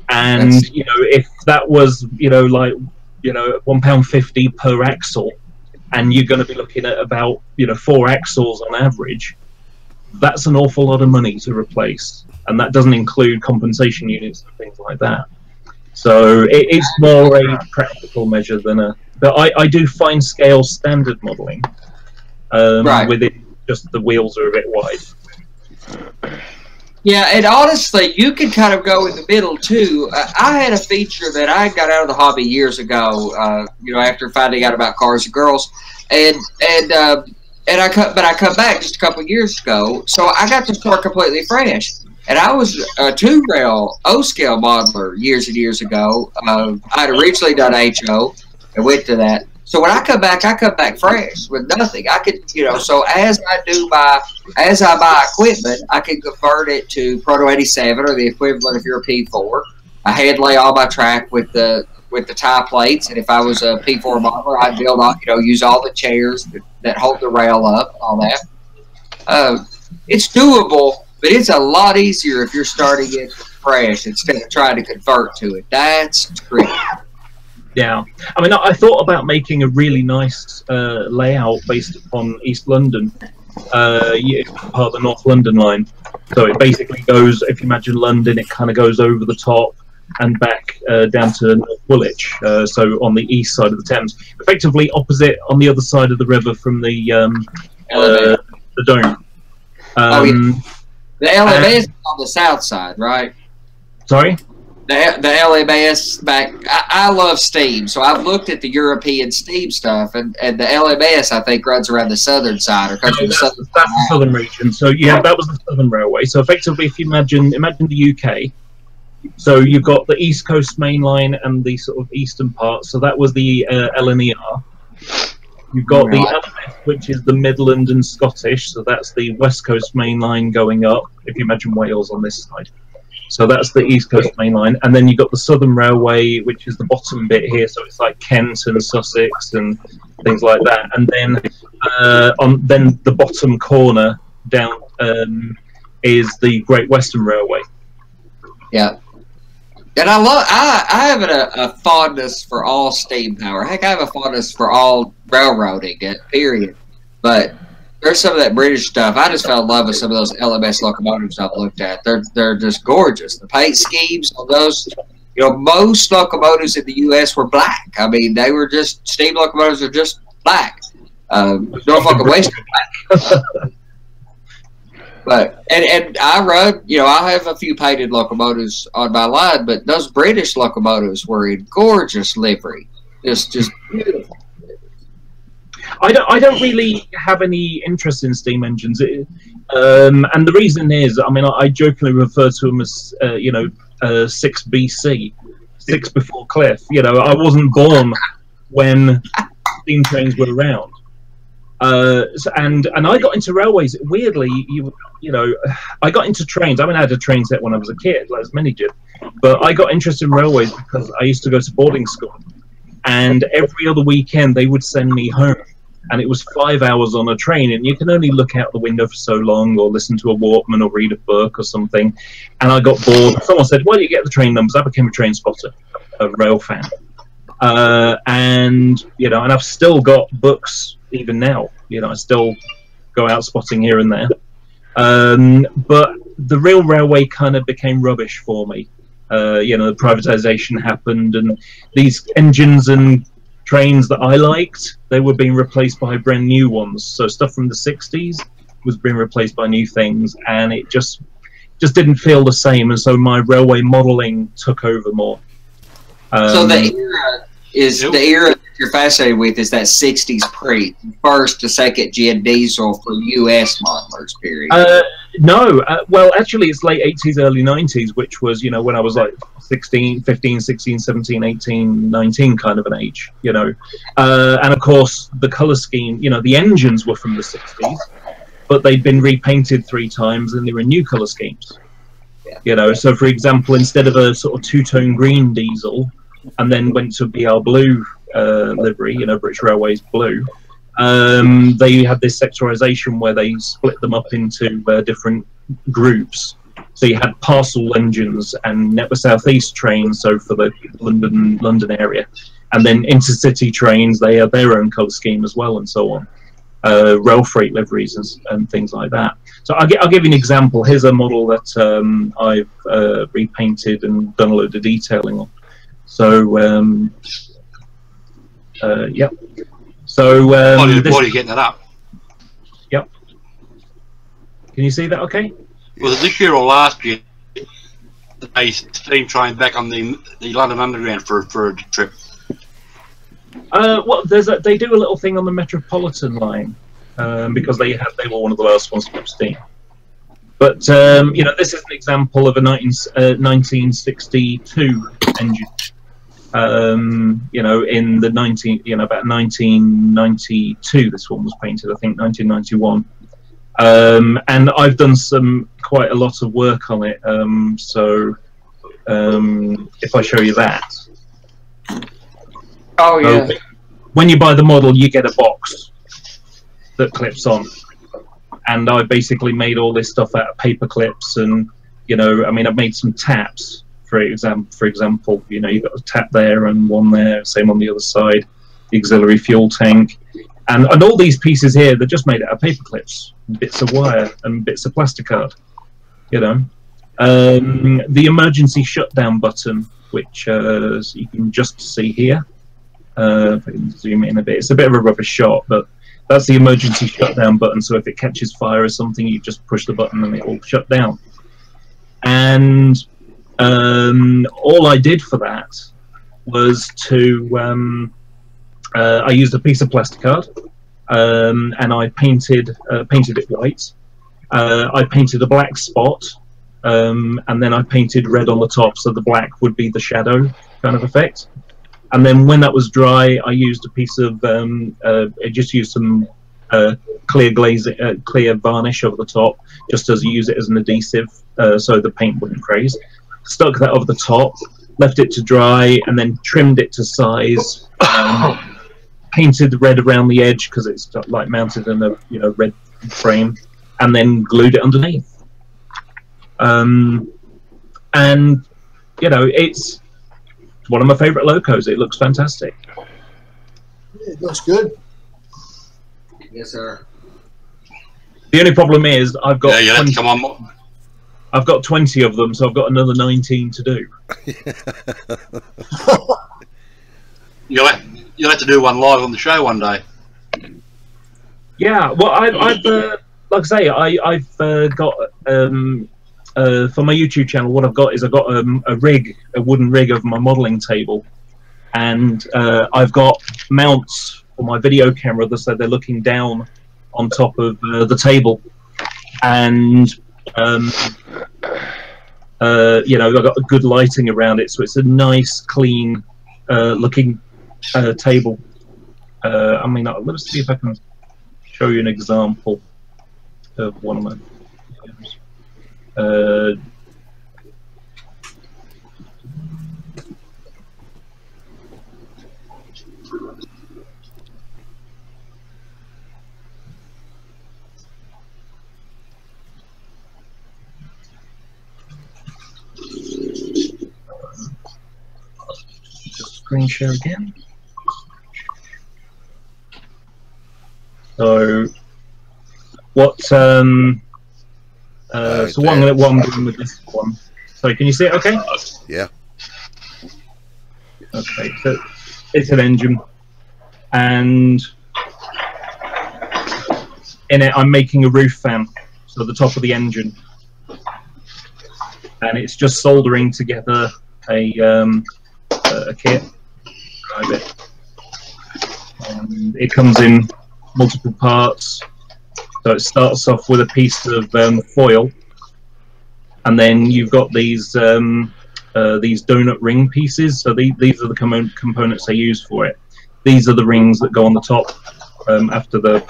and you know, if that was, you know, like, you know, £1.50 per axle, and you're going to be looking at about, you know, 4 axles on average, that's an awful lot of money to replace, and that doesn't include compensation units and things like that. So it's more a practical measure than a. But I do Finescale standard modelling. Right. With it, just the wheels are a bit wide. Yeah, and honestly, you can kind of go in the middle too. I had a feature that I got out of the hobby years ago. You know, after finding out about cars and girls, and I come back just a couple of years ago, so I got to start completely fresh. And I was a 2-rail O-scale modeler years and years ago. I had originally done HO and went to that. So when I come back fresh with nothing. I could, you know, so as I buy equipment, I can convert it to Proto 87 or the equivalent if you're a P4. I hand lay all my track with the tie plates, and if I was a P4 modeler, I'd build all, you know, use all the chairs that hold the rail up and all that. It's doable. But it's a lot easier if you're starting it fresh instead of trying to convert to it. That's tricky. Yeah. I mean, I thought about making a really nice layout based upon East London, part of the North London line. So it basically goes, if you imagine London, it kind of goes over the top and back down to North Woolwich, so on the east side of the Thames. Effectively opposite on the other side of the river from the Dome. Oh, yeah. The LMS is on the south side, right? Sorry? The LMS back. I love Steam, so I've looked at the European Steam stuff, and the LMS I think runs around the southern side, or comes from the southern. That's the southern region. So yeah, that was the Southern Railway. So effectively, if you imagine the UK, so you've got the East Coast Main Line and the sort of eastern part. So that was the LNER. You've got the LMS, which is the Midland and Scottish, so that's the West Coast Main Line going up, if you imagine Wales on this side. So that's the East Coast Main Line. And then you've got the Southern Railway, which is the bottom bit here, so it's like Kent and Sussex and things like that. And then then the bottom corner down is the Great Western Railway. Yeah. And I have a fondness for all steam power. Heck, I have a fondness for all railroading, period. But there's some of that British stuff. I just fell in love with some of those LMS locomotives I've looked at. They're just gorgeous. The paint schemes on those, you know, most locomotives in the U.S. were black. I mean, they were just, steam locomotives are just black. Norfolk and Western black. But and I rode, you know, I have a few painted locomotives on my line, but those British locomotives were in gorgeous livery, just beautiful. I don't really have any interest in steam engines, and the reason is, I mean, I jokingly refer to them as 6 BC, 6 before Cliff. You know, I wasn't born when steam trains were around. And I got into railways weirdly. You know, I got into trains. I mean, I had a train set when I was a kid, like as many did. But I got interested in railways because I used to go to boarding school, and every other weekend they would send me home, and it was 5 hours on a train, and you can only look out the window for so long, or listen to a Walkman, or read a book or something. And I got bored. Someone said, "Why do you get the train numbers?" I became a train spotter, a rail fan, and you know, and I've still got books even now. You know, I still go out spotting here and there. But the real railway kind of became rubbish for me. You know, the privatization happened, and these engines and trains that I liked, they were being replaced by brand new ones. So stuff from the 60s was being replaced by new things, and it just didn't feel the same. And so my railway modeling took over more. So the era is the era that you're fascinated with is that 60s pre first to second gen diesel for US modelers period. No, well, actually, it's late 80s, early 90s, which was, you know, when I was like 15, 16, 17, 18, 19 kind of an age, you know. And of course, the color scheme, you know, the engines were from the 60s, but they'd been repainted 3 times and they were new color schemes. Yeah. You know, so for example, instead of a sort of 2-tone green diesel, and then went to BR blue livery, you know, British Railways blue, they had this sectorization where they split them up into different groups. So you had parcel engines and Network South East trains, so for the London area, and then intercity trains, they have their own colour scheme as well, and so on. Rail freight liveries and things like that. So I'll give you an example. Here's a model that I've repainted and done a load of detailing on. So yep. So while you're getting it up. Yep. Can you see that? Okay. Was it this year or last year? They steam train back on the London Underground for a trip. Well, they do a little thing on the Metropolitan line because they were one of the last ones to put steam. But you know, this is an example of a 1962 engine. You know, in the about 1992, this one was painted. I think 1991. And I've done quite a lot of work on it. So if I show you that. Oh yeah. When you buy the model, you get a box that clips on, and I basically made all this stuff out of paper clips, and you know, I mean, I've made some taps. For example, you know, you've got a tap there and one there, same on the other side, the auxiliary fuel tank, and all these pieces here, they're just made out of paper clips, bits of wire and bits of plasticard, you know. The emergency shutdown button, which you can just see here. If I can zoom in a bit, it's a bit of a rubbish shot, but that's the emergency shutdown button. So if it catches fire or something, you just push the button and it will shut down. And all I did for that was to I used a piece of plasticard and I painted it white. I painted a black spot and then I painted red on the top, so the black would be the shadow kind of effect. And then when that was dry, I used a piece of I just used some clear varnish over the top, just as you use it as an adhesive, so the paint wouldn't craze. Stuck that over the top, left it to dry, and then trimmed it to size. Painted the red around the edge because it's like mounted in a red frame, and then glued it underneath. And you know, it's one of my favourite locos. It looks fantastic. It looks good. Yes, sir. The only problem is I've got come on. I've got 20 of them, so I've got another 19 to do. You'll have to do one live on the show one day. Yeah, well, I've like I say, I've got for my YouTube channel. What I've got is I've got a wooden rig of my modelling table, and I've got mounts for my video camera, so they're looking down on top of the table, and you know, I've got good lighting around it, so it's a nice, clean looking table. I mean, let's see if I can show you an example of one of my videos. Just screen share again. So, what? So what I'm doing with this one. So, can you see it? Okay. Yeah. Okay. So, it's an engine, and in it, I'm making a roof fan. So, the top of the engine, and it's just soldering together a kit. And it comes in multiple parts. So it starts off with a piece of foil, and then you've got these donut ring pieces. So these are the components they use for it. These are the rings that go on the top after the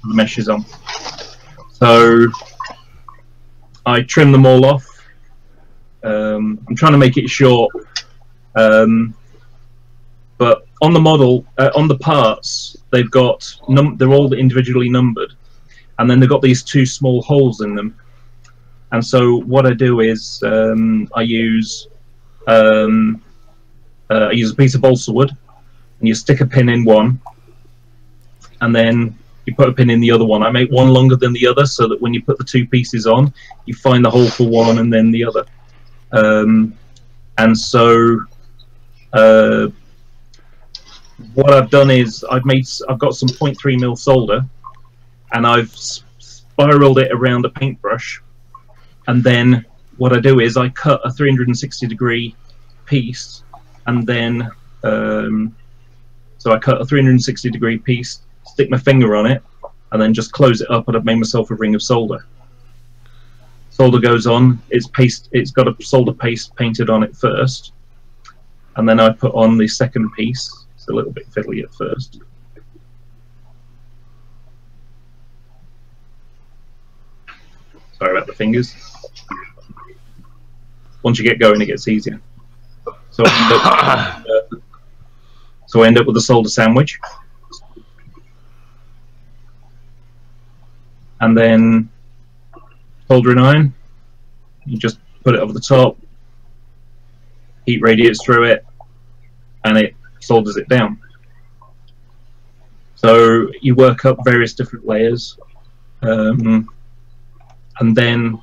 mesh is on. So I trim them all off. I'm trying to make it short, but on the model, on the parts, they've got they're all individually numbered, and then they've got these two small holes in them. And so what I do is I use a piece of balsa wood, and you stick a pin in one, and then you put a pin in the other one. I make one longer than the other, so that when you put the two pieces on, you find the hole for one and then the other. And so what I've done is I've got some 0.3mm solder, and I've spiraled it around a paintbrush, and then what I do is I cut a 360-degree piece, and then so I cut a 360-degree piece, stick my finger on it, and then just close it up, and I've made myself a ring of solder. Solder goes on, it's got a solder paste painted on it first, and then I put on the second piece. It's a little bit fiddly at first. Sorry about the fingers. Once you get going, it gets easier. So I end up with a solder sandwich. And then soldering iron, you just put it over the top, heat radiates through it, and it solders it down. So you work up various different layers, and then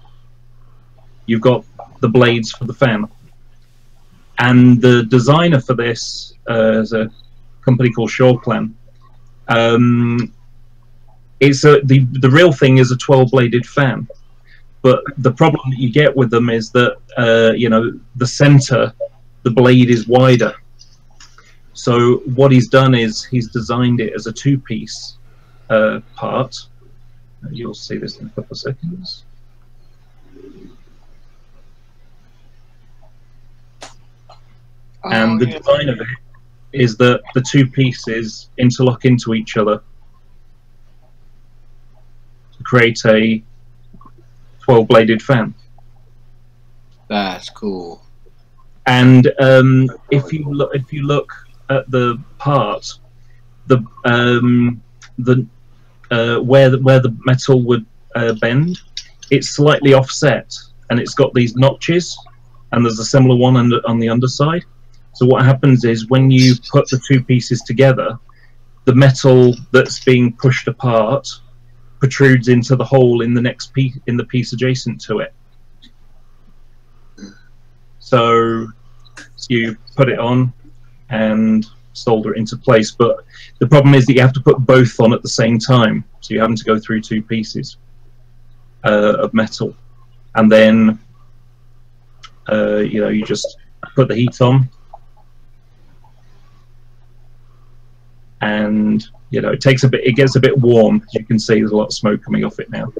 you've got the blades for the fan. And the designer for this is a company called Shoreplan. The real thing is a 12-bladed fan, but the problem that you get with them is that you know, the center, the blade is wider. So what he's done is he's designed it as a two-piece part. You'll see this in a couple of seconds. And the design of it is that the two pieces interlock into each other to create a 12-bladed fan. That's cool. And if you look at the part, where the metal would bend, it's slightly offset, and it's got these notches, and there's a similar one on the underside. So what happens is when you put the two pieces together, the metal that's being pushed apart protrudes into the hole in the next piece, in the piece adjacent to it. So you put it on and solder it into place, but the problem is that you have to put both on at the same time, so you're having to go through two pieces. of metal, and then you just put the heat on, and it takes a bit. It gets a bit warm. As you can see, there's a lot of smoke coming off it now.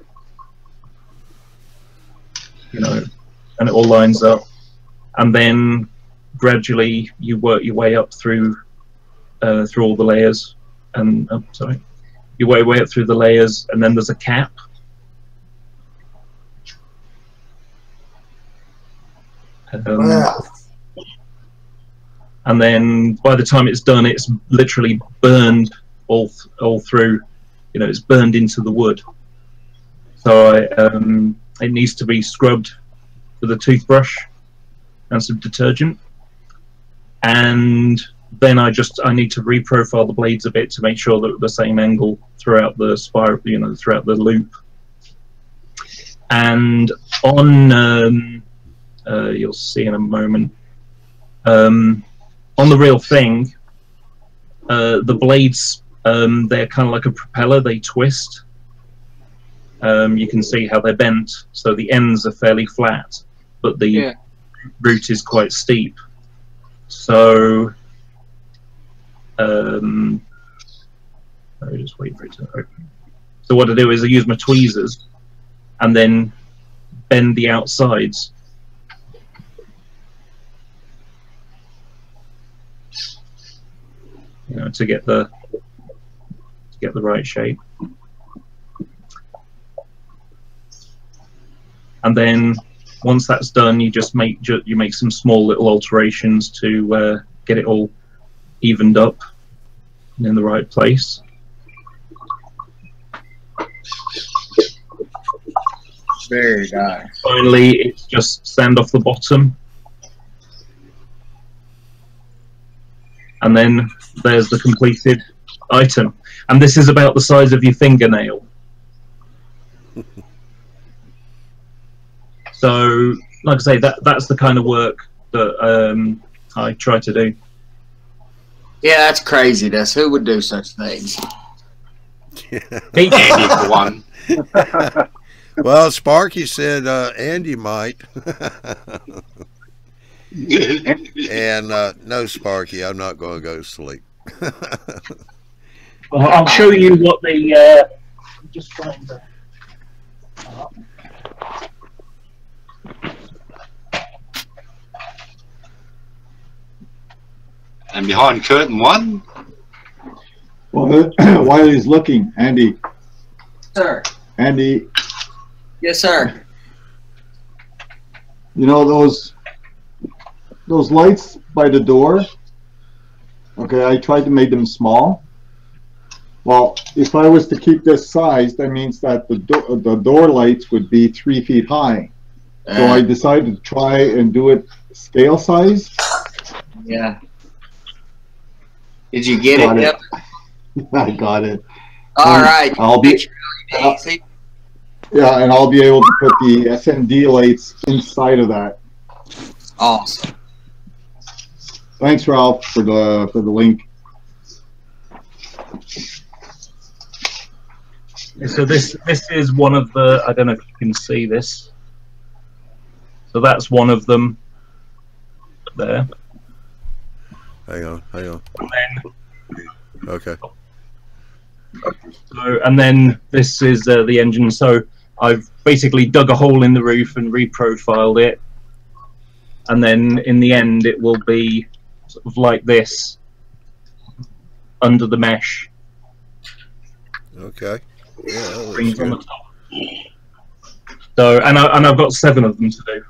And it all lines up, and then gradually you work your way up through all the layers, and you work your way up through the layers, and then there's a cap. Wow. And then by the time it's done, it's literally burned all through. It's burned into the wood. So it needs to be scrubbed with a toothbrush and some detergent, and then I need to reprofile the blades a bit to make sure that they're the same angle throughout the spiral, throughout the loop. And on you'll see in a moment, on the real thing, the blades, they're kind of like a propeller. They twist. You can see how they're bent, so the ends are fairly flat, but the root is quite steep. So let me just wait for it to open. So what I do is I use my tweezers and then bend the outsides. To get the right shape. And then once that's done, you just make some small little alterations to get it all evened up and in the right place. Very nice. Finally, it's just sand off the bottom, and then there's the completed item. And this is about the size of your fingernail. So, like I say, that's the kind of work that I try to do. Yeah, that's craziness. Who would do such things? Andy for one. Well, Sparky said Andy might. And no, Sparky, I'm not going to go to sleep. Well, I'll show you what the. I'm just trying to. And behind curtain one. Well, while he's looking, Andy. Sir. Andy. Yes, sir. You know those lights by the door? Okay, I tried to make them small. Well, if I was to keep this size, that means that the door lights would be 3 feet high. So I decided to try and do it scale size. Yeah. Did you get it? Yep. I got it. All right. I'll be. Yeah, and I'll be able to put the SMD lights inside of that. Awesome. Thanks, Ralph, for the link. So this is one of the. I don't know if you can see this. So that's one of them. There. Hang on. And then, okay. So, and then this is the engine. So I've basically dug a hole in the roof and reprofiled it, and then in the end it will be sort of like this under the mesh. Okay. Yeah. Rings on the top. So and I've got 7 of them to do.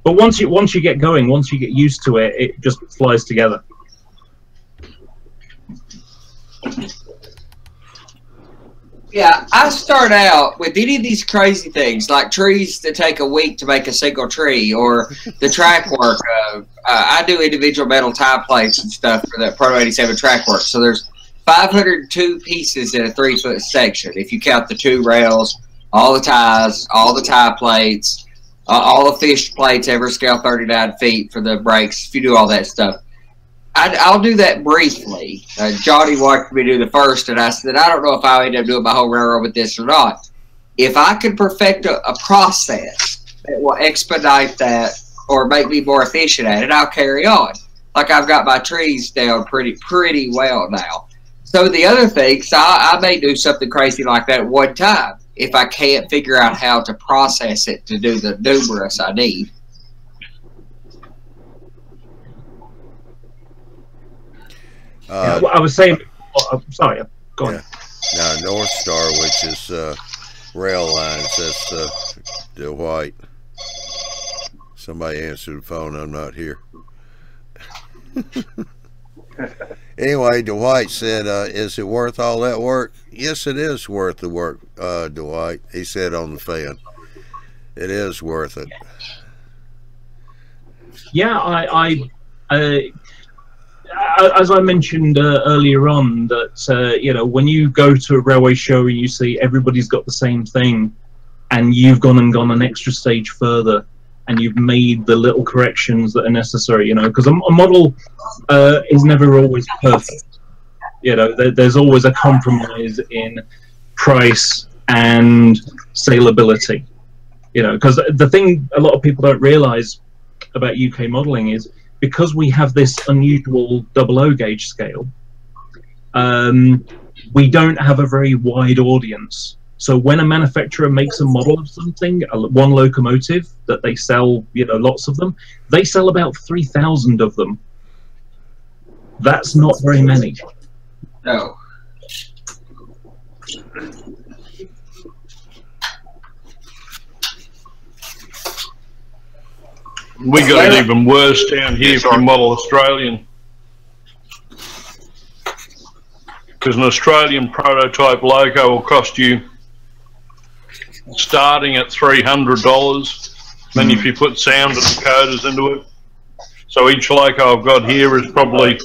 But once you get going, once you get used to it, it just flies together. Yeah, I start out with any of these crazy things, like trees that take a week to make a single tree, or the track work. I do individual metal tie plates and stuff for that Proto 87 track work. So there's 502 pieces in a 3-foot section. If you count the 2 rails, all the ties, all the tie plates, all the fish plates, every scale 39 feet for the brakes, if you do all that stuff. I'll do that briefly. Johnny wanted me to do the first, and I said, I don't know if I'll end up doing my whole railroad with this or not. If I can perfect a process that will expedite that or make me more efficient at it, I'll carry on. Like I've got my trees down pretty well now. So the other things, I may do something crazy like that one time if I can't figure out how to process it to do the numerous I need. I was saying, sorry, go on. Now, North Star, which is rail lines, that's the white. Somebody answered the phone, I'm not here. Anyway, Dwight said, is it worth all that work? Yes, it is worth the work, Dwight. He said on the fan. It is worth it. Yeah, as I mentioned earlier on, that you know, when you go to a railway show and you see everybody's got the same thing, and you've gone an extra stage further, and you've made the little corrections that are necessary, you know, because a model is never always perfect. You know, there's always a compromise in price and saleability. You know, because the thing a lot of people don't realise about UK modelling is, because we have this unusual 00 gauge scale, we don't have a very wide audience. So when a manufacturer makes a model of something, one locomotive that they sell, you know, lots of them, they sell about 3,000 of them. That's not very many. No. We got it even worse down here from Model Australian. Because an Australian prototype loco will cost you starting at $300. Then if you put sound and decoders into it. So each loco I've got here is probably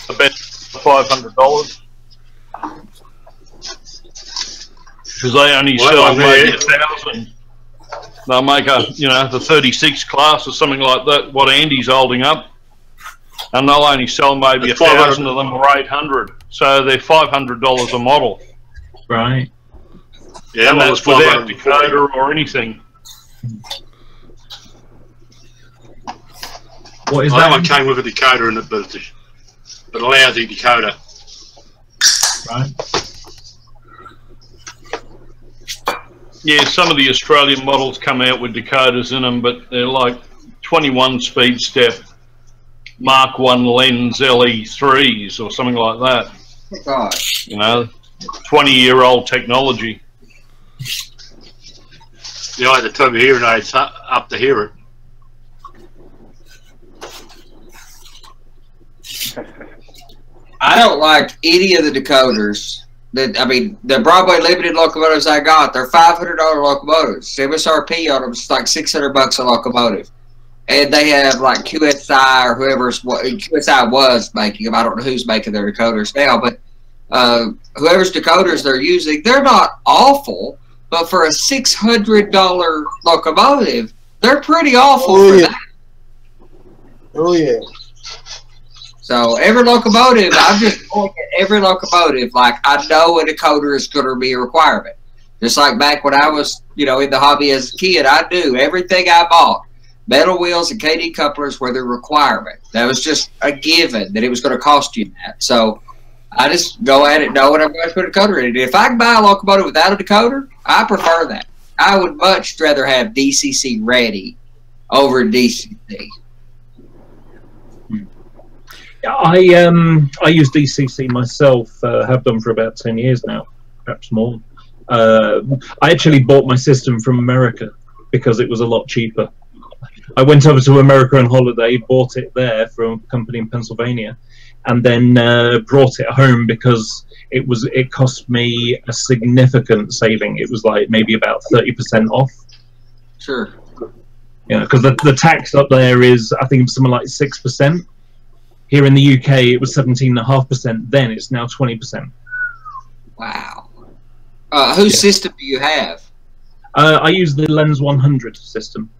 about $500. Because they only sell maybe 1,000. They'll make a, you know, the 36 class or something like that, what Andy's holding up. And they'll only sell maybe 1,000 of them or 800. So they're $500 a model. Right. Yeah, and that's without decoder or anything. What is that? That one came with a decoder in it, but a lousy decoder. Right. Yeah, some of the Australian models come out with decoders in them, but they're like 21 speed step Mark 1 lens LE3s or something like that. Gosh. You know, 20-year-old technology. You know, I had to turn my hearing aids up to hear it. I don't like any of the decoders. I mean, the Broadway Limited locomotives I got, they're $500 locomotives. MSRP on them is like $600 a locomotive. And they have like QSI or QSI was making them. I don't know who's making their decoders now, but whoever's decoders they're using, they're not awful, but for a $600 locomotive, they're pretty awful for that. Oh, yeah. So every locomotive, I'm just looking at every locomotive like I know a decoder is going to be a requirement. Just like back when I was, you know, in the hobby as a kid, I knew everything I bought. Metal wheels and KD couplers were the requirement. That was just a given that it was going to cost you that. So I just go at it knowing I'm going to put a decoder in it. If I can buy a locomotive without a decoder, I prefer that. I would much rather have DCC ready over DCC. I use DCC myself, have done for about 10 years now, perhaps more. I actually bought my system from America because it was a lot cheaper. I went over to America on holiday, bought it there from a company in Pennsylvania, and then brought it home because it cost me a significant saving. It was like maybe about 30% off. Sure. Yeah, because the tax up there is, I think, something like 6%. Here in the UK, it was 17.5%. Then it's now 20%. Wow. Whose system do you have? I use the Lens 100 system.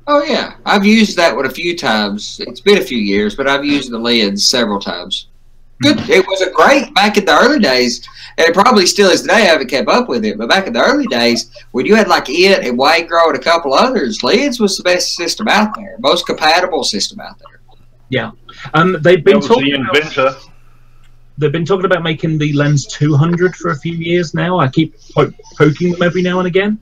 Oh yeah, I've used that one a few times. It's been a few years, but I've used the lens several times. Good. It was a great back in the early days, and it probably still is today. I haven't kept up with it, but back in the early days, when you had like it and White Grow and a couple others, lens was the best system out there, most compatible system out there. Yeah, they've been talking about making the lens 200 for a few years now. I keep poking them every now and again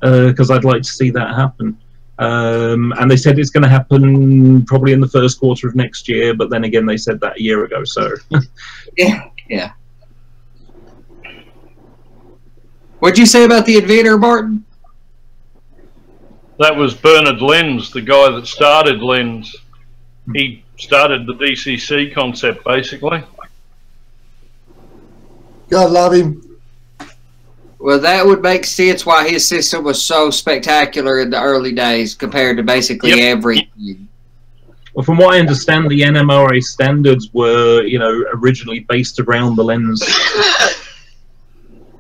because I'd like to see that happen. And they said it's going to happen probably in the first quarter of next year, but then again they said that a year ago. So yeah. What'd you say about the inventor, Martin? That was Bernard Lenz, the guy that started Lens. He started the DCC concept, basically. God love him. Well, that would make sense why his system was so spectacular in the early days compared to basically everything. Well, from what I understand, the NMRA standards were, you know, originally based around the lens.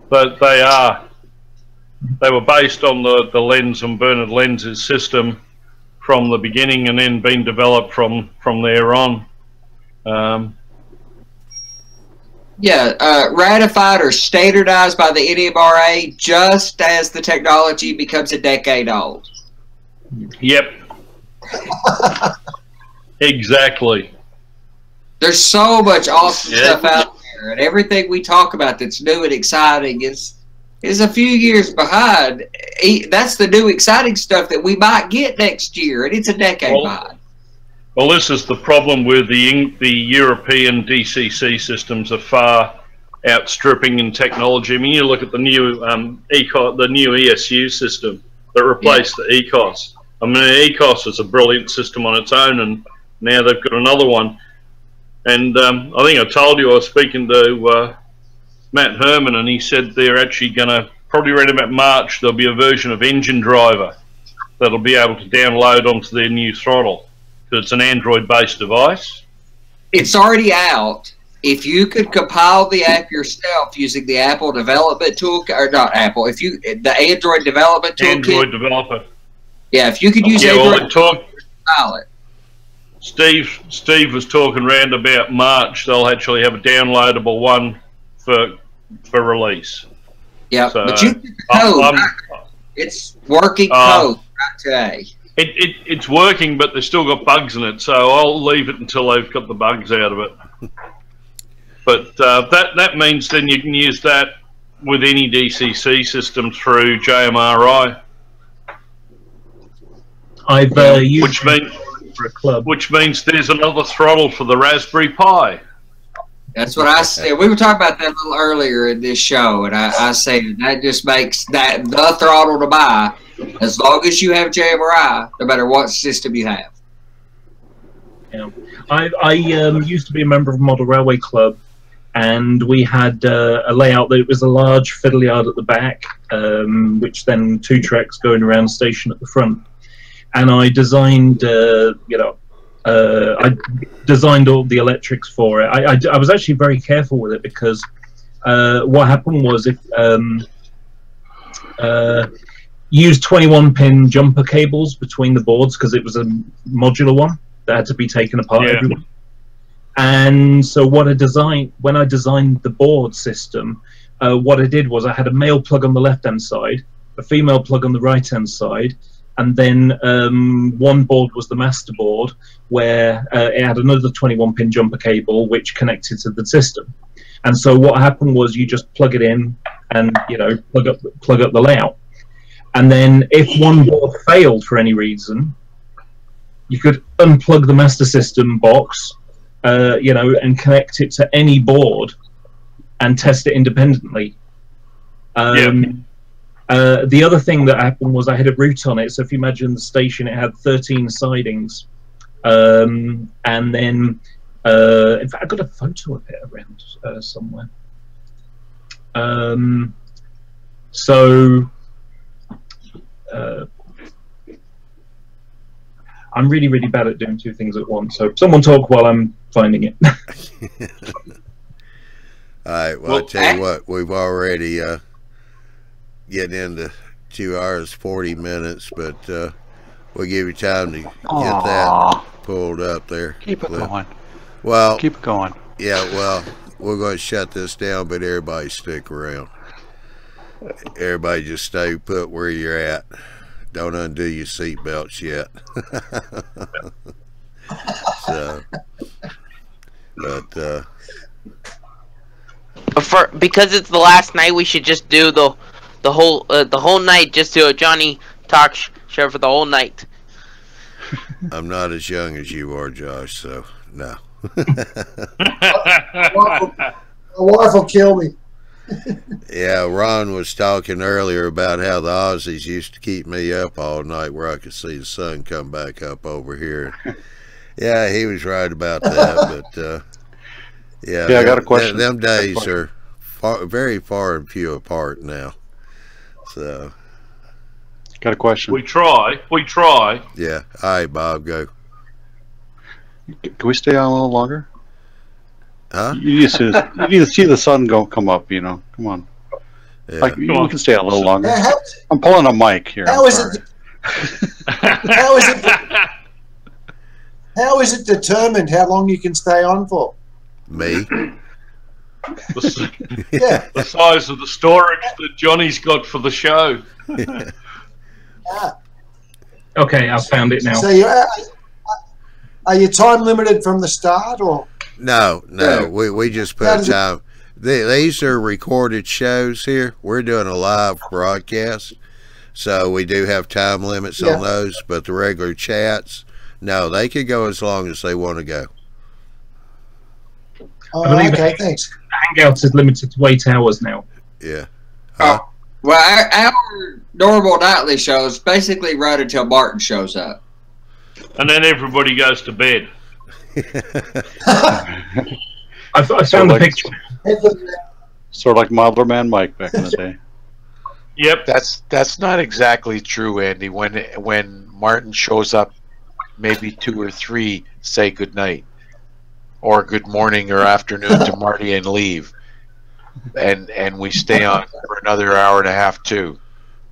But they were based on the Lenz and Bernard Lenz's system from the beginning, and then been developed from there on. Ratified or standardized by the NMRA just as the technology becomes a decade old. Yep. Exactly. There's so much awesome stuff out there, and everything we talk about that's new and exciting is a few years behind. That's the new exciting stuff that we might get next year, and it's a decade behind. Well, this is the problem with the European DCC systems are far outstripping in technology. I mean, you look at the new the new ESU system that replaced the ECOS. I mean, the ECOS is a brilliant system on its own, and now they've got another one. And I think I told you I was speaking to Matt Herman, and he said they're actually going to, probably around about March, there'll be a version of Engine Driver that'll be able to download onto their new throttle. It's an Android-based device. It's already out. If you could compile the app yourself using the Apple development tool, or not Apple, the Android development tool. Android developer. Yeah, if you could use Android to compile it. Steve was talking around about March. They'll actually have a downloadable one for release. Yeah, so, but you get the code. It's working code right today. It's working, but they've still got bugs in it, so I'll leave it until they've got the bugs out of it. But that means then you can use that with any DCC system through JMRI. I've used for a club. Which means there's another throttle for the Raspberry Pi. That's what I said. We were talking about that a little earlier in this show, and I said that just makes that the throttle to buy as long as you have JMRI, no matter what system you have. Yeah, I used to be a member of a Model Railway Club, and we had a layout that it was a large fiddle yard at the back, which then 2 tracks going around the station at the front. And I designed, I designed all the electrics for it. I was actually very careful with it because what happened was if used 21-pin jumper cables between the boards because it was a modular one that had to be taken apart every week. And so what I designed, when I designed the board system, what I did was I had a male plug on the left-hand side, a female plug on the right-hand side, and then one board was the master board where it had another 21-pin jumper cable which connected to the system. And so what happened was you just plug it in and plug up the layout. And then if one board failed for any reason, you could unplug the master system box, and connect it to any board and test it independently. The other thing that happened was I had a route on it. So if you imagine the station, it had 13 sidings. And then, in fact, I've got a photo of it around somewhere. I'm really, really bad at doing 2 things at once. So someone talk while I'm finding it. All right. Well, I'll tell you what, we've already getting into 2 hours, 40 minutes, but we'll give you time to get that pulled up there. Keep it going. Well, keep it going. Yeah, well, we're going to shut this down, but everybody stick around. Everybody just stay put where you're at. Don't undo your seatbelts yet. So, but because it's the last night, we should just do the whole night. Just do a Johnny talk show for the whole night. I'm not as young as you are, Josh, so no. My wife will kill me. Yeah, Ron was talking earlier about how the Aussies used to keep me up all night where I could see the sun come back up over here. Yeah, he was right about that, but yeah, I got a question. Them days are very far and few apart now. So, got a question. We try. Yeah. All right, Bob, go. Can we stay on a little longer? Huh? You need to see the sun come up, you know. Come on. Yeah. Like, we can stay a little longer. I'm pulling a mic here. How is it determined how long you can stay on for? Me? Yeah. The size of the storage that Johnny's got for the show. Okay, I've found it now. So are you time limited from the start, or? No. We just put time. These are recorded shows here. We're doing a live broadcast, so we do have time limits on those. But the regular chats, no, they could go as long as they want to go. Oh, okay, thanks. Hangouts is limited to 8 hours now. Yeah. Oh, well, our normal nightly shows basically run until Martin shows up. And then everybody goes to bed. I found the picture. Sort of like Modular Man Mike back in the day. Yep. That's not exactly true, Andy. When Martin shows up, maybe 2 or 3 say good night, or good morning or afternoon to Marty and leave, and we stay on for another hour and a half too.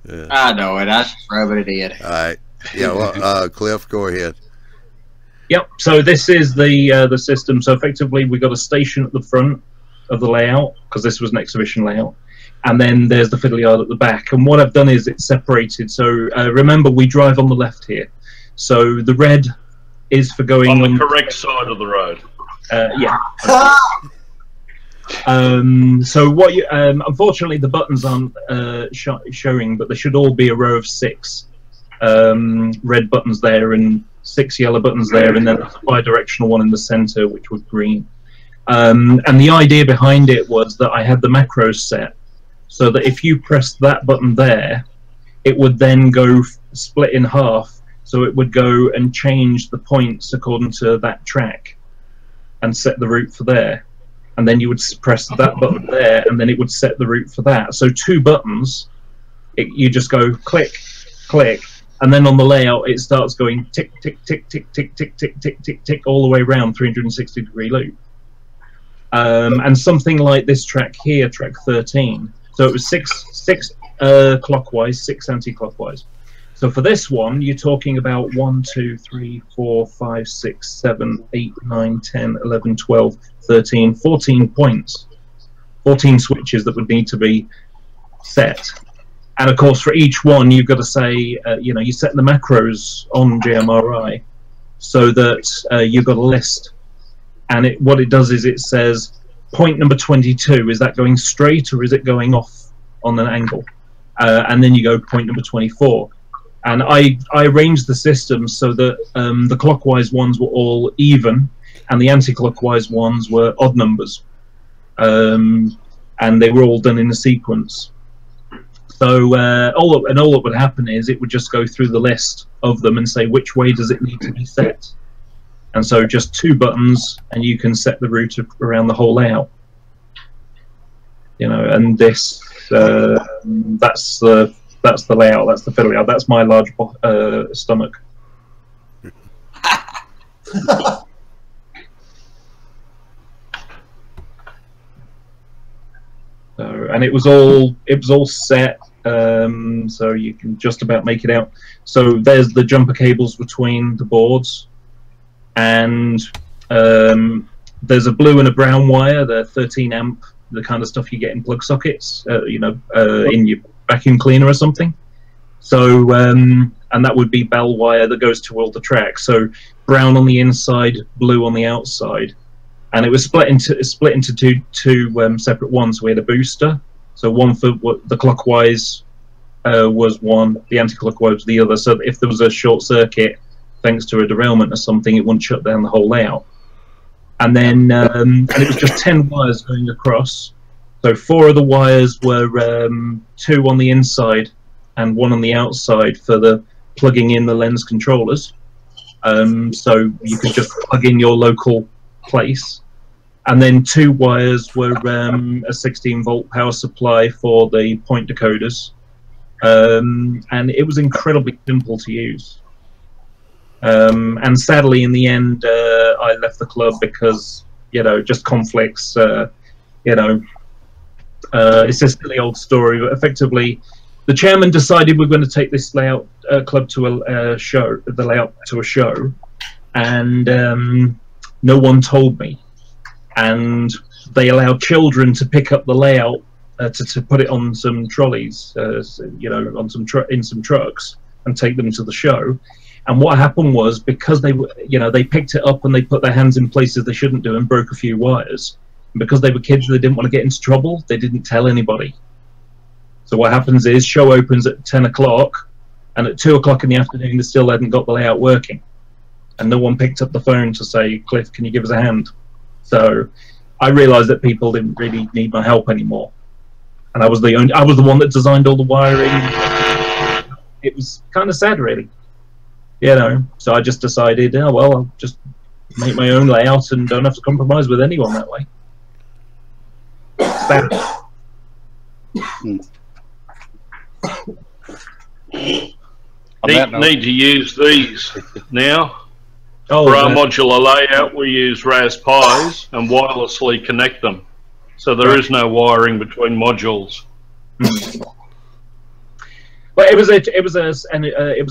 Yeah. I know it. I just rubbing it in. All right. Yeah. Well, Cliff, go ahead. Yep. So this is the system. So effectively, we got a station at the front of the layout because this was an exhibition layout, and then there's the fiddle yard at the back. And what I've done is it's separated. So remember, we drive on the left here. So the red is for going on the correct side of the road. Yeah. So what you unfortunately the buttons aren't showing, but there should all be a row of 6 red buttons there and 6 yellow buttons there, and then a bi-directional one in the center, which was green. And the idea behind it was that I had the macros set so that if you pressed that button there, it would then go split in half. So it would go and change the points according to that track and set the route for there. And then you would press that button there, and then it would set the route for that. So 2 buttons, you just go click, click, and then on the layout it starts going tick, tick, tick, tick, tick, tick, tick, tick, tick, tick, all the way around 360-degree loop. And something like this track here, track 13. So it was 6 clockwise, 6 anti-clockwise. So for this one, you're talking about 1, 2, 3, 4, 5, 6, 7, 8, 9, 10, 11, 12, 13, 14 points, 14 switches that would need to be set. And of course, for each one, you've got to say, you set the macros on JMRI so that you've got a list. And what it does is it says, point number 22, is that going straight or is it going off on an angle? And then you go point number 24. And I arranged the system so that the clockwise ones were all even, and the anti-clockwise ones were odd numbers, and they were all done in a sequence. So all that would happen is it would just go through the list of them and say which way does it need to be set. And so just 2 buttons, and you can set the route around the whole layout. And this that's the layout. That's the fiddle layout. That's my large stomach. And it was all set so you can just about make it out. So there's the jumper cables between the boards, and there's a blue and a brown wire. They're 13 amp, the kind of stuff you get in plug sockets, you know, in your vacuum cleaner or something. So, and that would be bell wire that goes to all the tracks. So brown on the inside, blue on the outside, and it was split into two separate ones. We had a booster, so one for the clockwise was one, the anti-clockwise was the other. So if there was a short circuit, thanks to a derailment or something, it wouldn't shut down the whole layout. And then and it was just 10 wires going across. So 4 of the wires were 2 on the inside and 1 on the outside for the plugging in the lens controllers. So you could just plug in your local place. And then 2 wires were a 16-volt power supply for the point decoders. And it was incredibly simple to use. And sadly, in the end, I left the club because, you know, just conflicts, you know, it's a silly old story, but effectively, the chairman decided we're going to take this layout club to a show, the layout to a show, and no one told me. And they allowed children to pick up the layout to put it on some trolleys, you know, on some in some trucks, and take them to the show. And what happened was, because they were, you know, they picked it up and they put their hands in places they shouldn't do and broke a few wires. And because they were kids, they didn't want to get into trouble. They didn't tell anybody. So what happens is, show opens at 10 o'clock, and at 2 o'clock in the afternoon, they still hadn't got the layout working, and no one picked up the phone to say, "Cliff, can you give us a hand?" So I realised that people didn't really need my help anymore, and I was the one that designed all the wiring. It was kind of sad, really. You know, so I just decided, oh well, I'll just make my own layout and don't have to compromise with anyone that way. Need to use these now. Oh, for our modular layout, we use Raspberries and wirelessly connect them, so there is no wiring between modules. But it was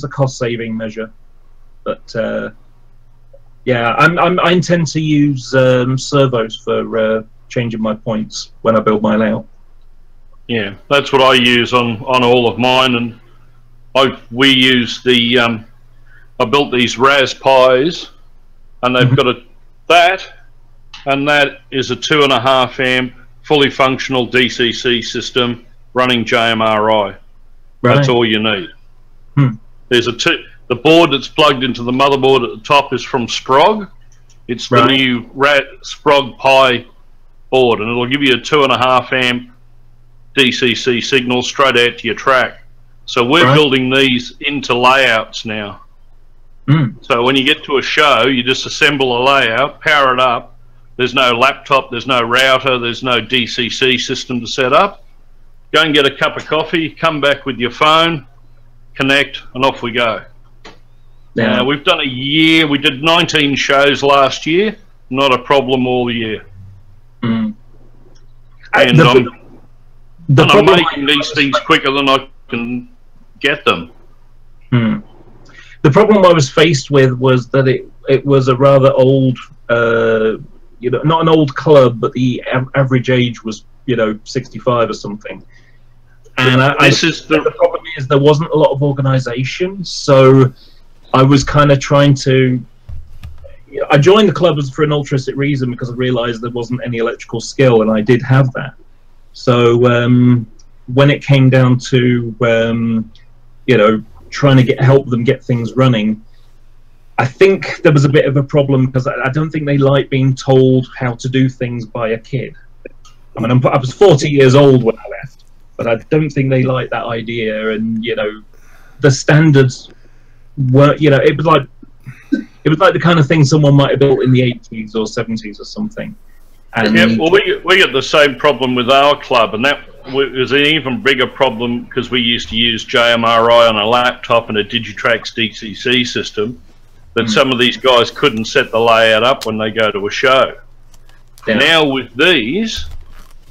a cost saving measure. But yeah, I intend to use servos for changing my points when I build my layout. Yeah, that's what I use on all of mine, and we use the I built these Raspberries, and they've got and that is a 2.5 amp fully functional DCC system running JMRI. Right. That's all you need. There's the board that's plugged into the motherboard at the top is from Sprog. It's the new Sprog Pi board, and it'll give you a 2.5 amp DCC signal straight out to your track. So we're building these into layouts now. So when you get to a show, you just assemble a layout, power it up. There's no laptop, there's no router, there's no DCC system to set up. Go and get a cup of coffee, come back with your phone, connect, and off we go. Now, we've done a year, we did 19 shows last year, not a problem all year. And I'm making these things quicker than I can get them. The problem I was faced with was that it was a rather old, you know, not an old club, but the average age was, you know, 65 or something. And the problem is there wasn't a lot of organisation, so I was kind of trying to. I joined the club for an altruistic reason because I realised there wasn't any electrical skill, and I did have that. So when it came down to you know, trying to help them get things running, I think there was a bit of a problem because I don't think they like being told how to do things by a kid. I mean, I was 40 years old when I left, but I don't think they like that idea. And you know, the standards were, you know, it was like the kind of thing someone might have built in the 80s or 70s or something. And yeah, well, we get the same problem with our club, and that was an even bigger problem because we used to use JMRI on a laptop and a Digitrax DCC system that some of these guys couldn't set the layout up when they go to a show. Now with these,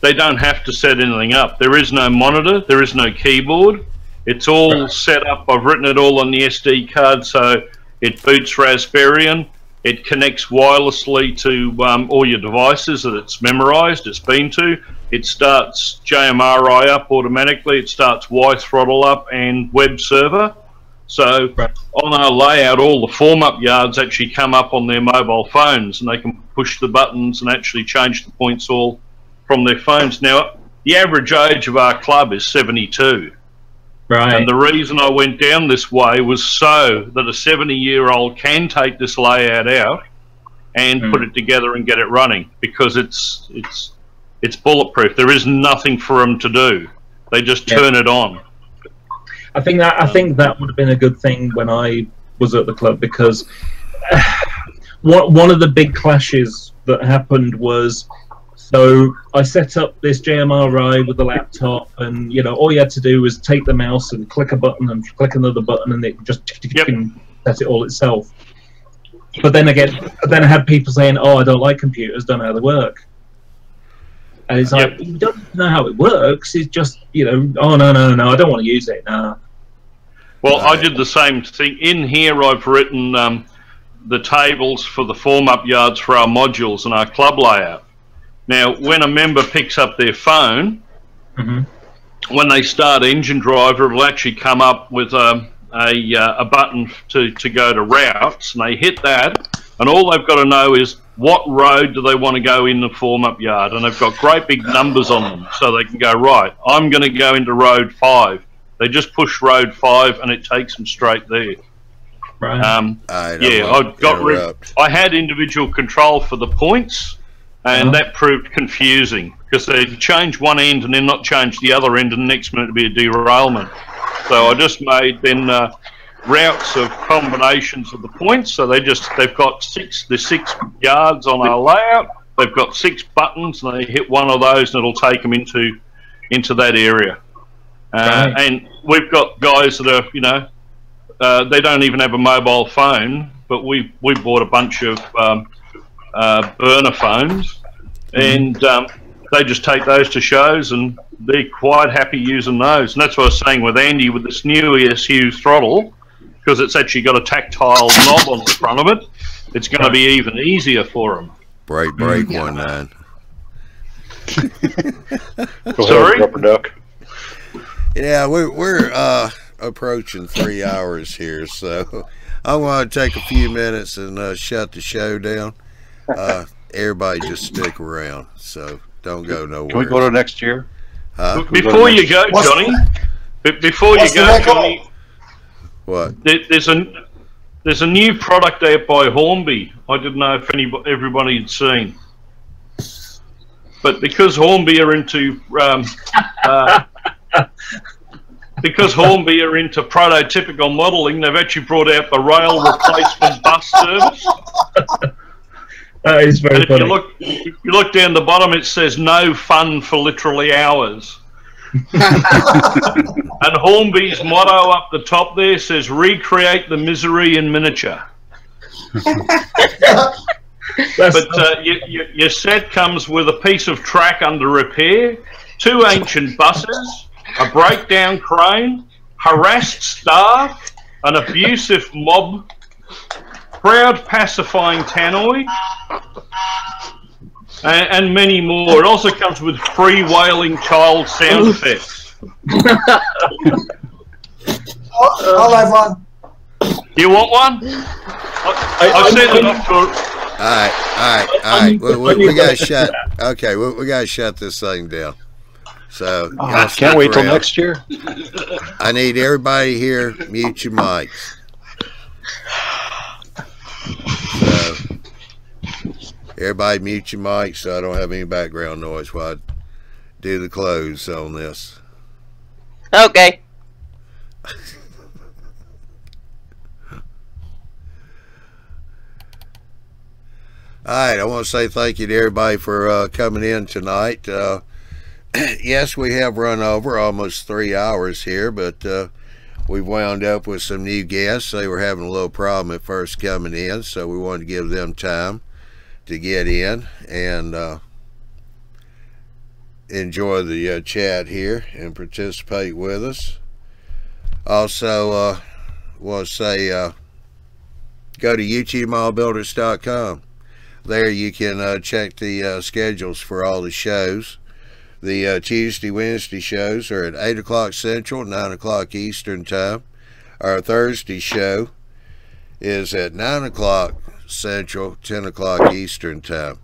they don't have to set anything up. There is no monitor, there is no keyboard. It's all set up. I've written it all on the SD card, so it boots Raspberry. It connects wirelessly to all your devices that it's memorized, it's been to. It starts JMRI up automatically. It starts Y throttle up and web server. So on our layout, all the form-up yards actually come up on their mobile phones, and they can push the buttons and actually change the points all from their phones. Now, the average age of our club is 72. Right. And the reason I went down this way was so that a 70-year-old can take this layout out and put it together and get it running, because it's bulletproof. There is nothing for them to do. They just turn it on. I think that would have been a good thing when I was at the club, because one of the big clashes that happened was, so I set up this JMRI with the laptop, and all you had to do was take the mouse and click a button and click another button, and it just set it all itself. But then I had people saying, "Oh, I don't like computers, don't know how they work." And it's like, you don't know how it works. It's just, oh no, I don't want to use it. Nah. Well, I did the same thing. In here, I've written the tables for the form-up yards for our modules and our club layout. Now, when a member picks up their phone, when they start Engine Driver, it'll actually come up with a button to go to routes, and they hit that, and all they've got to know is what road do they want to go in the form-up yard, and they've got great big numbers on them, so they can go, right, I'm going to go into road 5. They just push road 5, and it takes them straight there. Right. I had individual control for the points, and that proved confusing, because they change one end and then not change the other end, and the next minute to be a derailment. So I just made then routes of combinations of the points. So they've got 6 yards on our layout. They've got 6 buttons, and they hit one of those, and it'll take them into that area. And we've got guys that are, they don't even have a mobile phone, but we bought a bunch of burner phones, and they just take those to shows, and they're quite happy using those. And that's what I was saying with Andy with this new ESU throttle, because it's actually got a tactile knob on the front of it. It's going to be even easier for them. Break 19. Sorry? Rubber duck. Yeah, we're approaching 3 hours here, so I want to take a few minutes and shut the show down. Everybody just stick around, so don't go nowhere. Can we go to next year? Before you go, Johnny. Before you go, Johnny. What? There's a new product out by Hornby. I didn't know if everybody had seen, but because Hornby are into prototypical modelling, they've actually brought out the rail replacement bus service. That is very funny. If you look down the bottom, it says "No fun for literally hours." And Hornby's motto up the top there says, "Recreate the misery in miniature." But your set comes with a piece of track under repair, 2 ancient buses, a breakdown crane, harassed staff, an abusive mob, proud pacifying tannoy, and many more. It also comes with free wailing child sound effects. I'll have one. You want one? I sent it off to All right. We got to shut. Okay, we got to shut this thing down. So can't wait till next year. I need everybody here mute your mics. So everybody mute your mics so I don't have any background noise while I do the close on this. Okay. All right, I want to say thank you to everybody for coming in tonight. Yes, we have run over almost 3 hours here, but we've wound up with some new guests. They were having a little problem at first coming in, so we wanted to give them time to get in. And enjoy the chat here and participate with us. Also, want to say go to YouTubemobilebuilders.com. There you can check the schedules for all the shows. The Tuesday, Wednesday shows are at 8 o'clock Central, 9 o'clock Eastern Time. Our Thursday show is at 9 o'clock Central, 10 o'clock Eastern Time.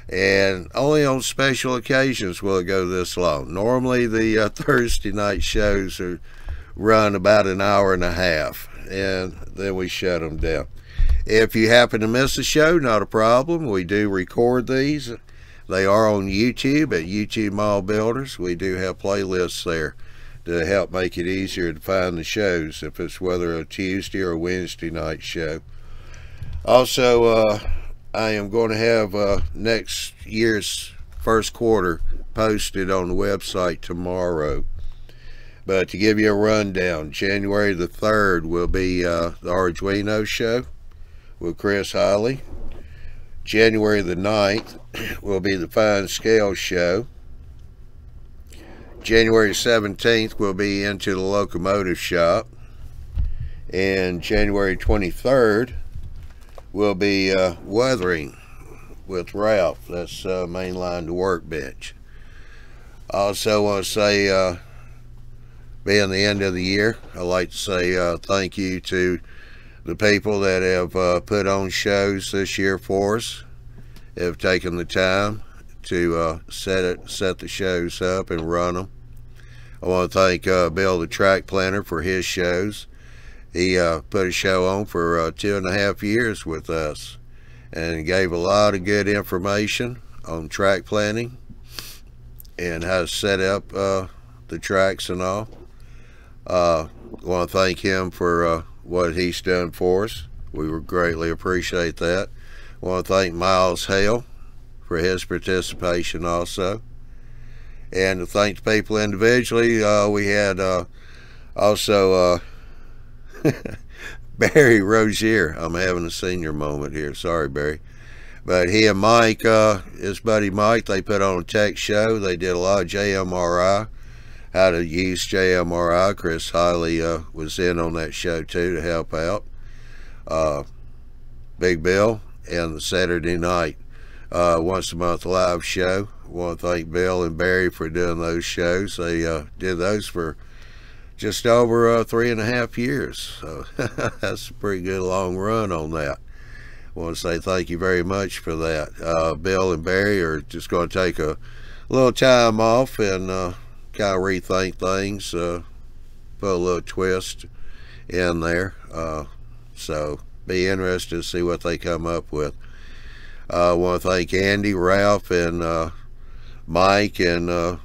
And only on special occasions will it go this long. Normally the Thursday night shows are run about an hour and a half, and then we shut them down. If you happen to miss a show, not a problem. We do record these. They are on YouTube at YouTube Mile Builders. We do have playlists there to help make it easier to find the shows if it's whether a Tuesday or Wednesday night show. Also, I am going to have next year's first quarter posted on the website tomorrow. But to give you a rundown, January the 3rd will be the Arduino show with Chris Hiley. January the 9th will be the Finescale show. January 17th will be Into the Locomotive Shop. And January 23rd will be Weathering with Ralph. That's Mainline to Workbench. I also want to say, being the end of the year, I'd like to say thank you to the people that have put on shows this year for us, have taken the time to set the shows up and run them. I want to thank Bill the Track Planner for his shows. He put a show on for 2.5 years with us and gave a lot of good information on track planning and how to set up the tracks and all. I want to thank him for what he's done for us. We greatly appreciate that. I want to thank Miles Hale for his participation also. And to thank the people individually, we had also Barry Rozier. I'm having a senior moment here. Sorry, Barry. But he and Mike, his buddy Mike, they put on a tech show. They did a lot of JMRI, how to use JMRI. Chris Hiley was in on that show too to help out. Big Bill and the Saturday night once a month live show. I want to thank Bill and Barry for doing those shows. They did those for just over 3.5 years. So that's a pretty good long run on that. I want to say thank you very much for that. Bill and Barry are just going to take a little time off and kind of rethink things, put a little twist in there. So be interested to see what they come up with. I want to thank Andy, Ralph, and Mike, and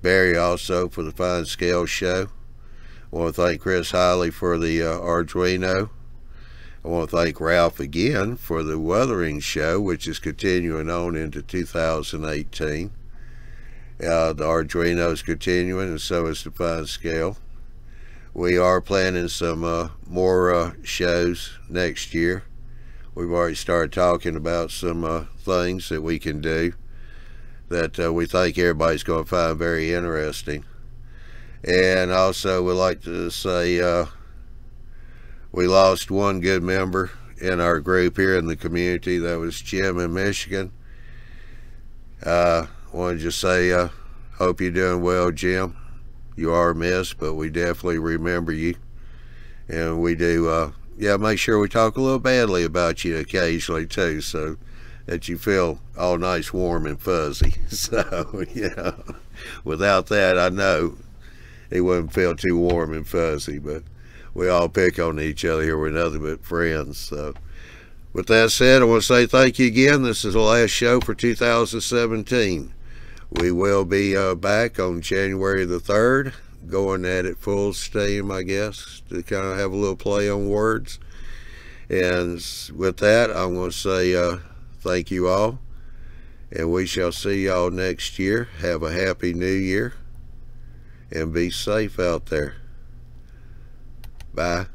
Barry also for the Finescale show. I want to thank Chris Hiley for the Arduino. I want to thank Ralph again for the Weathering show, which is continuing on into 2018. The Arduino is continuing, and so is the Finescale. We are planning some more shows next year. We've already started talking about some things that we can do that we think everybody's going to find very interesting. And also we'd like to say we lost one good member in our group here in the community. That was Jim in Michigan. I want to just say hope you're doing well, Jim. You are missed, but we definitely remember you. And we do yeah, make sure we talk a little badly about you occasionally too, so that you feel all nice, warm, and fuzzy. So, you know, without that, I know he wouldn't feel too warm and fuzzy, but we all pick on each other here. We're nothing but friends. So, with that said, I want to say thank you again. This is the last show for 2017. We will be back on January the 3rd. Going at it full steam, I guess, to kind of have a little play on words. And with that, I'm going to say thank you all, and we shall see y'all next year. Have a happy new year, and be safe out there. Bye.